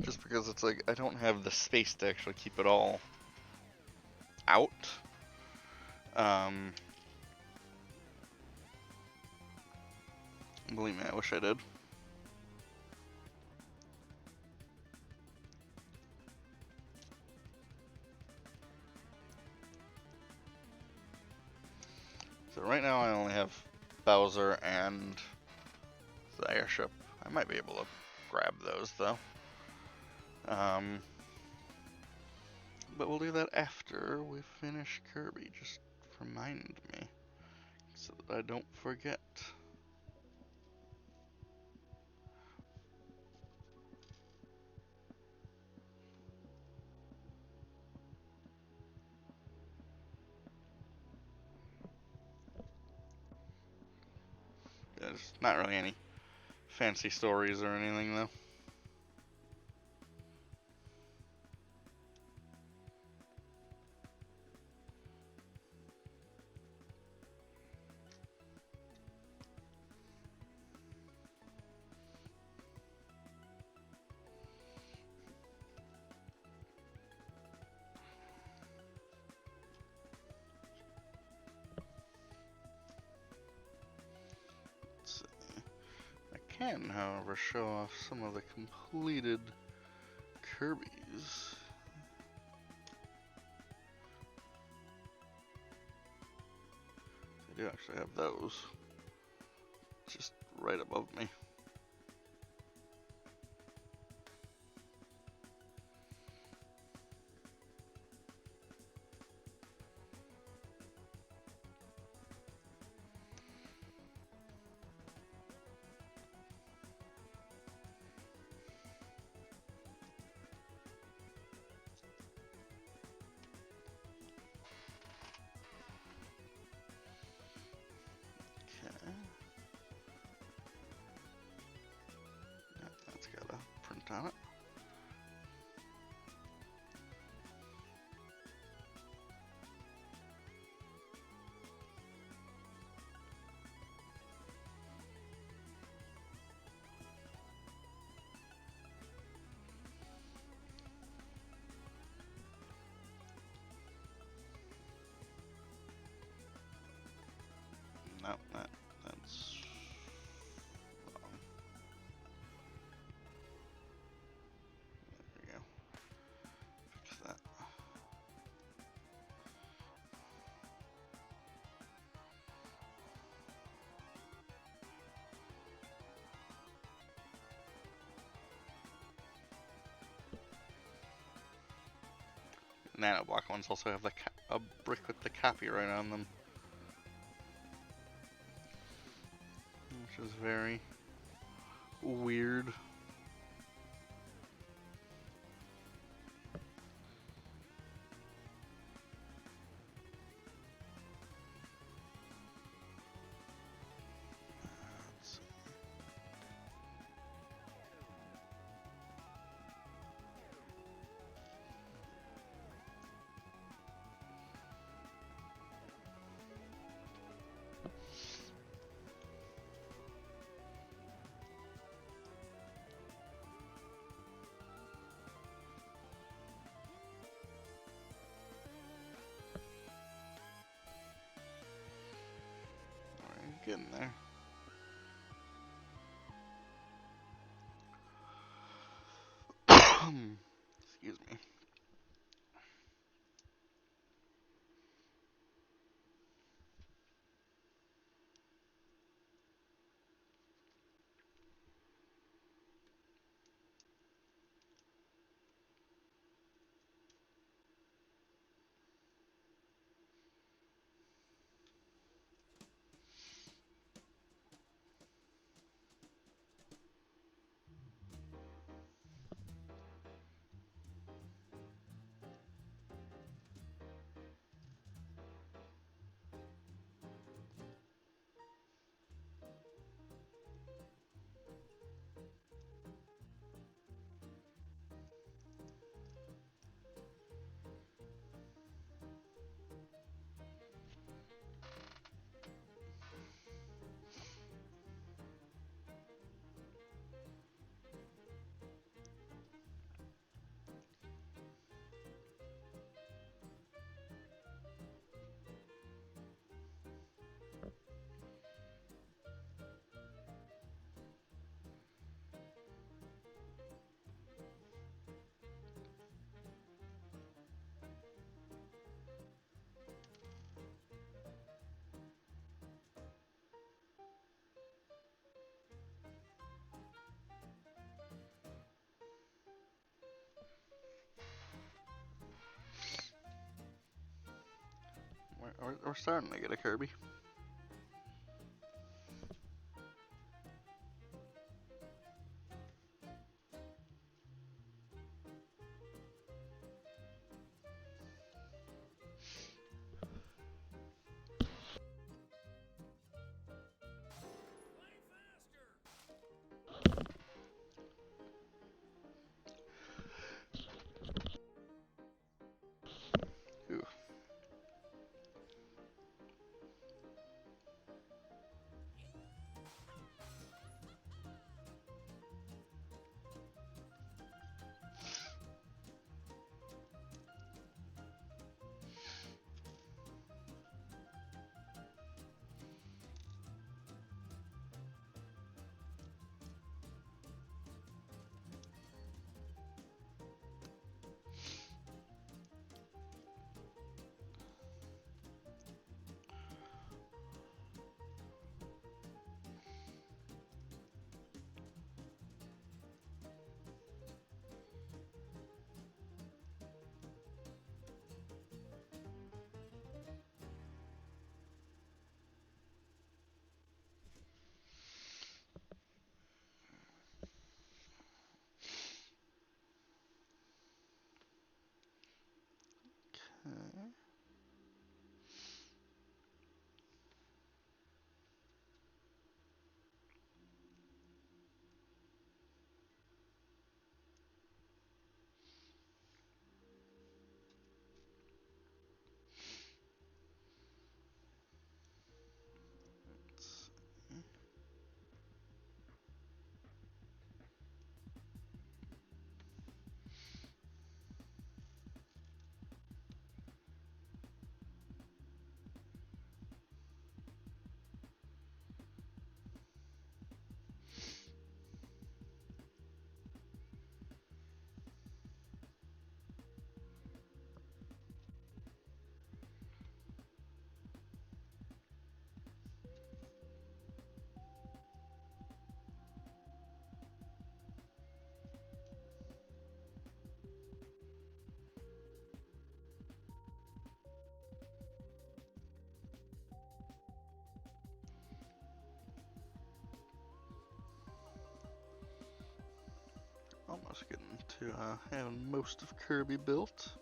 Just because it's like, I don't have the space to actually keep it all out. Believe me, I wish I did. So right now I only have Bowser and the airship. I might be able to grab those though. But we'll do that after we finish Kirby. Just remind me so that I don't forget. There's not really any fancy stories or anything though. I can, however, show off some of the completed Kirby's. I do actually have those just right above me. on it. No, that's wrong. There we go. Fix that. Nanoblock ones also have the a brick with the copyright on them, which is very weird. Getting there. Excuse me. We're starting to get a Kirby. Ooh. Let's get into having most of Kirby built.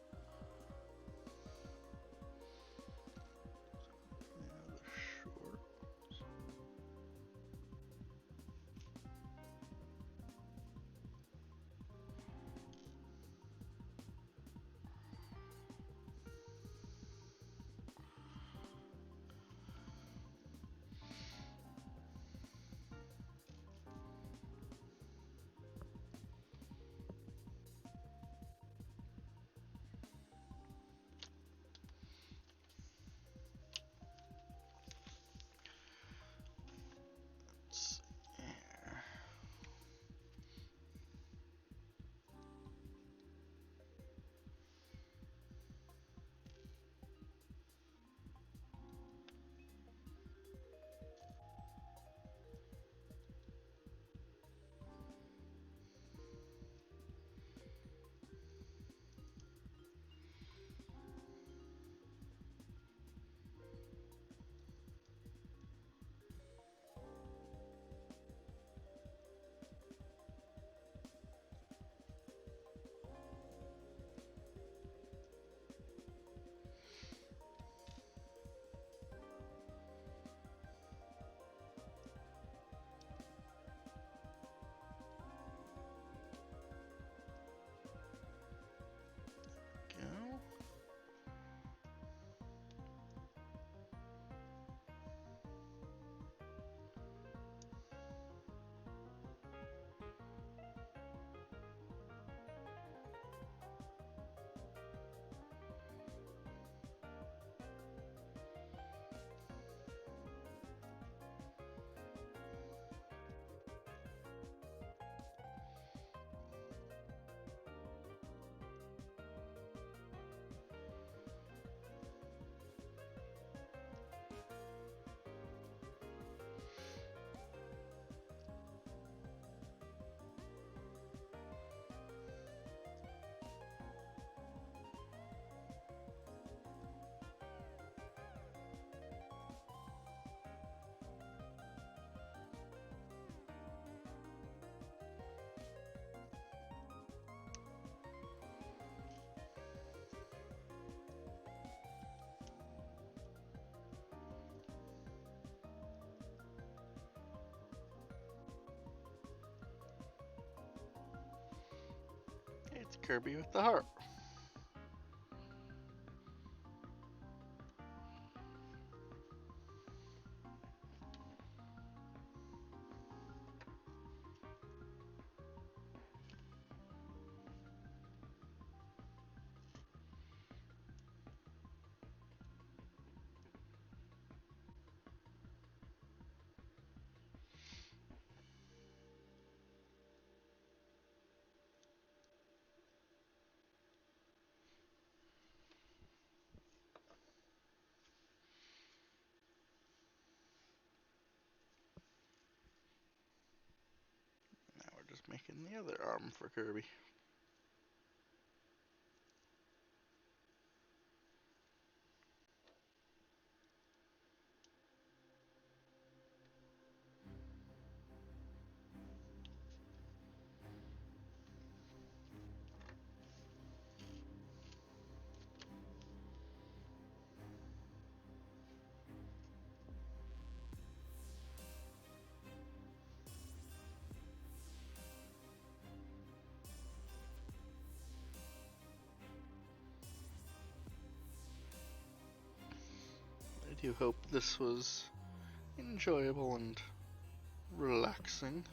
Go. It's Kirby with the heart. Now we're just making the other arm for Kirby. I do hope this was enjoyable and relaxing.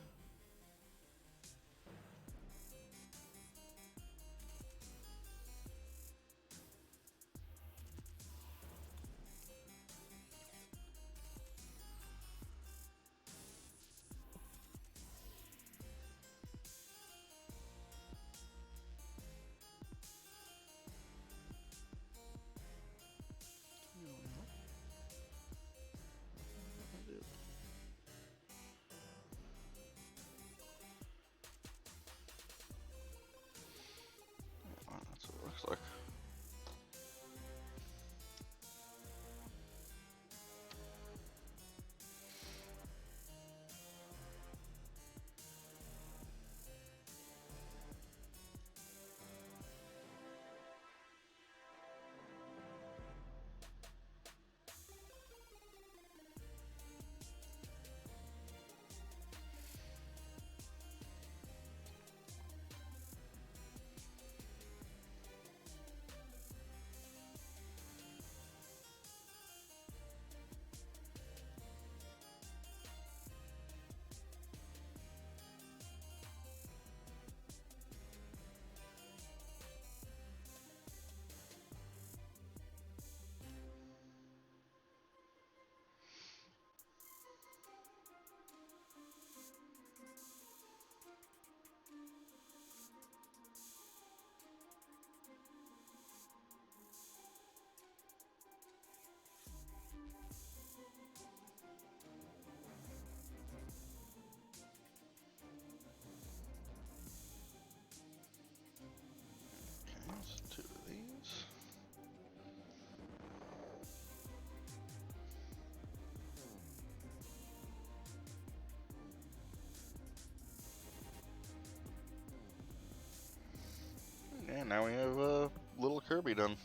now we have little Kirby done.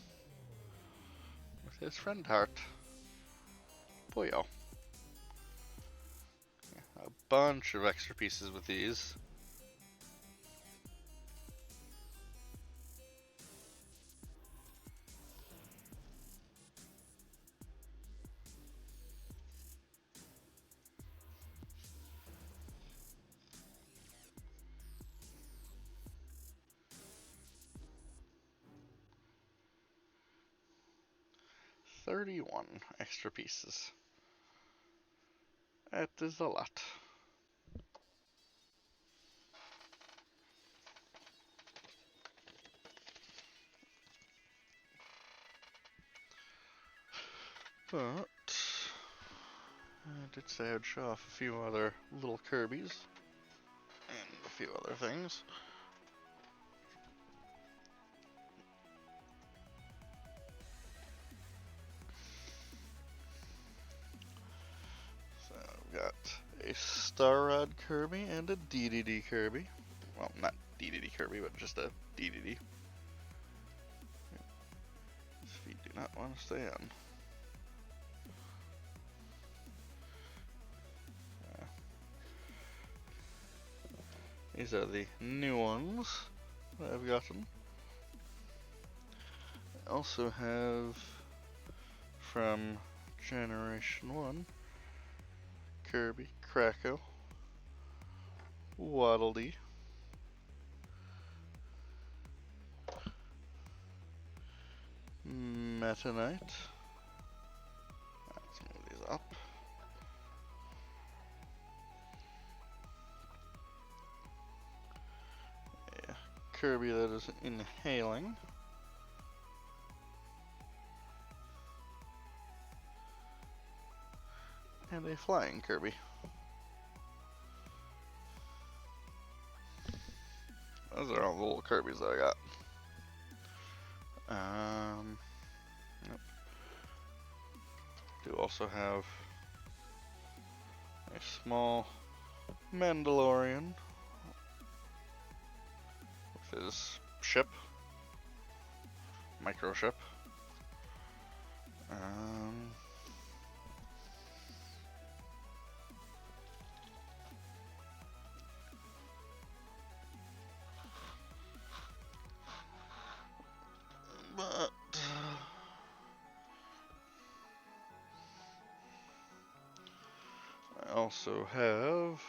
With his friend heart. Boyo. A bunch of extra pieces with these. $31 extra pieces. That is a lot. But I did say I'd show off a few other little Kirby's and a few other things. So I've got a Starrod Kirby and a DDD Kirby. Well, not DDD Kirby, but just a DDD. His feet do not want to stay on. These are the new ones that I've gotten. I also have from Generation 1 Kirby, Kracko, Waddle Dee, Meta Knight. Let's move these up. A Kirby that is inhaling. And a flying Kirby. Those are all the little Kirby's that I got. Yep. Do also have a small Mandalorian with his ship, microship. But I also have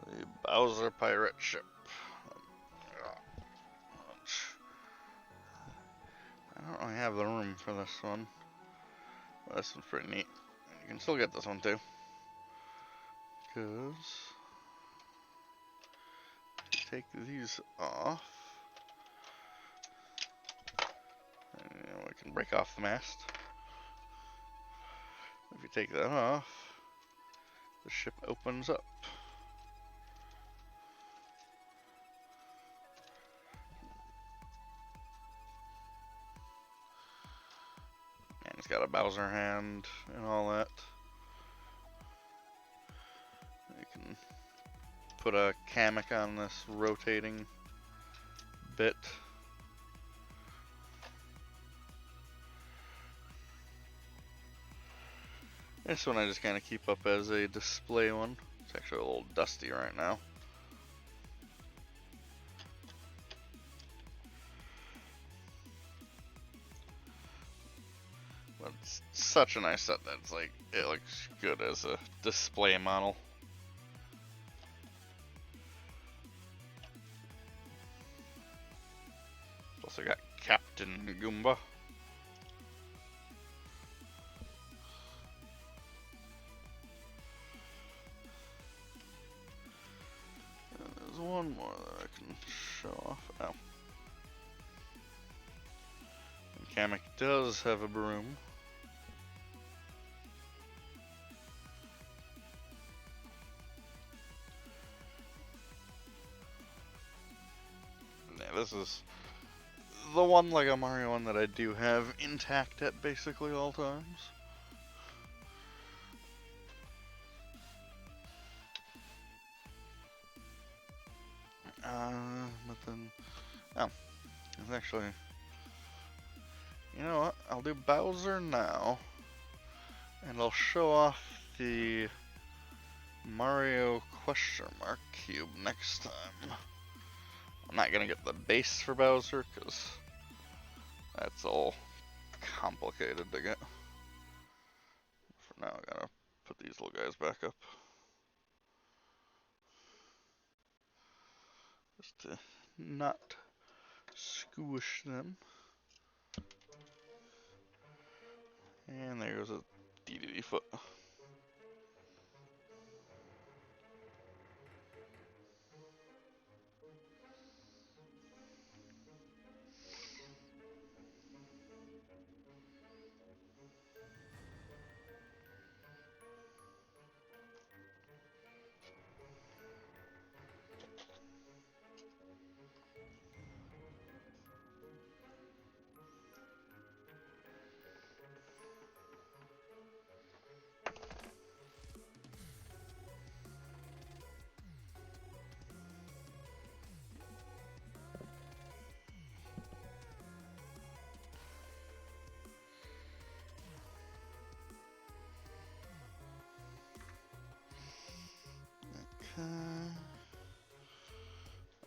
the Bowser pirate ship. I don't really have the room for this one. But this one's pretty neat. You can still get this one too. Because take these off. And we can break off the mast. If you take that off, the ship opens up. And it's got a Bowser hand and all that. You can put a Kamek on this rotating bit. This one I just kind of keep up as a display one. It's actually a little dusty right now. But it's such a nice set that it's like, it looks good as a display model. Also got Captain Goomba. And there's one more that I can show off. Oh. And Kamek does have a broom. Yeah, this is the one Lego Mario one that I do have intact at basically all times. But then, oh, actually, you know what? I'll do Bowser now, and I'll show off the Mario question mark cube next time. I'm not gonna get the base for Bowser because that's all complicated to get. For now, I gotta put these little guys back up. Just to not squish them. And there goes a DDD foot.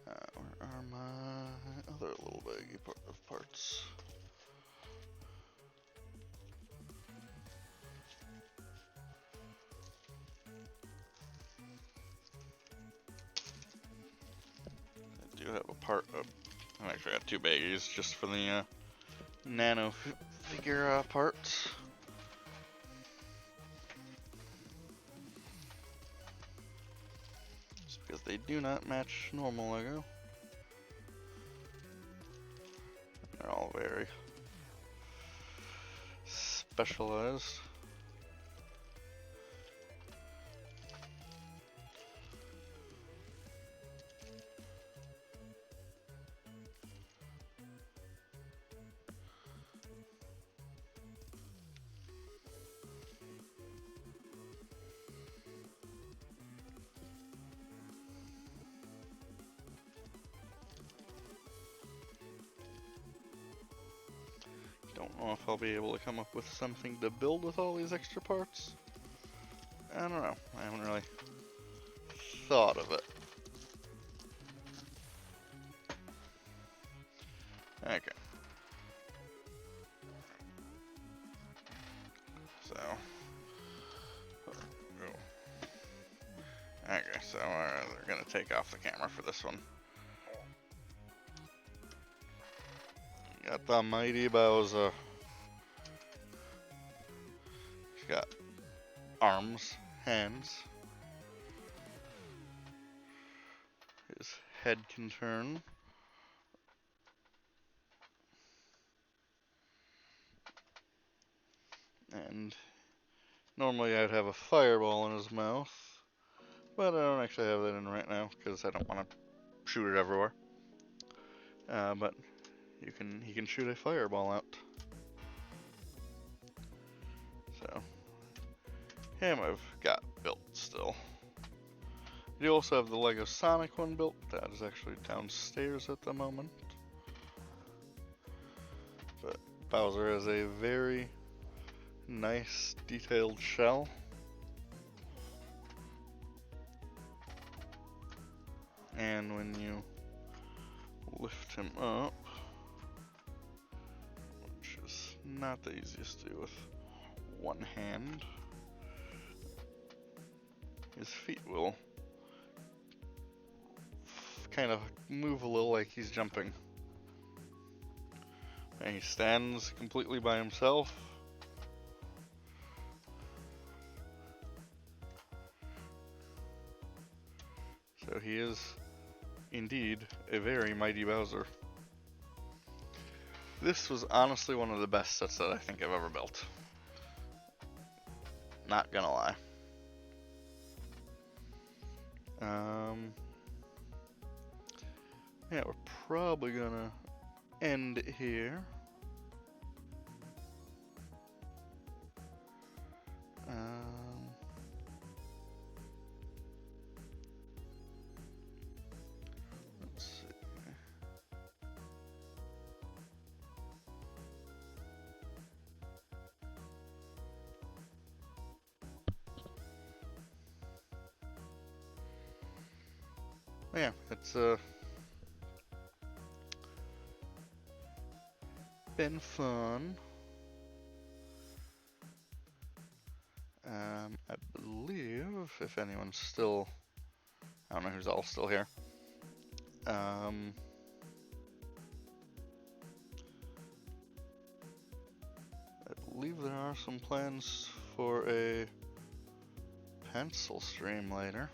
Where are my other little baggy of parts? I do have a part of. I actually got two baggies just for the nano figure parts. Just because they do not match normal Lego. They're all very specialized. Don't know if I'll be able to come up with something to build with all these extra parts. I don't know. I haven't really thought of it. Okay. So. Okay, so they're gonna take off the camera for this one. Got the mighty Bowser. He's got arms, hands. His head can turn. And normally I'd have a fireball in his mouth, but I don't actually have that in right now because I don't want to shoot it everywhere. But he can shoot a fireball out. So him I've got built still. You also have the Lego Sonic one built. That is actually downstairs at the moment. But Bowser has a very nice detailed shell. And when you lift him up, which is not the easiest to do with one hand, his feet will kind of move a little like he's jumping. And he stands completely by himself. So he is indeed a very mighty Bowser. This was honestly one of the best sets that I think I've ever built. Not gonna lie. Yeah, we're probably gonna end it here. Let's see. Yeah, it's been fun. I believe if anyone's still, I don't know who's all still here. I believe there are some plans for a pencil stream later.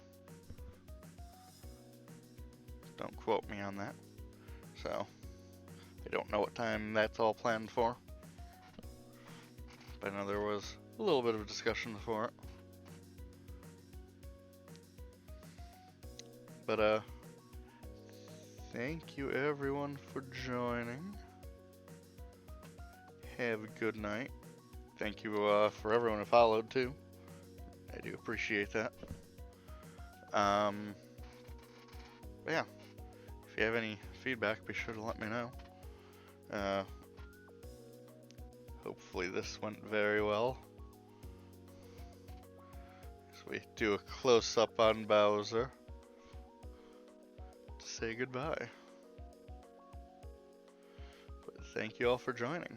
Don't quote me on that. So, I don't know what time that's all planned for. But I know there was a little bit of discussion for it. But, thank you everyone for joining. Have a good night. Thank you for everyone who followed too. I do appreciate that. But yeah, if you have any feedback, be sure to let me know. Hopefully this went very well. So we do a close-up on Bowser to say goodbye. But thank you all for joining.